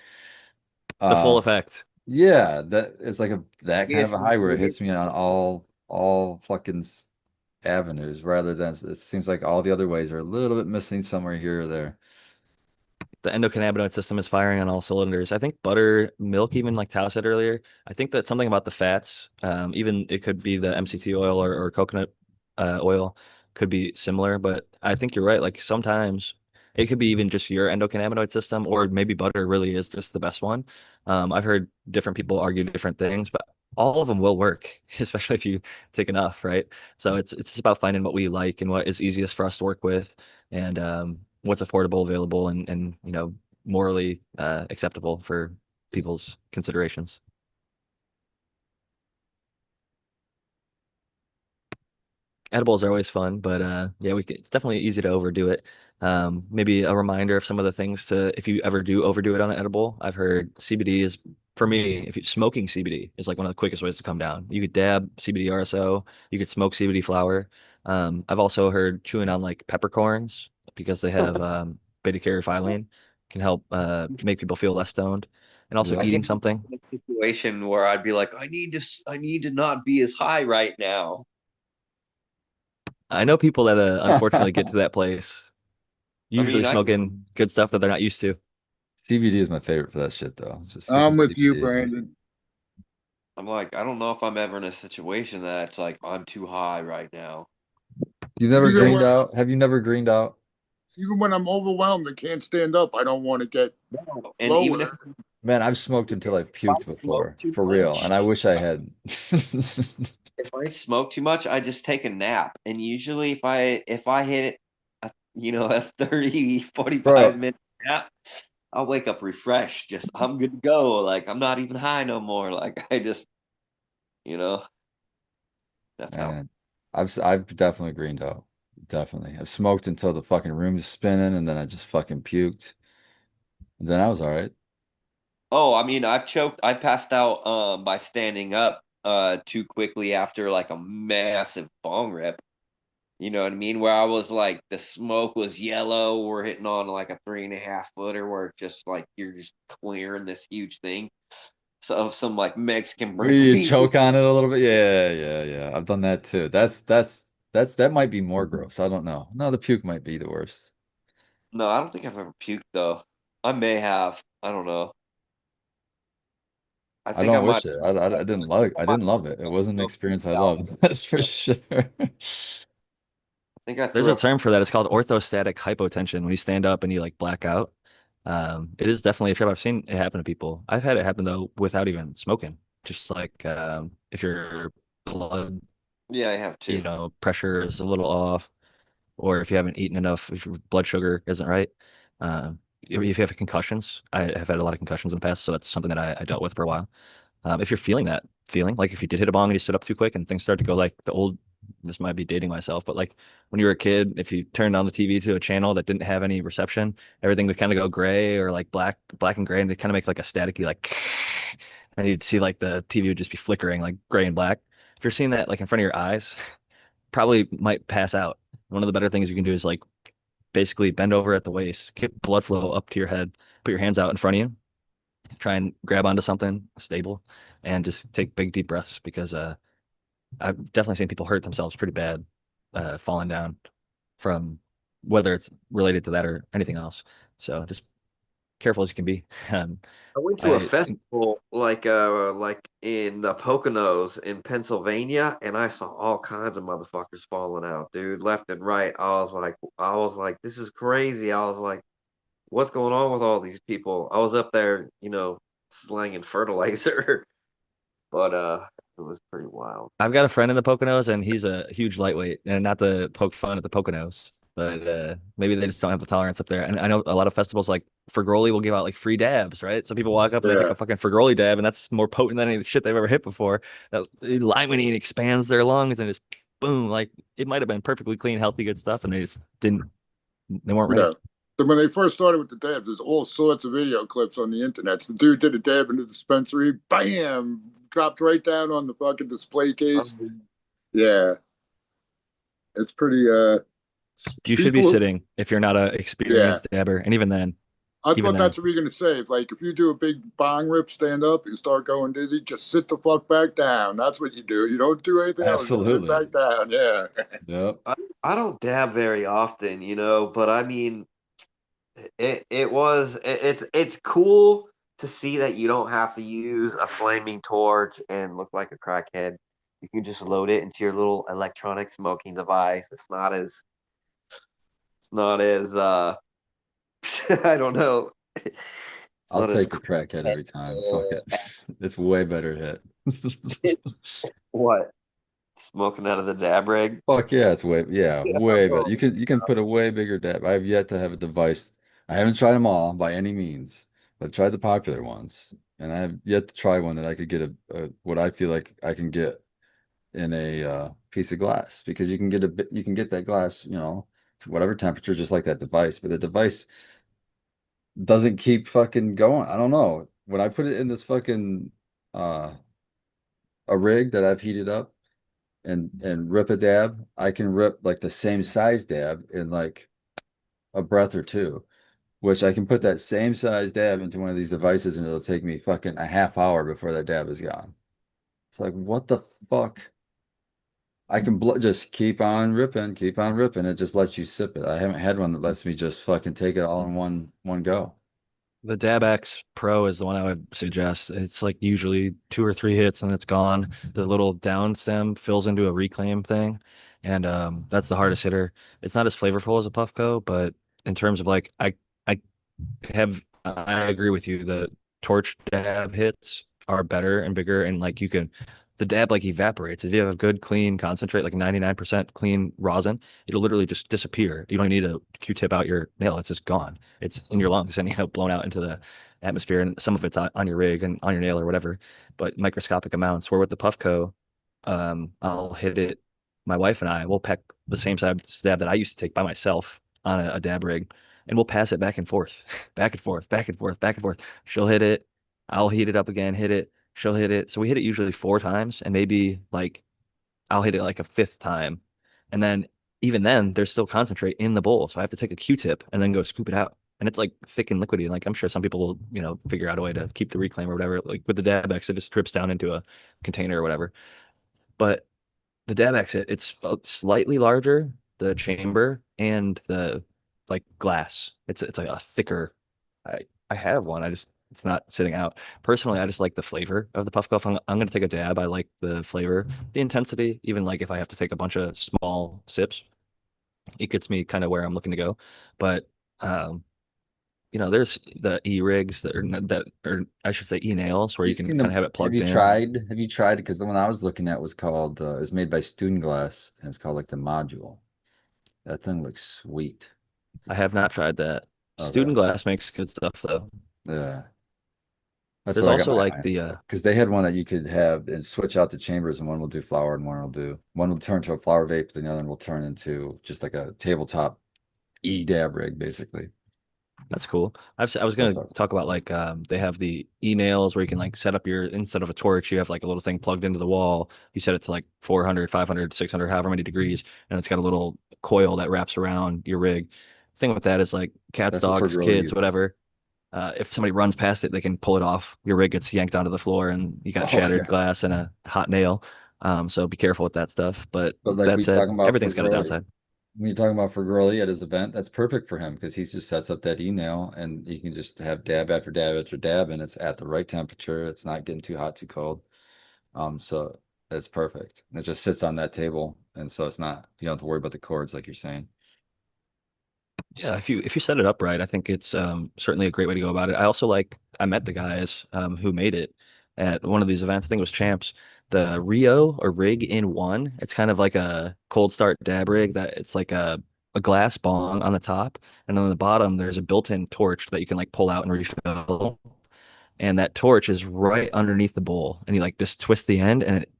[SPEAKER 1] The full
[SPEAKER 4] Um,
[SPEAKER 1] effect.
[SPEAKER 4] yeah, that it's like a that kind
[SPEAKER 2] Yes,
[SPEAKER 4] of a high where it hits me on all fucking avenues, rather than it seems like all the other ways are a little bit missing somewhere here or there.
[SPEAKER 1] The endocannabinoid system is firing on all cylinders. I think butter, milk, even like Tao said earlier, I think that something about the fats, even it could be the MCT oil or coconut oil could be similar, but I think you're right. Like sometimes it could be even just your endocannabinoid system, or maybe butter really is just the best one. I've heard different people argue different things, but all of them will work, especially if you take enough, right? So it's just about finding what we like and what is easiest for us to work with. And what's affordable, available, and morally acceptable for people's considerations. Edibles are always fun, but yeah, it's definitely easy to overdo it. Maybe a reminder of some of the things to if you ever do overdo it on an edible. I've heard CBD is for me, if you smoking CBD is like one of the quickest ways to come down. You could dab CBD RSO, you could smoke CBD flower. I've also heard chewing on like peppercorns because they have beta caryophyllene can help make people feel less stoned, and also
[SPEAKER 4] Yeah.
[SPEAKER 2] I
[SPEAKER 1] eating
[SPEAKER 2] get
[SPEAKER 1] something.
[SPEAKER 2] in a situation where I'd be like, I need to not be as high right now.
[SPEAKER 1] I know people that unfortunately get to that place,
[SPEAKER 2] I
[SPEAKER 1] usually
[SPEAKER 2] mean, I
[SPEAKER 1] smoking good stuff that they're not used to.
[SPEAKER 4] CBD is my favorite for that shit though. It's just get
[SPEAKER 3] I'm
[SPEAKER 4] some
[SPEAKER 3] with you,
[SPEAKER 4] CBD.
[SPEAKER 3] Brandon.
[SPEAKER 2] I'm like, I don't know if I'm ever in a situation that's like I'm too high right now.
[SPEAKER 4] You've never
[SPEAKER 3] Even
[SPEAKER 4] greened
[SPEAKER 3] when
[SPEAKER 4] out? Have you never greened out?
[SPEAKER 3] even when I'm overwhelmed and can't stand up, I don't want to get
[SPEAKER 2] And even if
[SPEAKER 3] lower.
[SPEAKER 4] Man, I've smoked until I've
[SPEAKER 2] I
[SPEAKER 4] puked
[SPEAKER 2] smoke
[SPEAKER 4] before,
[SPEAKER 2] too
[SPEAKER 4] for real,
[SPEAKER 2] much,
[SPEAKER 4] and I wish I had.
[SPEAKER 2] if I smoke too much, I just take a nap. And usually if I hit a 30, 45
[SPEAKER 4] Bro,
[SPEAKER 2] minute nap, I'll wake up refreshed. Just I'm good to go. Like I'm not even high no more. Like I just, you know, that's how.
[SPEAKER 4] man, I've definitely greened out. Definitely. I've smoked until the fucking room is spinning, and then I just fucking puked. And then I was all right.
[SPEAKER 2] Oh, I mean, I passed out by standing up too quickly after like a massive bong rip. You know what I mean? Where I was like the smoke was yellow. We're hitting on like a 3.5 footer where it's just like you're just clearing this huge thing. So of some like Mexican
[SPEAKER 4] Where you
[SPEAKER 2] brandy.
[SPEAKER 4] choke on it a little bit. Yeah, yeah, yeah. I've done that too. That might be more gross. I don't know. No, the puke might be the worst.
[SPEAKER 2] No, I don't think I've ever puked though. I may have. I don't know. I
[SPEAKER 4] I
[SPEAKER 2] think I
[SPEAKER 4] don't
[SPEAKER 2] might.
[SPEAKER 4] wish it. I didn't love it. It wasn't an experience I loved. That's for sure.
[SPEAKER 2] I think I
[SPEAKER 1] There's
[SPEAKER 2] threw
[SPEAKER 1] a
[SPEAKER 2] up.
[SPEAKER 1] term for that. It's called orthostatic hypotension. When you stand up and you like black out, it is definitely a trip. I've seen it happen to people. I've had it happen though without even smoking. Just like if your blood,
[SPEAKER 2] Yeah, I have too.
[SPEAKER 1] pressure is a little off, or if you haven't eaten enough, if your blood sugar isn't right. If you have concussions, I have had a lot of concussions in the past, so that's something that I dealt with for a while. If you're feeling that feeling, like if you did hit a bong and you stood up too quick and things start to go like the old, this might be dating myself, but like when you were a kid, if you turned on the TV to a channel that didn't have any reception, everything would kind of go gray or like black and gray, and they kind of make like a staticky like, and you'd see like the TV would just be flickering like gray and black. If you're seeing that like in front of your eyes, probably might pass out. One of the better things you can do is like basically bend over at the waist, get blood flow up to your head, put your hands out in front of you, try and grab onto something stable, and just take big deep breaths because I've definitely seen people hurt themselves pretty bad falling down from whether it's related to that or anything else. So just careful as you can be. Um,
[SPEAKER 2] I went to a
[SPEAKER 1] I
[SPEAKER 2] festival like in the Poconos in Pennsylvania, and I saw all kinds of motherfuckers falling out, dude, left and right. I was like, this is crazy. I was like, what's going on with all these people? I was up there, slanging fertilizer, but it was pretty wild.
[SPEAKER 1] I've got a friend in the Poconos, and he's a huge lightweight, and not to poke fun at the Poconos, but maybe they just don't have the tolerance up there. And I know a lot of festivals like Fergoli will give out like free dabs, right? So people walk up and they take
[SPEAKER 3] Yeah.
[SPEAKER 1] a fucking Fergoli dab, and that's more potent than any shit they've ever hit before. That limonene expands their lungs and just boom, like it might have been perfectly clean, healthy, good stuff, and they just didn't, they weren't ready.
[SPEAKER 3] Yeah. So when they first started with the dabs, there's all sorts of video clips on the internet. So the dude did a dab in the dispensary, bam, dropped right down on the fucking display case. Yeah, it's pretty.
[SPEAKER 1] You should be
[SPEAKER 3] People.
[SPEAKER 1] sitting if you're not a
[SPEAKER 3] Yeah,
[SPEAKER 1] experienced dabber, and
[SPEAKER 3] I
[SPEAKER 1] even
[SPEAKER 3] thought
[SPEAKER 1] then,
[SPEAKER 3] that's what we are gonna say. Like if you do a big bong rip, stand up, and start going dizzy, just sit the fuck back down. That's what you do. You don't do anything else. Just sit
[SPEAKER 4] Absolutely.
[SPEAKER 3] back down. Yeah.
[SPEAKER 4] Yep.
[SPEAKER 2] I don't dab very often, but I mean, it's cool to see that you don't have to use a flaming torch and look like a crackhead. You can just load it into your little electronic smoking device. It's not as I don't know. It's
[SPEAKER 4] I'll
[SPEAKER 2] not as
[SPEAKER 4] take the crackhead every time. Fuck it. It's way better hit.
[SPEAKER 2] what? Smoking out of the dab rig.
[SPEAKER 4] Fuck yeah, it's way better.
[SPEAKER 2] Oh,
[SPEAKER 4] You can put a way bigger dab. I've yet to have a device. I haven't tried them all by any means. I've tried the popular ones, and I have yet to try one that I could get a what I feel like I can get in a piece of glass because you can get that glass, to whatever temperature, just like that device. But the device doesn't keep fucking going. I don't know. When I put it in this fucking uh a rig that I've heated up and rip a dab, I can rip like the same size dab in like a breath or two, which I can put that same size dab into one of these devices and it'll take me fucking a half hour before that dab is gone. It's like, what the fuck? I can just keep on ripping. It just lets you sip it. I haven't had one that lets me just fucking take it all in one go.
[SPEAKER 1] the DabX Pro is the one I would suggest. It's like usually 2 or 3 hits and it's gone. The little down stem fills into a reclaim thing, and that's the hardest hitter. It's not as flavorful as a Puffco, but in terms of like I agree with you. The torch dab hits are better and bigger, and like the dab like evaporates. If you have a good clean concentrate, like 99% clean rosin, it'll literally just disappear. You don't need a Q-tip out your nail. It's just gone. It's in your lungs and blown out into the atmosphere, and some of it's on your rig and on your nail or whatever, but microscopic amounts. Where with the Puffco, I'll hit it. My wife and I will pack the same size dab that I used to take by myself on a dab rig, and we'll pass it back and forth, back and forth, back and forth, back and forth. She'll hit it, I'll heat it up again, hit it, she'll hit it. So we hit it usually 4 times, and maybe like I'll hit it like a fifth time. And then even then, there's still concentrate in the bowl. So I have to take a Q-tip and then go scoop it out. And it's like thick and liquidy. And like I'm sure some people will, figure out a way to keep the reclaim or whatever. Like with the Dabex, it just drips down into a container or whatever. But the dab exit, it's slightly larger, the chamber and the like glass. It's like a thicker. I have one. It's not sitting out. Personally, I just like the flavor of the Puff Puff. I'm gonna take a dab. I like the flavor, the intensity. Even like if I have to take a bunch of small sips, it gets me kind of where I'm looking to go. But um, there's the e-rigs that are I should say e-nails where
[SPEAKER 4] You
[SPEAKER 1] you can
[SPEAKER 4] seen
[SPEAKER 1] kind of
[SPEAKER 4] them?
[SPEAKER 1] have it plugged in.
[SPEAKER 4] Have you tried? Because the one I was looking at was called, it was made by Student Glass and it's called like the module. That thing looks sweet.
[SPEAKER 1] I have not tried that.
[SPEAKER 4] Okay.
[SPEAKER 1] Student Glass makes good stuff though.
[SPEAKER 4] Yeah. That's
[SPEAKER 1] There's
[SPEAKER 4] what I got
[SPEAKER 1] also
[SPEAKER 4] my
[SPEAKER 1] like
[SPEAKER 4] eye
[SPEAKER 1] the
[SPEAKER 4] for. Because they had one that you could have and switch out the chambers, and one will do flower and one will turn to a flower vape, then the other one will turn into just like a tabletop e-dab rig, basically.
[SPEAKER 1] That's cool. I was
[SPEAKER 4] That's
[SPEAKER 1] gonna
[SPEAKER 4] awesome.
[SPEAKER 1] talk about like they have the e-nails where you can like set up your instead of a torch, you have like a little thing plugged into the wall. You set it to like 400, 500, 600, however many degrees, and it's got a little coil that wraps around your rig. Thing with that is like cats,
[SPEAKER 4] That's what for
[SPEAKER 1] dogs,
[SPEAKER 4] girly
[SPEAKER 1] kids,
[SPEAKER 4] uses.
[SPEAKER 1] whatever. If somebody runs past it, they can pull it off. Your rig gets yanked onto the floor, and you got
[SPEAKER 4] Oh
[SPEAKER 1] shattered
[SPEAKER 4] yeah.
[SPEAKER 1] glass and a hot nail. So be careful with that stuff. But
[SPEAKER 4] But like
[SPEAKER 1] that
[SPEAKER 4] we
[SPEAKER 1] said,
[SPEAKER 4] talking about for
[SPEAKER 1] everything's got a
[SPEAKER 4] girly,
[SPEAKER 1] downside.
[SPEAKER 4] when you're talking about for girly at his event, that's perfect for him because he just sets up that e-nail and he can just have dab after dab after dab and it's at the right temperature. It's not getting too hot, too cold. So it's perfect. And it just sits on that table. And so it's not, you don't have to worry about the cords like you're saying.
[SPEAKER 1] Yeah, if you set it up right, I think it's certainly a great way to go about it. I also like I met the guys who made it at one of these events. I think it was Champs, the Rio or Rig in One. It's kind of like a cold start dab rig that it's like a glass bong on the top, and on the bottom there's a built-in torch that you can like pull out and refill. And that torch is right underneath the bowl, and you like just twist the end, and it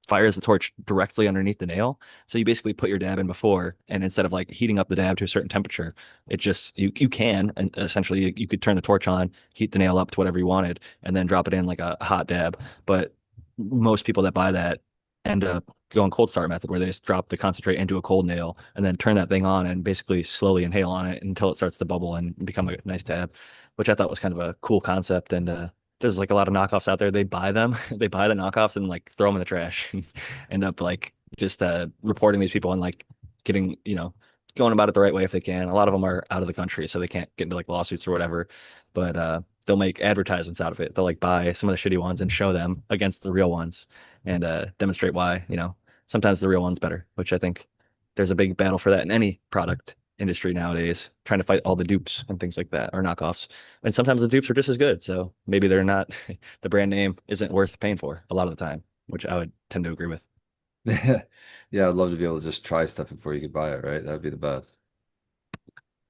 [SPEAKER 1] fires the torch directly underneath the nail. So you basically put your dab in before, and instead of like heating up the dab to a certain temperature, it just you can and essentially you could turn the torch on, heat the nail up to whatever you wanted, and then drop it in like a hot dab. But most people that buy that end up going cold start method where they just drop the concentrate into a cold nail and then turn that thing on and basically slowly inhale on it until it starts to bubble and become a nice dab, which I thought was kind of a cool concept. And there's like a lot of knockoffs out there. They buy them, they buy the knockoffs and like throw them in the trash. End up like just reporting these people and like getting, going about it the right way if they can. A lot of them are out of the country, so they can't get into like lawsuits or whatever. But they'll make advertisements out of it. They'll like buy some of the shitty ones and show them against the real ones and demonstrate why, sometimes the real one's better, which I think there's a big battle for that in any product industry nowadays, trying to fight all the dupes and things like that or knockoffs. And sometimes the dupes are just as good. So maybe they're not, the brand name isn't worth paying for a lot of the time, which I would tend to agree with.
[SPEAKER 4] Yeah, I'd love to be able to just try stuff before you could buy it, right? That'd be the best.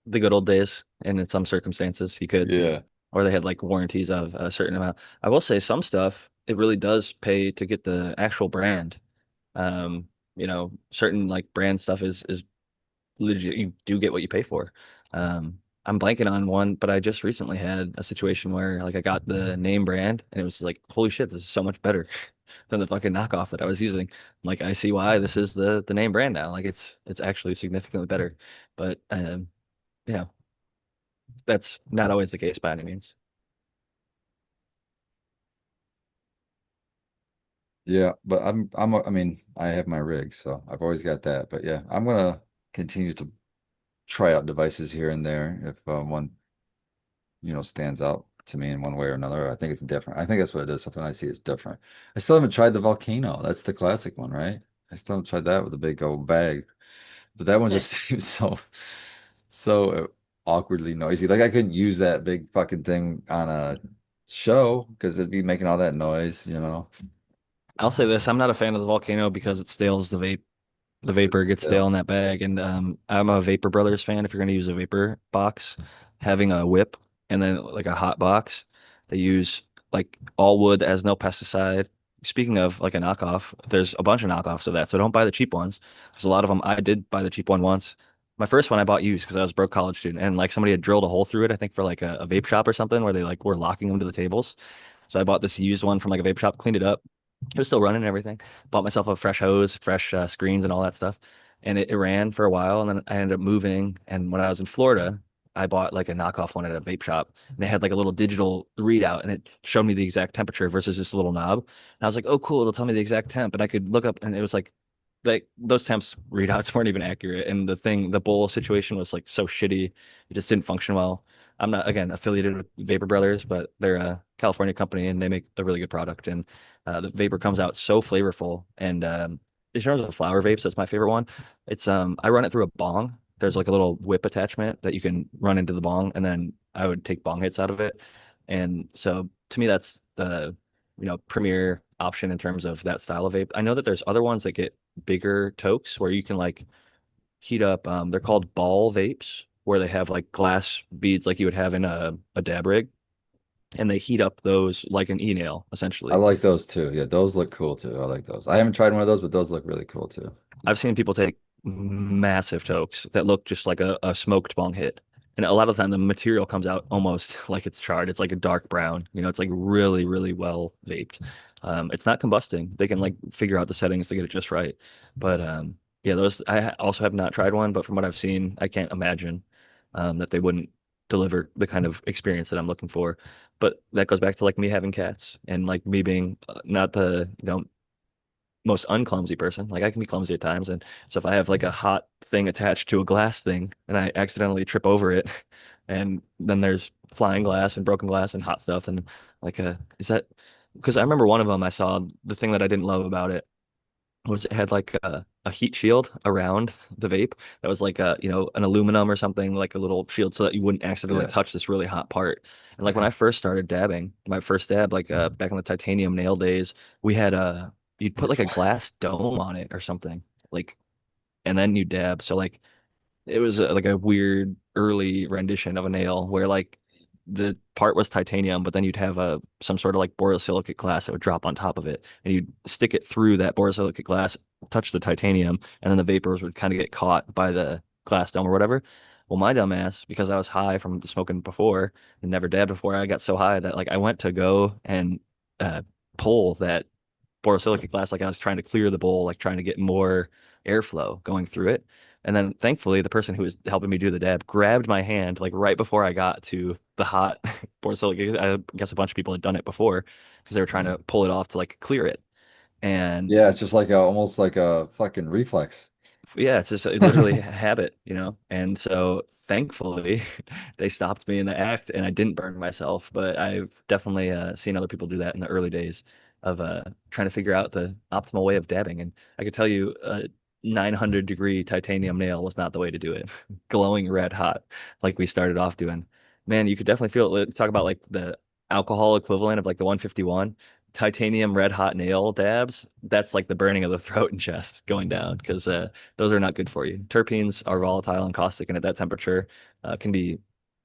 [SPEAKER 1] The good old days, and in some circumstances, you could,
[SPEAKER 4] Yeah.
[SPEAKER 1] or they had like warranties of a certain amount. I will say some stuff, it really does pay to get the actual brand. Certain like brand stuff is legit. You do get what you pay for. I'm blanking on one, but I just recently had a situation where like I got the name brand and it was like, holy shit, this is so much better than the fucking knockoff that I was using. Like I see why this is the name brand now. Like it's actually significantly better. But you know, that's not always the case by any means.
[SPEAKER 4] Yeah, but I mean, I have my rig, so I've always got that. But yeah, I'm gonna continue to try out devices here and there if one, stands out to me in one way or another. I think it's different. I think that's what it is. Something I see is different. I still haven't tried the volcano. That's the classic one, right? I still haven't tried that with a big old bag. But that one
[SPEAKER 1] Eh,
[SPEAKER 4] just seems so awkwardly noisy. Like I couldn't use that big fucking thing on a show because it'd be making all that noise.
[SPEAKER 1] I'll say this, I'm not a fan of the volcano because it stales the vape. The vapor gets
[SPEAKER 4] Yeah.
[SPEAKER 1] stale in that bag. And I'm a Vapor Brothers fan. If you're going to use a vapor box, having a whip and then like a hot box, they use like all wood that has no pesticide. Speaking of like a knockoff, there's a bunch of knockoffs of that. So don't buy the cheap ones because a lot of them, I did buy the cheap one once. My first one I bought used because I was a broke college student and like somebody had drilled a hole through it, I think for like a vape shop or something where they like were locking them to the tables. So I bought this used one from like a vape shop, cleaned it up. It was still running and everything. Bought myself a fresh hose, fresh screens, and all that stuff. And it ran for a while. And then I ended up moving. And when I was in Florida, I bought like a knockoff one at a vape shop. And it had like a little digital readout and it showed me the exact temperature versus this little knob. And I was like, oh, cool. It'll tell me the exact temp. And I could look up and it was like those temps readouts weren't even accurate. And the bowl situation was like so shitty. It just didn't function well. I'm not, again, affiliated with Vapor Brothers, but they're a California company and they make a really good product. And the vapor comes out so flavorful. And in terms of flower vapes, that's my favorite one. It's I run it through a bong. There's like a little whip attachment that you can run into the bong, and then I would take bong hits out of it. And so to me, that's the premier option in terms of that style of vape. I know that there's other ones that get bigger tokes where you can like heat up. They're called ball vapes, where they have like glass beads like you would have in a dab rig, and they heat up those like an e-nail
[SPEAKER 4] I
[SPEAKER 1] essentially.
[SPEAKER 4] like those too. Yeah, those look cool too. I like those. I haven't tried one of those, but those look really cool too.
[SPEAKER 1] I've seen people take massive tokes that look just like a smoked bong hit and a lot of the time the material comes out almost like it's charred. It's like a dark brown. It's like really, really well vaped. It's not combusting. They can like figure out the settings to get it just right. But yeah, those also have not tried one, but from what I've seen, I can't imagine that they wouldn't deliver the kind of experience that I'm looking for. But that goes back to like me having cats and like me being not the most unclumsy person. Like I can be clumsy at times, and so if I have like a hot thing attached to a glass thing and I accidentally trip over it, and then there's flying glass and broken glass and hot stuff, and like is that because I remember one of them I saw the thing that I didn't love about it was it had like a heat shield around the vape that was like an aluminum or something like a little shield so that you wouldn't accidentally
[SPEAKER 4] Yeah.
[SPEAKER 1] touch this really hot part. And like when I first started dabbing, my first dab like back in the titanium nail days, we had you'd put like a glass dome on it or something like and then you dab. So like it was like a weird early rendition of a nail where like the part was titanium, but then you'd have some sort of like borosilicate glass that would drop on top of it, and you'd stick it through that borosilicate glass, touch the titanium, and then the vapors would kind of get caught by the glass dome or whatever. Well, my dumb ass, because I was high from smoking before and never dabbed before, I got so high that like I went to go and uh, pull that borosilicate glass like I was trying to clear the bowl, like trying to get more airflow going through it. And then thankfully the person who was helping me do the dab grabbed my hand like right before I got to the hot borosilicate. I guess a bunch of people had done it before because they were trying to pull it off to like clear it. And
[SPEAKER 4] Yeah, it's just like almost like a fucking reflex.
[SPEAKER 1] yeah, it's just literally a habit, And so thankfully they stopped me in the act and I didn't burn myself. But I've definitely seen other people do that in the early days of trying to figure out the optimal way of dabbing. And I could tell you a 900-degree titanium nail was not the way to do it. Glowing red hot, like we started off doing. Man, you could definitely feel it. Talk about like the alcohol equivalent of like the 151 titanium red hot nail dabs. That's like the burning of the throat and chest going down because those are not good for you. Terpenes are volatile and caustic, and at that temperature, can be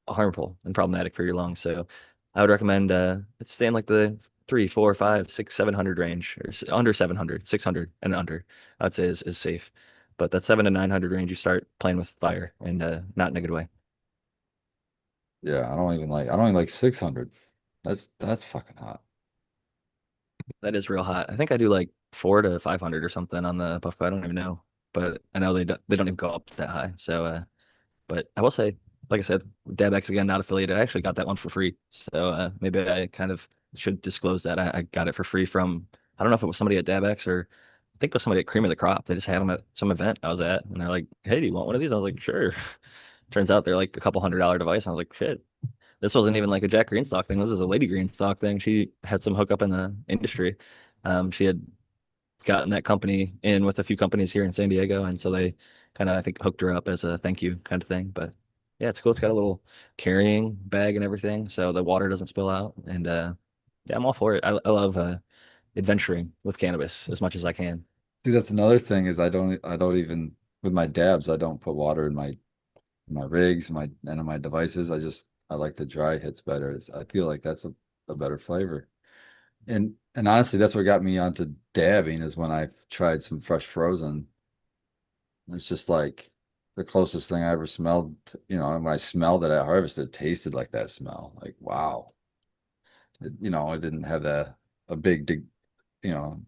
[SPEAKER 1] harmful and problematic for your lungs. So, I would recommend staying like the 3, 4, 5, 6, 700 range, or under 700, 600 and under. I'd say is safe. But that 7 to 900 range, you start playing with fire and not in a good way.
[SPEAKER 4] Yeah, I don't even like 600. That's fucking hot.
[SPEAKER 1] That is real hot. I think I do like 4 to 500 or something on the Puffco. I don't even know, but I know they don't even go up that high. So but I will say, like I said, DabX again, not affiliated. I actually got that one for free. So maybe I kind of should disclose that. I got it for free from, I don't know if it was somebody at DabX or I think it was somebody at Cream of the Crop. They just had them at some event I was at. And they're like, hey, do you want one of these? I was like, sure. Turns out they're like a couple $100 device. I was like, shit. This wasn't even like a Jack Greenstock thing. This is a Lady Greenstock thing. She had some hookup in the industry. She had gotten that company in with a few companies here in San Diego, and so they kind of I think hooked her up as a thank you kind of thing. But yeah, it's cool. It's got a little carrying bag and everything, so the water doesn't spill out. And yeah, I'm all for it. I love adventuring with cannabis as much as I can.
[SPEAKER 4] Dude, that's another thing is I don't even with my dabs, I don't put water in my rigs, and in my devices. I like the dry hits better. I feel like that's a better flavor. And honestly, that's what got me onto dabbing is when I've tried some fresh frozen. It's just like the closest thing I ever smelled, and when I smelled it at harvest, it tasted like that smell. Like, wow. It didn't have a big, you know,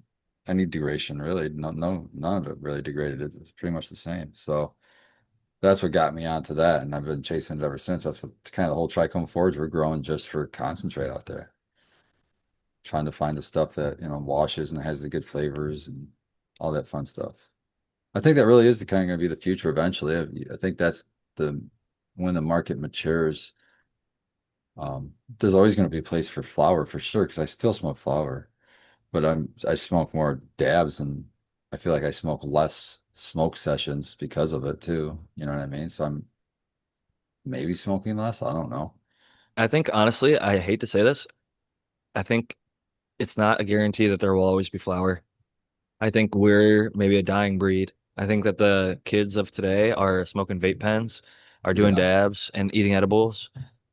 [SPEAKER 4] any degradation really. No, no, none of it really degraded. It was pretty much the same. So that's what got me onto that. And I've been chasing it ever since. That's what kind of the whole Trichome Forge we're growing just for concentrate out there. Trying to find the stuff that, washes and has the good flavors and all that fun stuff. I think that really is the kind of going to be the future eventually. I think that's the when the market matures. There's always going to be a place for flower for sure because I still smoke flower, but I smoke more dabs and I feel like I smoke less smoke sessions because of it too. You know what I mean? So I'm maybe smoking less. I don't know.
[SPEAKER 1] I think honestly, I hate to say this, I think it's not a guarantee that there will always be flower. I think we're maybe a dying breed. I think that the kids of today are smoking vape pens, are doing
[SPEAKER 4] Yeah.
[SPEAKER 1] dabs and eating edibles,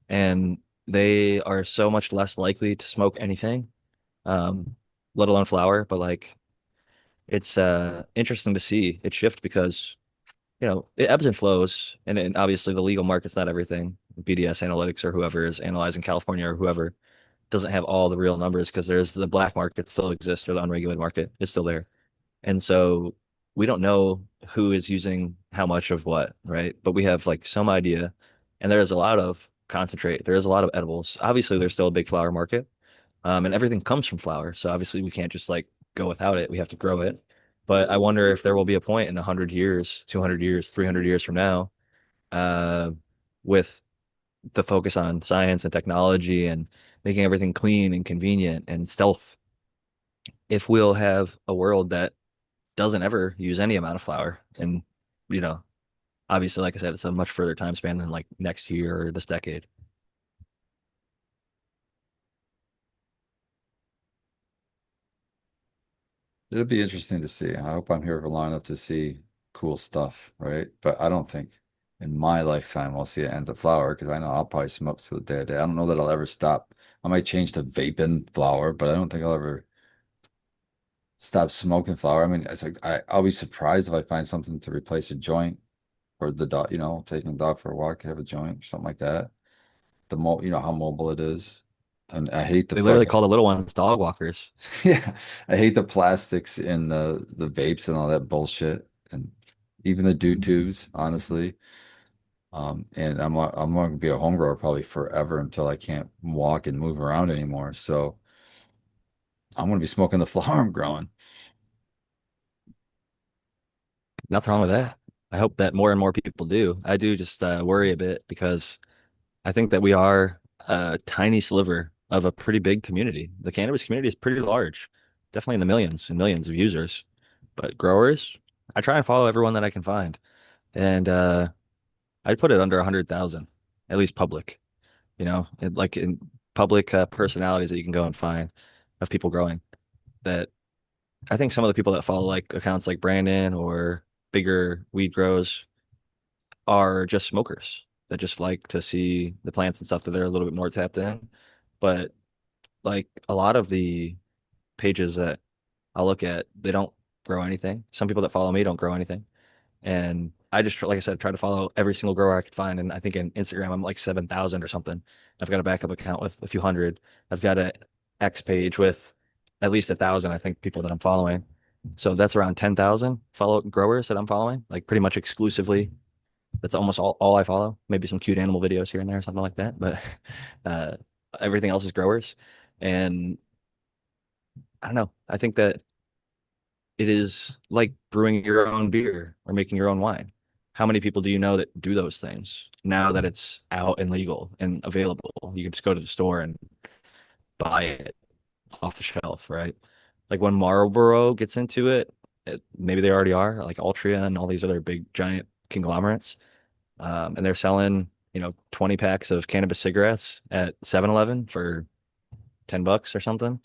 [SPEAKER 1] and they are so much less likely to smoke anything, um, let alone flower. But like, it's interesting to see it shift because it ebbs and flows, and obviously the legal market's not everything. BDS Analytics or whoever is analyzing California or whoever doesn't have all the real numbers because there's the black market still exists or the unregulated market is still there. And so we don't know who is using how much of what, right? But we have like some idea. And there is a lot of concentrate. There is a lot of edibles. Obviously, there's still a big flower market. And everything comes from flower. So obviously we can't just like go without it. We have to grow it. But I wonder if there will be a point in 100 years, 200 years, 300 years from now, uh, with the focus on science and technology and making everything clean and convenient and stealth, if we'll have a world that doesn't ever use any amount of flour. And, you know, obviously, like I said, it's a much further time span than like next year or this decade.
[SPEAKER 4] It'll be interesting to see. I hope I'm here for long enough to see cool stuff, right? But I don't think in my lifetime I'll see an end to flower because I know I'll probably smoke till the day of day. I don't know that I'll ever stop. I might change to vaping flower, but I don't think I'll ever stop smoking flower. I mean, it's like I'll be surprised if I find something to replace a joint or the dog, taking the dog for a walk, have a joint or something like that. You know how mobile it is. And I hate the
[SPEAKER 1] They literally
[SPEAKER 4] fucking
[SPEAKER 1] call the little ones dog walkers.
[SPEAKER 4] yeah, I hate the plastics in the vapes and all that bullshit, and even the dew tubes, honestly. And I'm going to be a home grower probably forever until I can't walk and move around anymore. So I'm going to be smoking the flower I'm growing.
[SPEAKER 1] Nothing wrong with that. I hope that more and more people do. I do just worry a bit because I think that we are a tiny sliver of a pretty big community. The cannabis community is pretty large, definitely in the millions and millions of users. But growers, I try and follow everyone that I can find. And I'd put it under 100,000, at least public, like in public personalities that you can go and find of people growing. That I think some of the people that follow like accounts like Brandon or bigger weed grows are just smokers that just like to see the plants and stuff that they're a little bit more tapped in. But like a lot of the pages that I'll look at, they don't grow anything. Some people that follow me don't grow anything. And I just, like I said, try to follow every single grower I could find. And I think in Instagram, I'm like 7,000 or something. I've got a backup account with a few hundred. I've got a X page with at least 1,000, I think, people that I'm following. So that's around 10,000 follow growers that I'm following, like pretty much exclusively. That's almost all I follow. Maybe some cute animal videos here and there, something like that. But uh, everything else is growers. And I don't know. I think that it is like brewing your own beer or making your own wine. How many people do you know that do those things now that it's out and legal and available? You can just go to the store and buy it off the shelf, right? Like when Marlboro gets into it, maybe they already are, like Altria and all these other big giant conglomerates, and they're selling, 20 packs of cannabis cigarettes at 7-Eleven for $10 or something.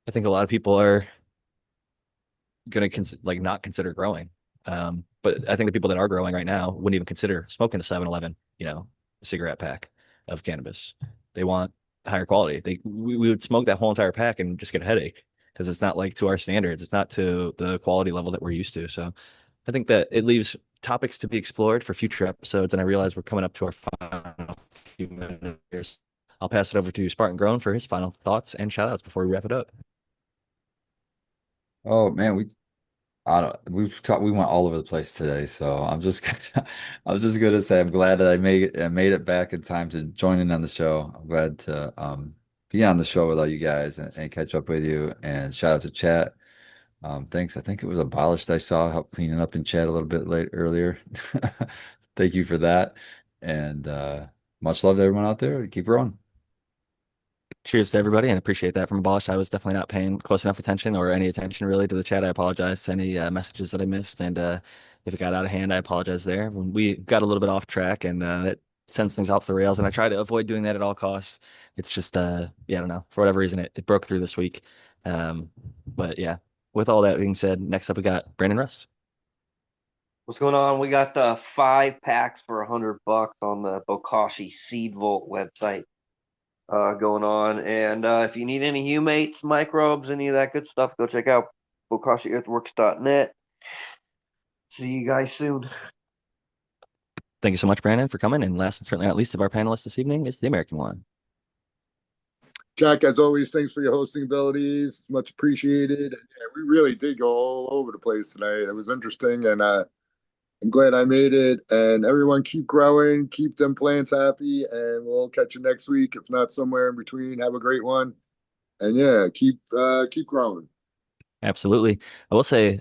[SPEAKER 1] I think a lot of people are going to like not consider growing. But I think the people that are growing right now wouldn't even consider smoking a 7-Eleven, cigarette pack of cannabis. They want higher quality. We would smoke that whole entire pack and just get a headache because it's not like to our standards. It's not to the quality level that we're used to. So I think that it leaves topics to be explored for future episodes. And I realize we're coming up to our final few minutes. I'll pass it over to Spartan Grown for his final thoughts and shout outs before we wrap it up.
[SPEAKER 4] Oh man, we went all over the place today, so I'm just gonna say I'm glad that I made it back in time to join in on the show. I'm glad to be on the show with all you guys and catch up with you. And shout out to chat. Thanks. I think it was Abolished I saw help cleaning up in chat a little bit late earlier. Thank you for that. And much love to everyone out there. Keep growing.
[SPEAKER 1] Cheers to everybody and appreciate that from Abolish. I was definitely not paying close enough attention or any attention really to the chat. I apologize to any messages that I missed. And if it got out of hand, I apologize there. When we got a little bit off track and it sends things off the rails, and I try to avoid doing that at all costs. It's just, yeah, I don't know. For whatever reason, it broke through this week. But yeah, with all that being said, next up we got Brandon Rust.
[SPEAKER 2] What's going on? We got the 5 packs for $100 on the Bokashi Seed Vault website going on. And if you need any humates, microbes, any of that good stuff, go check out BokashiEarthworks.net. See you guys soon.
[SPEAKER 1] Thank you so much, Brandon, for coming. And last and certainly not least of our panelists this evening is the American one.
[SPEAKER 3] Jack, as always, thanks for your hosting abilities. Much appreciated. And yeah, we really did go all over the place tonight. It was interesting, and I'm glad I made it. And everyone, keep growing, keep them plants happy, and we'll catch you next week, if not somewhere in between. Have a great one, and yeah, keep growing.
[SPEAKER 1] Absolutely. I will say,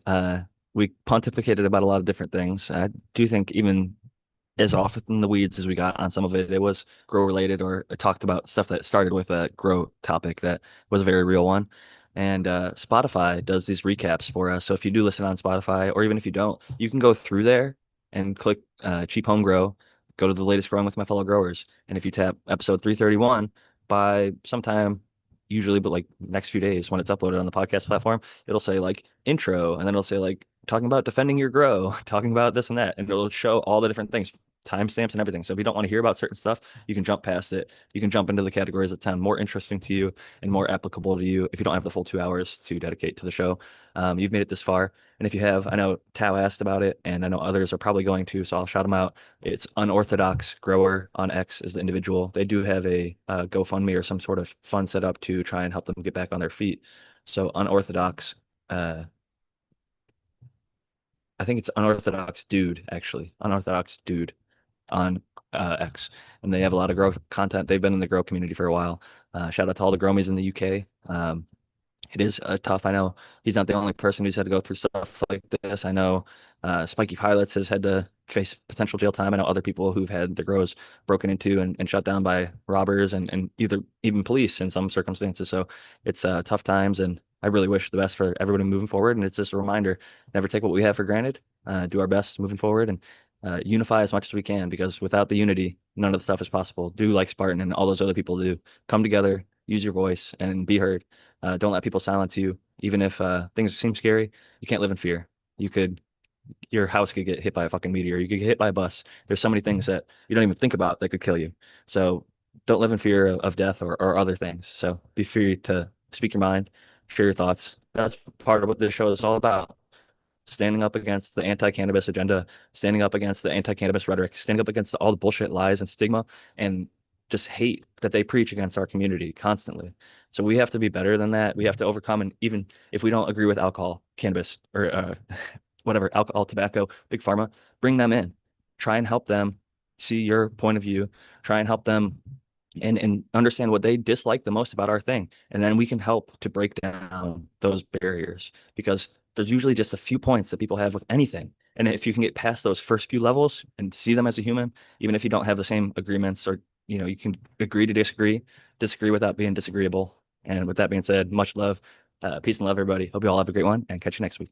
[SPEAKER 1] we pontificated about a lot of different things. I do think even as off in the weeds as we got on some of it, it was grow related, or it talked about stuff that started with a grow topic that was a very real one. And Spotify does these recaps for us. So if you do listen on Spotify, or even if you don't, you can go through there and click Cheap Home Grow, go to the latest growing with my fellow growers. And if you tap episode 331 by sometime, usually, but like next few days when it's uploaded on the podcast platform, it'll say like intro, and then it'll say like talking about defending your grow, talking about this and that, and it'll show all the different things, timestamps and everything. So if you don't want to hear about certain stuff, you can jump past it. You can jump into the categories that sound more interesting to you and more applicable to you if you don't have the full 2 hours to dedicate to the show. You've made it this far. And if you have, I know Tao asked about it, and I know others are probably going to, so I'll shout them out. It's Unorthodox Grower on X is the individual. They do have a GoFundMe or some sort of fund set up to try and help them get back on their feet. So Unorthodox, I think it's Unorthodox Dude, actually. Unorthodox Dude on X, and they have a lot of grow content. They've been in the grow community for a while. Shout out to all the Gromies in the UK. It is tough. I know he's not the only person who's had to go through stuff like this. I know Spiky Pilots has had to face potential jail time. I know other people who've had their grows broken into and shut down by robbers and either even police in some circumstances. So it's tough times, and I really wish the best for everybody moving forward. And it's just a reminder, never take what we have for granted. Do our best moving forward, and unify as much as we can, because without the unity, none of the stuff is possible. Do like Spartan and all those other people do. Come together, use your voice, and be heard. Don't let people silence you. Even if things seem scary, you can't live in fear. You could, your house could get hit by a fucking meteor. You could get hit by a bus. There's so many things that you don't even think about that could kill you. So don't live in fear of death or other things. So be free to speak your mind, share your thoughts. That's part of what this show is all about. Standing up against the anti-cannabis agenda, standing up against the anti-cannabis rhetoric, standing up against all the bullshit, lies, and stigma, and just hate that they preach against our community constantly. So we have to be better than that. We have to overcome, and even if we don't agree with alcohol, cannabis, or whatever, alcohol, tobacco, big pharma, bring them in. Try and help them see your point of view. Try and help them and understand what they dislike the most about our thing. And then we can help to break down those barriers, because there's usually just a few points that people have with anything. And if you can get past those first few levels and see them as a human, even if you don't have the same agreements, or you can agree to disagree, disagree without being disagreeable. And with that being said, much love, peace and love, everybody. Hope you all have a great one, and catch you next week.